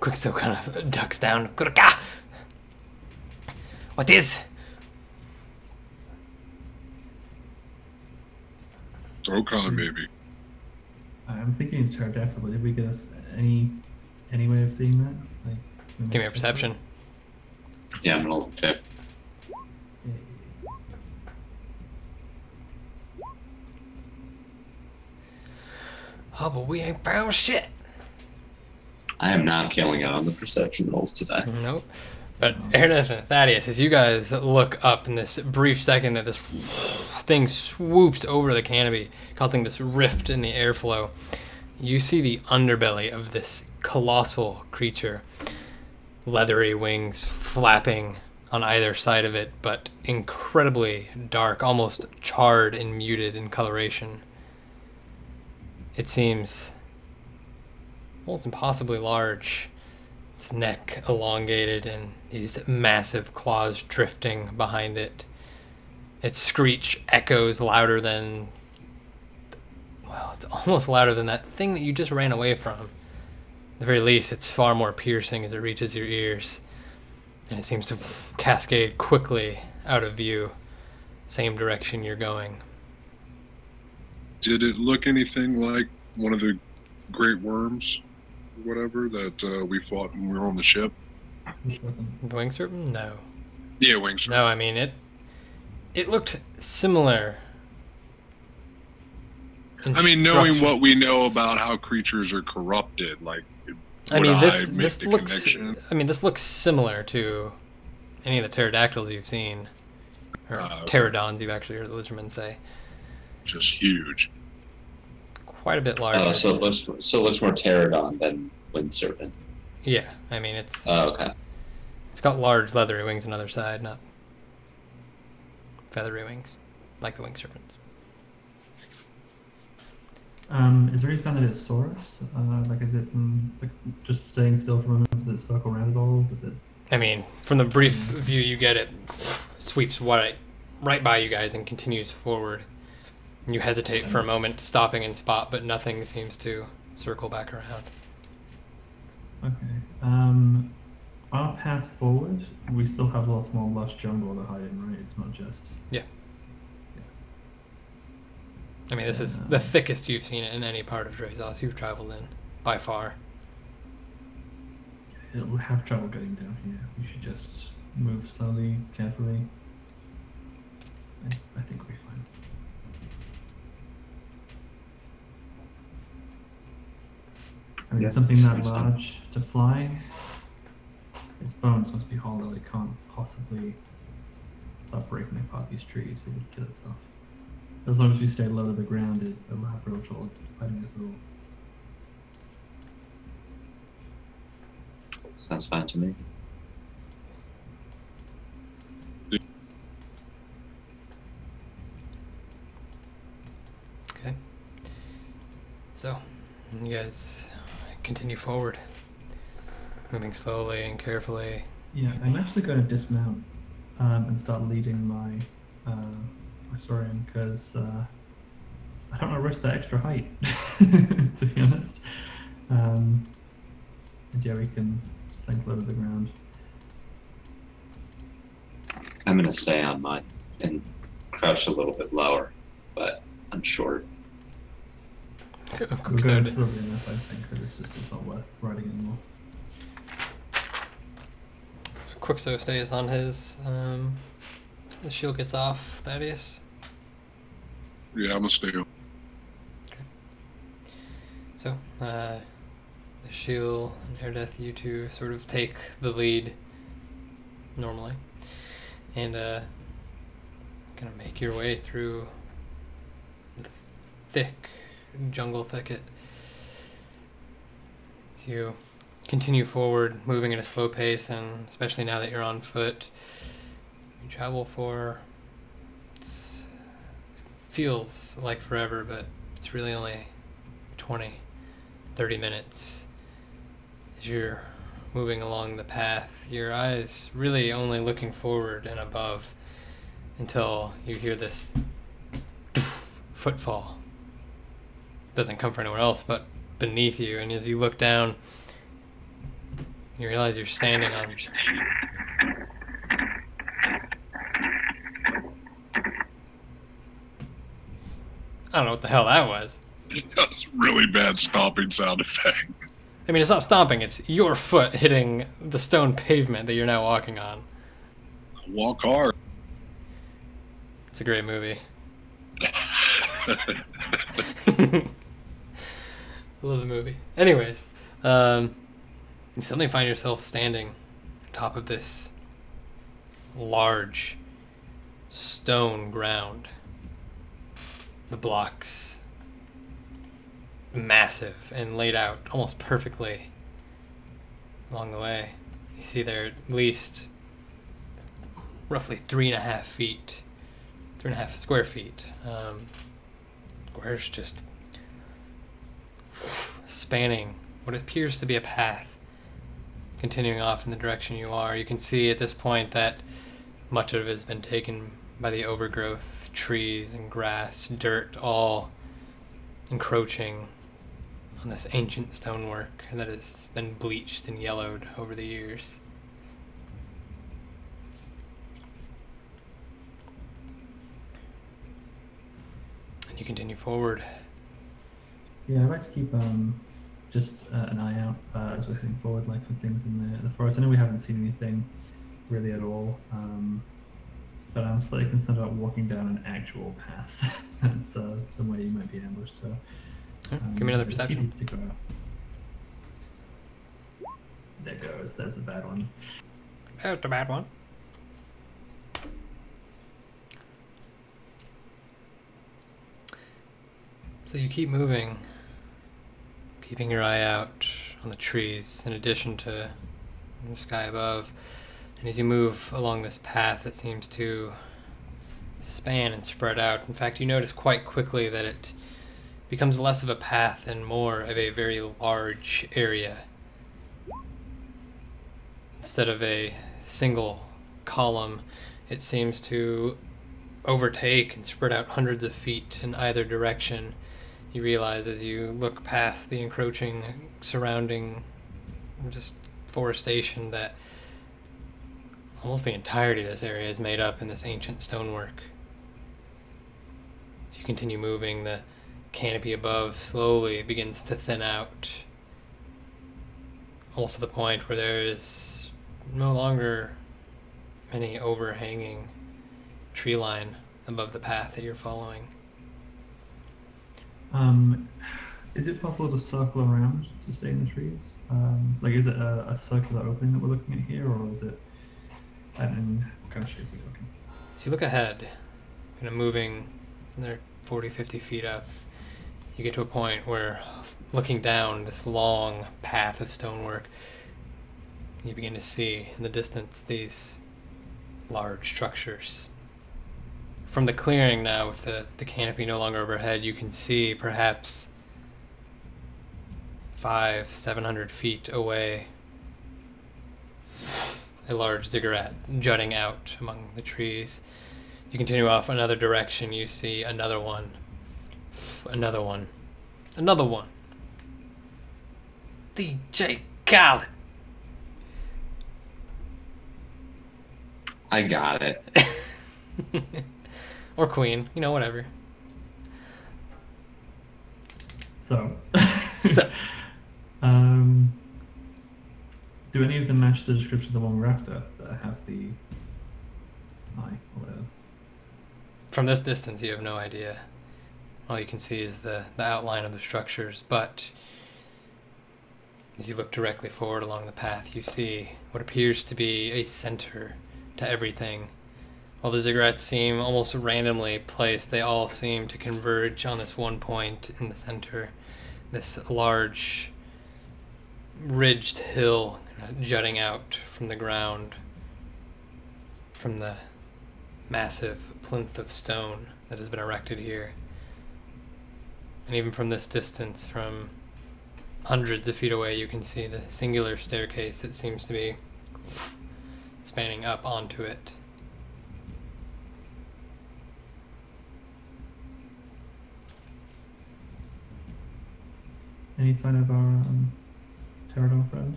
Quixo kind of ducks down. Kurka! What is? Dokkan, baby. I'm thinking it's pterodactyl, but did we get us any way of seeing that? Like, Give me a perception. Yeah, I'm gonna tip. Oh, but we ain't found shit. I am not killing it on the perception rolls today. Nope. But Ernest and Thaddeus, as you guys look up in this brief second that this thing swoops over the canopy, causing this rift in the airflow, you see the underbelly of this colossal creature. Leathery wings flapping on either side of it, but incredibly dark, almost charred and muted in coloration. It seems almost impossibly large. Its neck elongated and these massive claws drifting behind it. Its screech echoes louder than... well, it's almost louder than that thing that you just ran away from. At the very least, it's far more piercing as it reaches your ears. And it seems to cascade quickly out of view. Same direction you're going. Did it look anything like one of the great worms, whatever, that we fought when we were on the ship? The wing serpent? No. Yeah, wing serpent. No, I mean, it looked similar. I mean, knowing what we know about how creatures are corrupted, like, I mean, this looks. connection? I mean, this looks similar to any of the pterodactyls you've seen, or Okay. pterodons you've actually heard the lizardmen say. Just huge. Quite a bit larger. Oh, so it looks more pterodon than wind serpent. Yeah, I mean it's Okay. it's got large leathery wings on either side, not feathery wings, like the wing serpents. Is there any sign that it saw us? Like, is it like just staying still for a moment? Does it circle around at all? Does it? I mean, from the brief view you get, it sweeps right by you guys and continues forward. You hesitate for a moment, stopping in spot, but nothing seems to circle back around. Okay. Our path forward, we still have lots more lush jungle to hide in, right? It's not just. Yeah. I mean, this is the thickest you've seen it in any part of Drazos you've traveled in, by far. We'll have trouble getting down here. We should just move slowly, carefully. I think we'll be fine. I mean, Yeah, something that sounds fine. large to fly, its bones must be hollow. It can't possibly stop breaking apart these trees. It would kill itself. As long as we stay low to the ground, it'll have real trouble fighting us at all. Sounds fine to me. Okay. So, you guys continue forward, moving slowly and carefully. Yeah, I'm actually going to dismount and start leading my Saurian because I don't want to risk that extra height, to be honest. And yeah, we can slink low to the ground. I'm gonna stay on mine and crouch a little bit lower, but I'm short. We're going Quixote, slowly enough, I think, but it's not worth riding anymore. Quixote stays on his. The shield gets off. Thaddeus. Yeah, I'm gonna stay. So, the shield and Airdeath, you two sort of take the lead normally, and gonna make your way through the thick jungle thicket. As you continue forward, moving at a slow pace, and especially now that you're on foot, you travel for. It feels like forever, but it's really only 20, 30 minutes. As you're moving along the path, your eyes really only looking forward and above until you hear this footfall. Doesn't come from anywhere else but beneath you, and as you look down, you realize you're standing on I don't know what the hell that was. That's really bad stomping sound effect. I mean, it's not stomping, it's your foot hitting the stone pavement that you're now walking on. Walk hard. It's a great movie. I love the movie. Anyways, you suddenly find yourself standing on top of this large stone ground. The blocks massive and laid out almost perfectly along the way. You see there at least roughly 3.5 feet, 3.5 square feet. Squares just spanning what appears to be a path continuing off in the direction you are. You can see at this point that much of it has been taken by the overgrowth, trees and grass, dirt, all encroaching on this ancient stonework that has been bleached and yellowed over the years. And you continue forward. Yeah, I'd like to keep just an eye out as we're heading forward, like for things in the forest. I know we haven't seen anything really at all, but I'm slightly concerned about walking down an actual path. That's somewhere you might be ambushed. So, give me another perception. To go out. There goes. There's the bad one. There's the bad one. So you keep moving, keeping your eye out on the trees in addition to the sky above. And as you move along this path that seems to span and spread out, in fact, you notice quite quickly that it becomes less of a path and more of a very large area. Instead of a single column, it seems to overtake and spread out hundreds of feet in either direction. You realize as you look past the encroaching surrounding just forestation that almost the entirety of this area is made up in this ancient stonework. As you continue moving, the canopy above slowly begins to thin out, almost to the point where there is no longer any overhanging tree line above the path that you're following. Is it possible to circle around to stay in the trees? Like, is it a circular opening that we're looking at here, or is it? I don't know what kind of shape we're looking. So you look ahead, kind of moving, and they're 40, 50 feet up. You get to a point where, looking down this long path of stonework, you begin to see in the distance these large structures. From the clearing now, with the canopy no longer overhead, you can see perhaps 500-700 feet away a large ziggurat jutting out among the trees. You continue off another direction, you see another one, another one, another one. DJ Khaled. I got it. Or Queen, you know, whatever. So, So, do any of them match the description of the one we're after that have the eye or whatever? from this distance, you have no idea. All you can see is the outline of the structures, but as you look directly forward along the path, you see what appears to be a center to everything. While the ziggurats seem almost randomly placed, they all seem to converge on this one point in the center. This large, ridged hill jutting out from the ground, from the massive plinth of stone that has been erected here. And even from this distance, from hundreds of feet away, you can see the singular staircase that seems to be spanning up onto it. Any sign of our pterodon friend?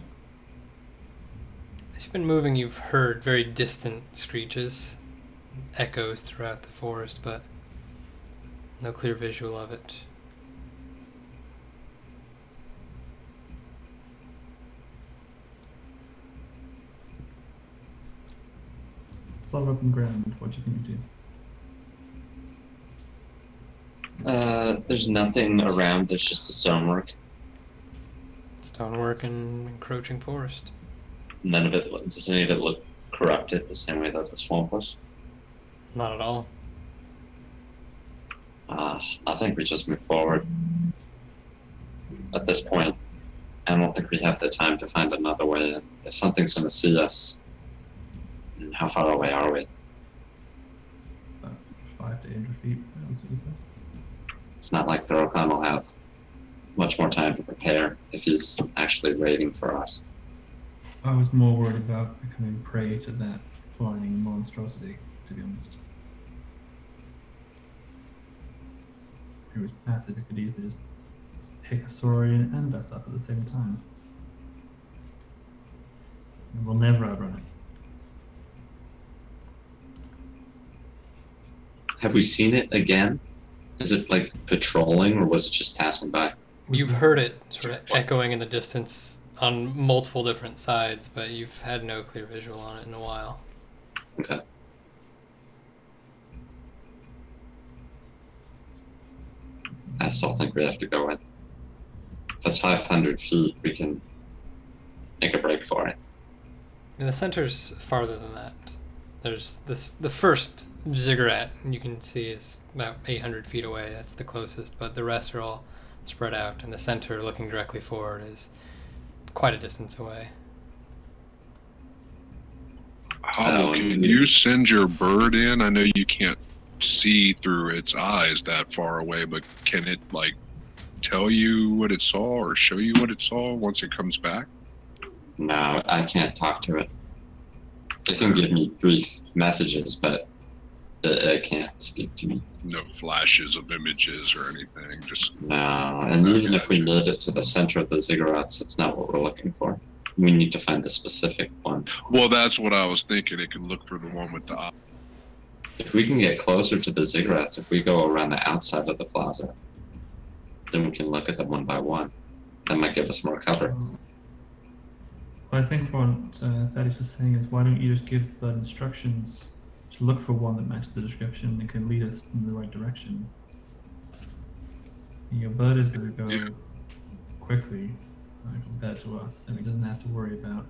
As you've been moving, you've heard very distant screeches, echoes throughout the forest, but no clear visual of it. It's a lot of open ground. What do you think we do? There's nothing around. There's just the stonework. Stonework and encroaching forest. None of it. Does any of it look corrupted the same way that the swamp was? Not at all. I think we just move forward. At this point, I don't think we have the time to find another way in. If something's going to see us, then how far away are we? 5 to 800 feet. That's what he said. It's not like Thorokhan will have much more time to prepare if he's actually waiting for us. I was more worried about becoming prey to that flying monstrosity, to be honest. It was massive, it could easily just pick a Saurian and us up at the same time. And we'll never outrun it. Have we seen it again? Is it like patrolling, or was it just passing by? You've heard it sort of echoing in the distance on multiple different sides, but you've had no clear visual on it in a while. Okay. I still think we have to go in. If that's 500 feet, we can make a break for it. And the center's farther than that. There's the first ziggurat you can see is about 800 feet away. That's the closest, but the rest are all spread out, and the center looking directly forward is quite a distance away. Hobble, can you send your bird in? I know you can't see through its eyes that far away, but can it like tell you what it saw or show you what it saw once it comes back? No, I can't talk to it. It can give me brief messages, but it can't speak to me. No flashes of images or anything, just... No, and even if we made it to the center of the ziggurats, it's not what we're looking for. We need to find the specific one. Well, that's what I was thinking. It can look for the one with the eye. If we can get closer to the ziggurats, if we go around the outside of the plaza, then we can look at them one by one. That might give us more cover. Well, I think what Thaddeus was saying is, why don't you just give the instructions to look for one that matches the description and can lead us in the right direction. And your bird is going to go quickly compared to us, and it doesn't have to worry about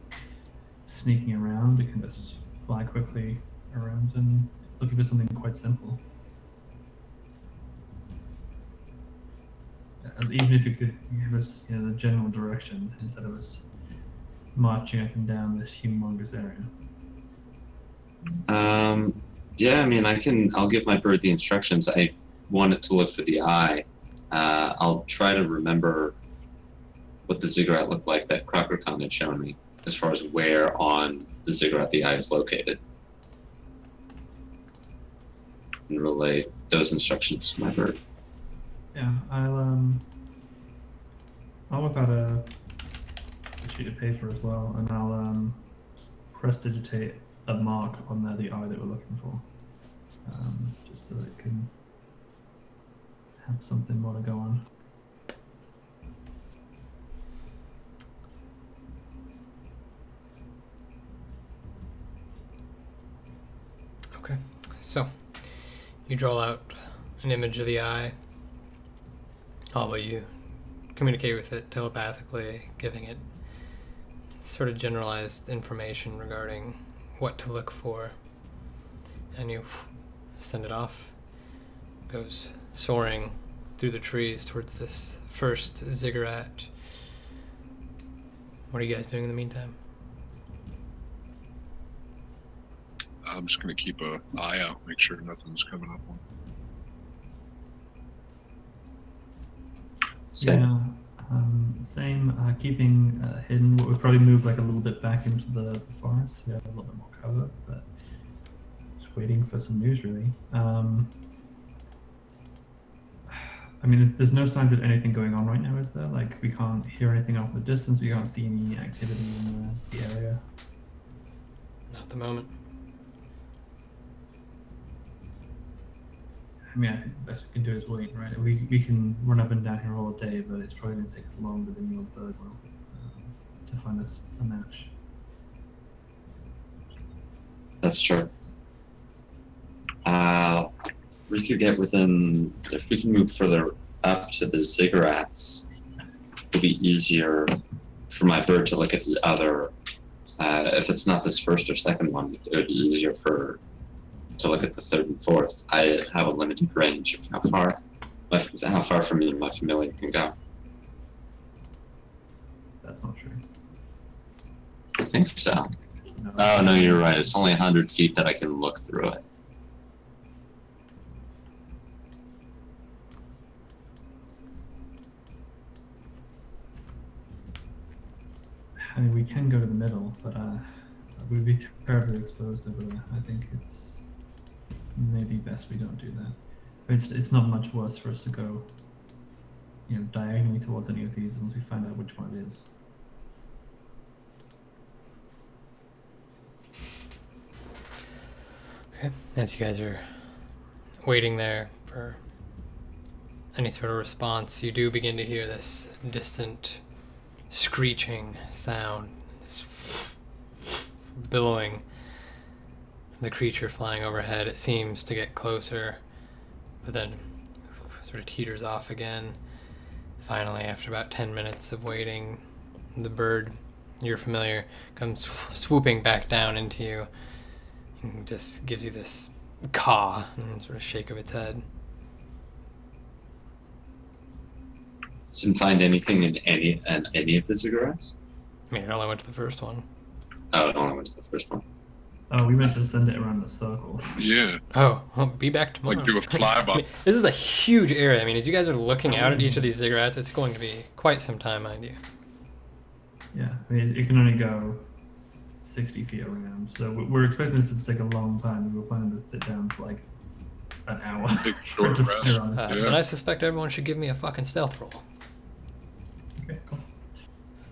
sneaking around. It can just fly quickly around, and it's looking for something quite simple. Even if you could give us, the general direction instead of us marching up and down this humongous area. Yeah, I mean, I'll give my bird the instructions. I want it to look for the eye. I'll try to remember what the ziggurat looked like that Crockercon had shown me, as far as where on the ziggurat the eye is located. And relay those instructions to my bird. Yeah, I'll whip out a sheet of paper as well, and I'll prestidigitate a mark on there, the eye that we're looking for, just so that it can have something more to go on. Okay, so you draw out an image of the eye, although you communicate with it telepathically, giving it sort of generalized information regarding what to look for, and you send it off. It goes soaring through the trees towards this first ziggurat. What are you guys doing in the meantime? I'm just going to keep an eye out, make sure nothing's coming up on. Same. Same. Keeping hidden. We'll probably move like a little bit back into the forest. So we have a little bit more cover, but just waiting for some news, really. I mean, there's no signs of anything going on right now, is there? Like, we can't hear anything off the distance. We can't see any activity in the area. Not at the moment. I mean, I think the best we can do is wait, right? We can run up and down here all day, but it's probably going to take us longer than your bird will to find us a match. That's true. We could get within, if we can move further up to the ziggurats, it'll be easier for my bird to look at the other. If it's not this first or second one, it would be easier to look at the third and fourth. I have a limited range of how far from me my familiar can go. That's not true. I think so. No. Oh no, you're right. It's only 100 feet that I can look through it. I mean, we can go to the middle, but we'd be terribly exposed over there. I think it's maybe best we don't do that. It's not much worse for us to go, diagonally towards any of these once we find out which one it is. Okay. As you guys are waiting there for any sort of response, you do begin to hear this distant screeching sound, this billowing. The creature flying overhead, it seems to get closer, but then sort of teeters off again. Finally, after about 10 minutes of waiting, the bird, you're familiar, comes swooping back down into you and just gives you this caw and sort of shake of its head. Didn't find anything in any of the cigarettes? I mean, it only went to the first one. Oh, it only went to the first one. Oh, we meant to send it around the circle. Yeah. Oh, well, be back tomorrow. Like do a flyby. I mean, this is a huge area. I mean, as you guys are looking out at each of these cigarettes, it's going to be quite some time, mind you. Yeah, I mean, it can only go 60 feet around, so we're expecting this to take a long time. We were planning to sit down for like an hour. Take a short to rest. fire on it. Yeah. But I suspect everyone should give me a fucking stealth roll. Okay, cool.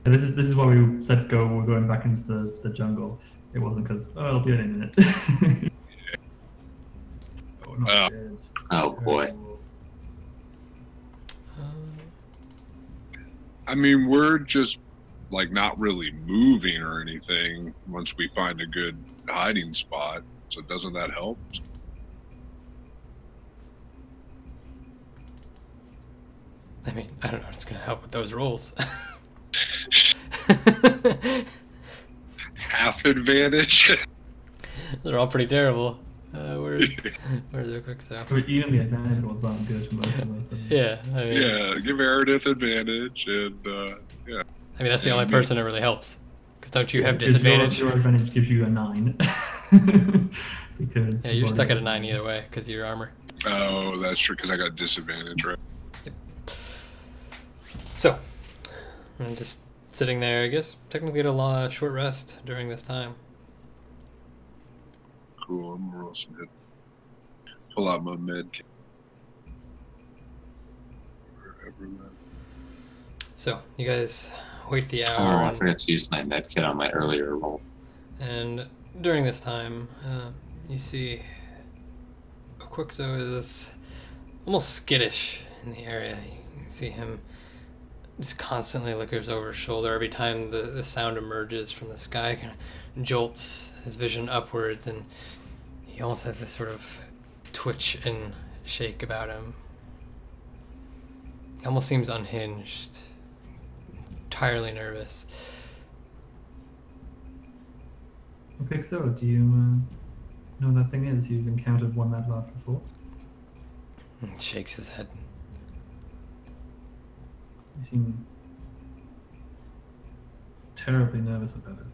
And this is why we said we're going back into the jungle. It wasn't because, it'll be in a minute. Oh, not dead. Oh boy. I mean, we're just like not really moving or anything once we find a good hiding spot. So doesn't that help? I mean, I don't know if it's going to help with those rolls. Half advantage. They're all pretty terrible. Where's the quick sound? But even the advantage ones aren't good for most of us. Yeah, I mean, Yeah, give Meredith advantage, and yeah. I mean that's the only person that really helps. Because don't you have Because disadvantage? Your advantage gives you a 9. Because Yeah, you're stuck at a 9 either way because of your armor. Oh, that's true, because I got disadvantage, right? So, I'm just sitting there, I guess, technically at a short rest during this time. Cool, I'm gonna roll some hit. Pull out my med kit. Wherever that. So, you guys wait the Oh, hour. I forgot to use my med kit on my earlier roll. And during this time, you see Quixo is almost skittish in the area. You see him just constantly looking over his shoulder every time the sound emerges from the sky, kind of jolts his vision upwards, and he almost has this sort of twitch and shake about him. He almost seems unhinged, entirely nervous. Okay, so do you know what that thing is? You've encountered one that large before? He shakes his head. You seem terribly nervous about it.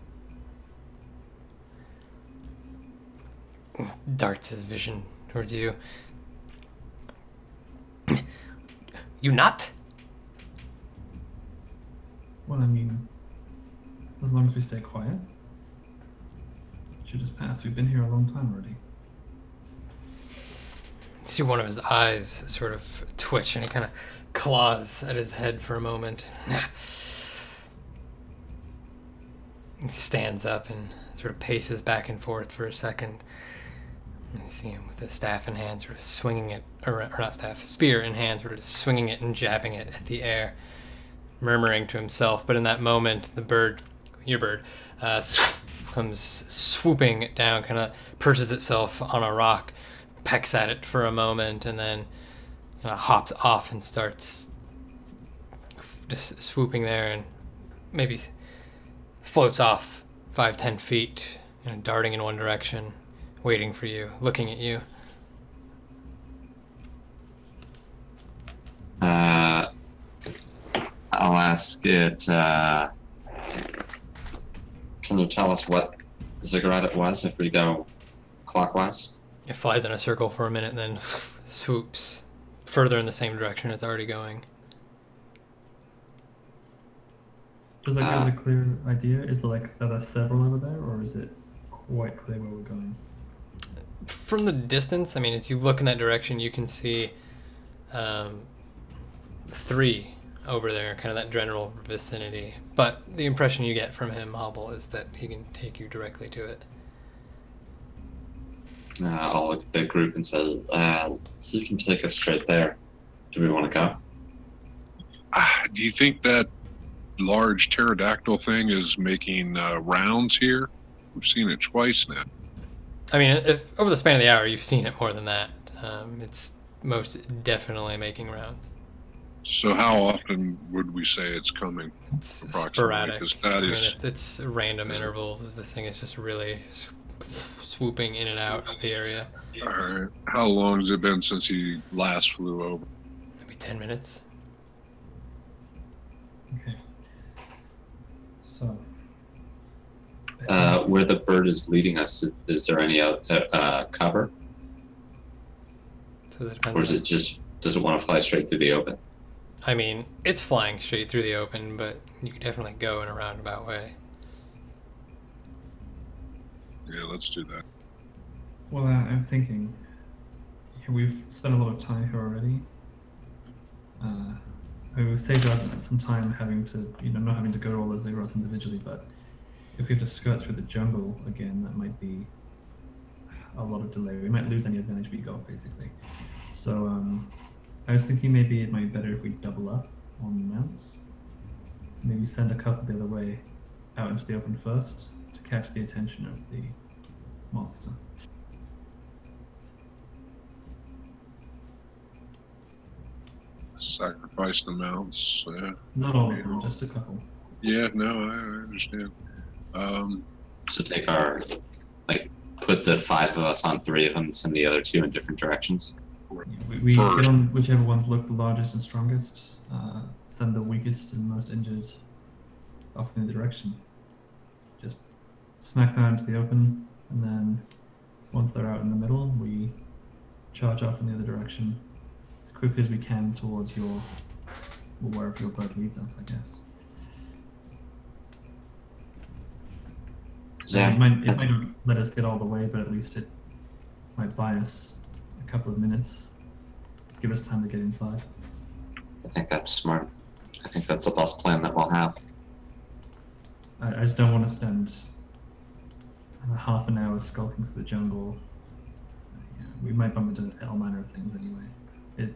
Darts his vision towards you. You not? Well, I mean, as long as we stay quiet, it should just pass. We've been here a long time already. You see one of his eyes sort of twitch, and he kind of claws at his head for a moment. He stands up and sort of paces back and forth for a second. And you see him with his staff in hand, sort of swinging it, or not staff, spear in hand, sort of swinging it and jabbing it at the air, murmuring to himself. But in that moment, the bird, your bird, comes swooping down, kind of perches itself on a rock, pecks at it for a moment, and then hops off and starts just swooping there and maybe floats off 5-10 feet, darting in one direction, waiting for you, looking at you. I'll ask it, can you tell us what ziggurat it was if we go clockwise? It flies in a circle for a minute, then swoops further in the same direction it's already going. Does that give us a clear idea? Is there like, are there several over there, or is it quite clear where we're going? From the distance, I mean, as you look in that direction, you can see 3 over there, kind of that general vicinity. But the impression you get from him, Hobble, is that he can take you directly to it. I'll look at the group and say, he can take us straight there. Do we want to go? Do you think that large pterodactyl thing is making rounds here? We've seen it twice now. I mean, if over the span of the hour, you've seen it more than that. It's most definitely making rounds. So how often would we say it's coming? It's sporadic. Because that I mean, is, it's random intervals. As this thing is just really swooping in and out of the area. all right. How long has it been since he last flew over? Maybe 10 minutes. Okay. So. Where the bird is leading us, is there any cover? So that depends. Or is it just, does it want to fly straight through the open? I mean, it's flying straight through the open, but you could definitely go in a roundabout way. Yeah, let's do that. Well, I'm thinking we've spent a lot of time here already. We've saved up some time having to, not having to go to all those ziggurats individually, but if we have to skirt through the jungle again, that might be a lot of delay. We might lose any advantage we got, basically. So I was thinking maybe it might be better if we double up on the mounts. Maybe send a couple the other way out into the open first to catch the attention of the monster. Sacrifice the mounts. Yeah. Not all of them, just a couple. Yeah, no, I understand. So take our, put the 5 of us on 3 of them and send the other 2 in different directions. We get on whichever ones look the largest and strongest, send the weakest and most injured off in the direction. Just smack them out into the open, and then once they're out in the middle, we charge off in the other direction as quickly as we can towards wherever your bird leads us, I guess. Yeah. It might not let us get all the way, but at least it might buy us a couple of minutes, give us time to get inside. I think that's smart. I think that's the best plan that we'll have. I just don't want to spend half an hour skulking through the jungle. We might bump into all manner of things anyway.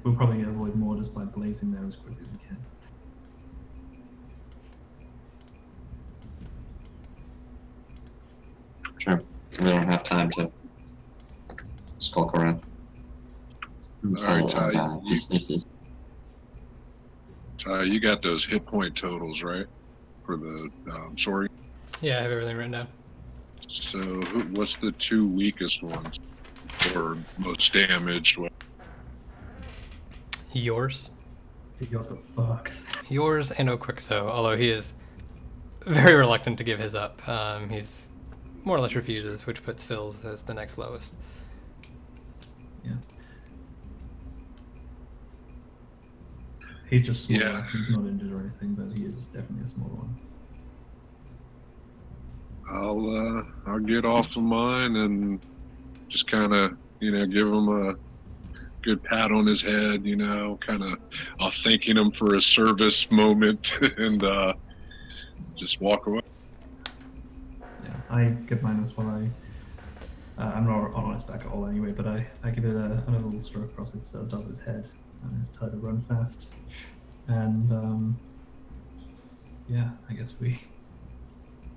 We'll probably avoid more just by blazing there as quickly as we can. Sure. We don't have time to skulk around. All right, Ty, Be sneaky. Ty, you got those hit point totals, right? For the sorry. Yeah, I have everything written down. So, what's the 2 weakest ones, or most damaged? Yours. He got fucked. Yours and Oquixo, although he is very reluctant to give his up. He's more or less refuses, which puts Phil's as the next lowest. Yeah. He's just small. Yeah. He's not injured or anything, but he is definitely a small one. I'll get off of mine and just kind of give him a good pat on his head, kind of thanking him for his service moment, and just walk away. Yeah, I get mine as well. I'm not on its back at all anyway, but I give it another little stroke across its top of his head, and just try to run fast. And yeah, I guess we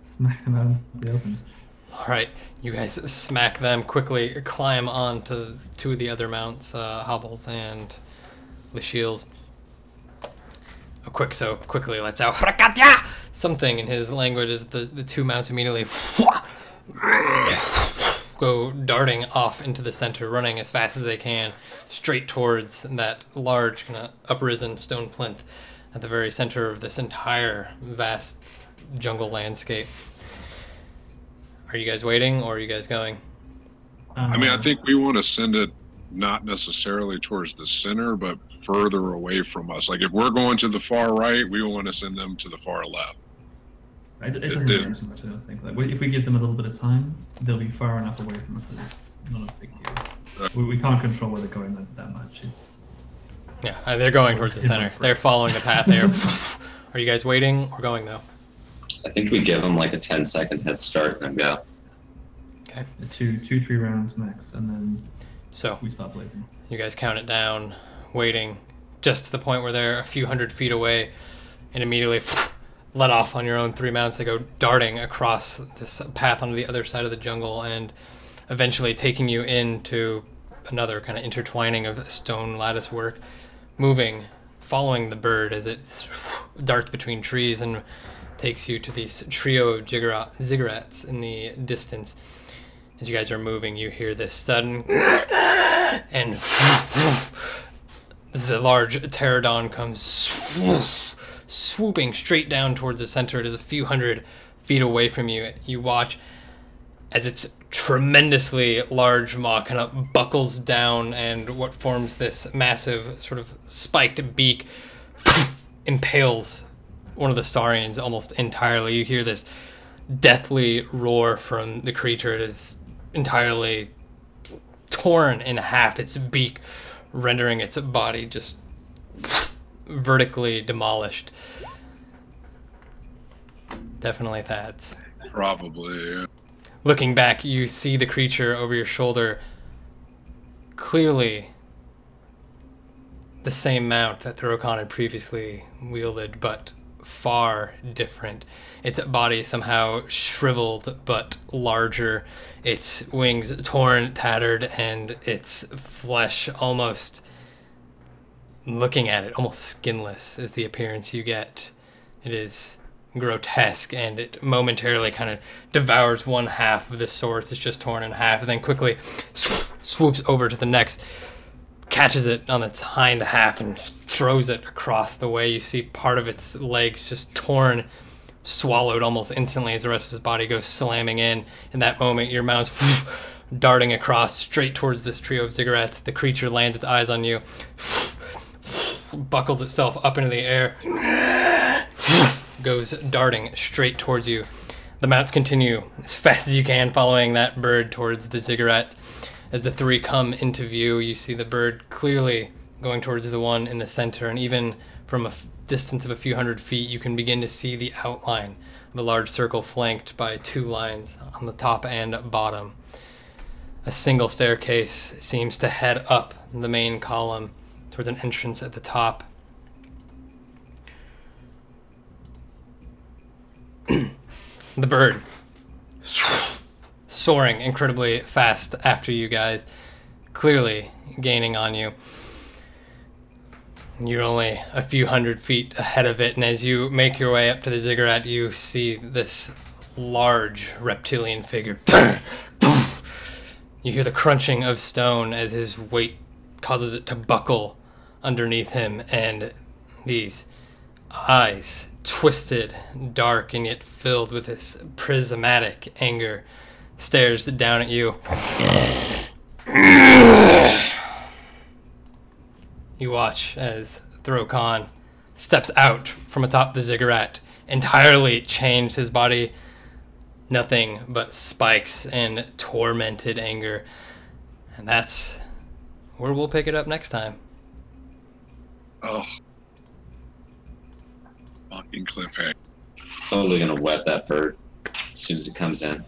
smack them out into the open. Alright, you guys smack them, quickly climb on to 2 of the other mounts, Hobbles and Lashiels. Quickly lets out Hrakatya! something in his language as the two mounts immediately go darting off into the center, running as fast as they can, straight towards that large kind of uprisen stone plinth at the very center of this entire vast jungle landscape. Are you guys waiting, or are you guys going? I mean, I think we want to send it not necessarily towards the center, but further away from us. Like if we're going to the far right, we want to send them to the far left. It doesn't matter so much, I don't think. Like, if we give them a little bit of time, they'll be far enough away from us that it's not a big deal. We can't control where they're going that much. Yeah, they're going towards the center. They're following the path there. Are you guys waiting or going, though? I think we give them like a 10-second head start and go. Okay. 2-3 rounds max, and then so we start blazing. You guys count it down, waiting, just to the point where they're a few hundred feet away, and immediately let off on your own 3 mounts. They go darting across this path onto the other side of the jungle, and eventually taking you into another kind of intertwining of stone lattice work, moving, following the bird as it darts between trees and takes you to this trio of ziggurats in the distance. As you guys are moving, you hear this sudden and as the large pterodon comes swooping straight down towards the center. It is a few hundred feet away from you. You watch as its tremendously large maw kind of buckles down, and what forms this massive sort of spiked beak impales one of the saurians almost entirely. You hear this deathly roar from the creature. It is entirely torn in half, its beak rendering its body just vertically demolished. Definitely that. Probably, yeah. Looking back, you see the creature over your shoulder, clearly the same mount that Thorokhan had previously wielded, but far different. Its body somehow shriveled but larger, its wings torn, tattered, and its flesh almost, looking at it, almost skinless is the appearance you get. It is grotesque, and it momentarily kind of devours one half of the sword. It's just torn in half, and then quickly swoops over to the next, catches it on its hind half and throws it across the way. You see part of its legs just torn, swallowed almost instantly as the rest of its body goes slamming in. In that moment, your mount's darting across straight towards this trio of ziggurats. The creature lands its eyes on you, buckles itself up into the air, goes darting straight towards you. The mounts continue as fast as you can, following that bird towards the ziggurats. As the three come into view, you see the bird clearly going towards the one in the center, and even from a distance of a few hundred feet, you can begin to see the outline of a large circle flanked by 2 lines on the top and bottom. A single staircase seems to head up the main column towards an entrance at the top. The bird soaring incredibly fast after you guys, clearly gaining on you. You're only a few hundred feet ahead of it, and as you make your way up to the ziggurat, you see this large reptilian figure. You hear the crunching of stone as his weight causes it to buckle underneath him, and these eyes, twisted, dark, and yet filled with this prismatic anger, stares down at you. You watch as Thorokhan steps out from atop the ziggurat, entirely changed, his body nothing but spikes and tormented anger. And that's where we'll pick it up next time. Oh. Fucking cliffhanger. Totally gonna wet that bird as soon as it comes in.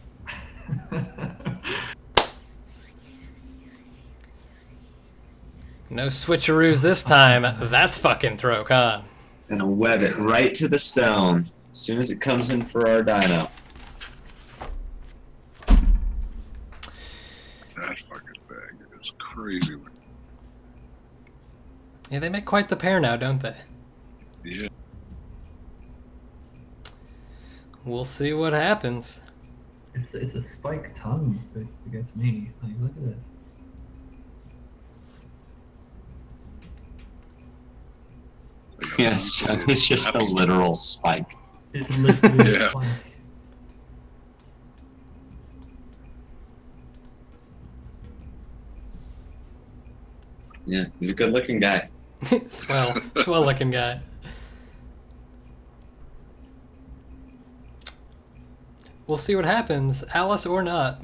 No switcheroos this time. That's fucking Thorokhan. Gonna web it right to the stone as soon as it comes in for our dino. That fucking thing is crazy. Yeah, they make quite the pair now, don't they? Yeah. We'll see what happens. It's a spiked tongue that gets me. Like, look at it. Yes, it's just a literal spike. It's literally Yeah. a spike. Yeah, he's a good-looking guy. Swell looking guy. We'll see what happens, Alice or not.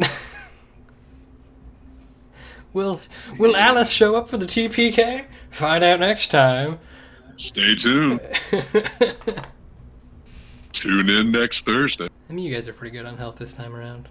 Will Alice show up for the TPK? Find out next time. Stay tuned. Tune in next Thursday. I mean, you guys are pretty good on health this time around.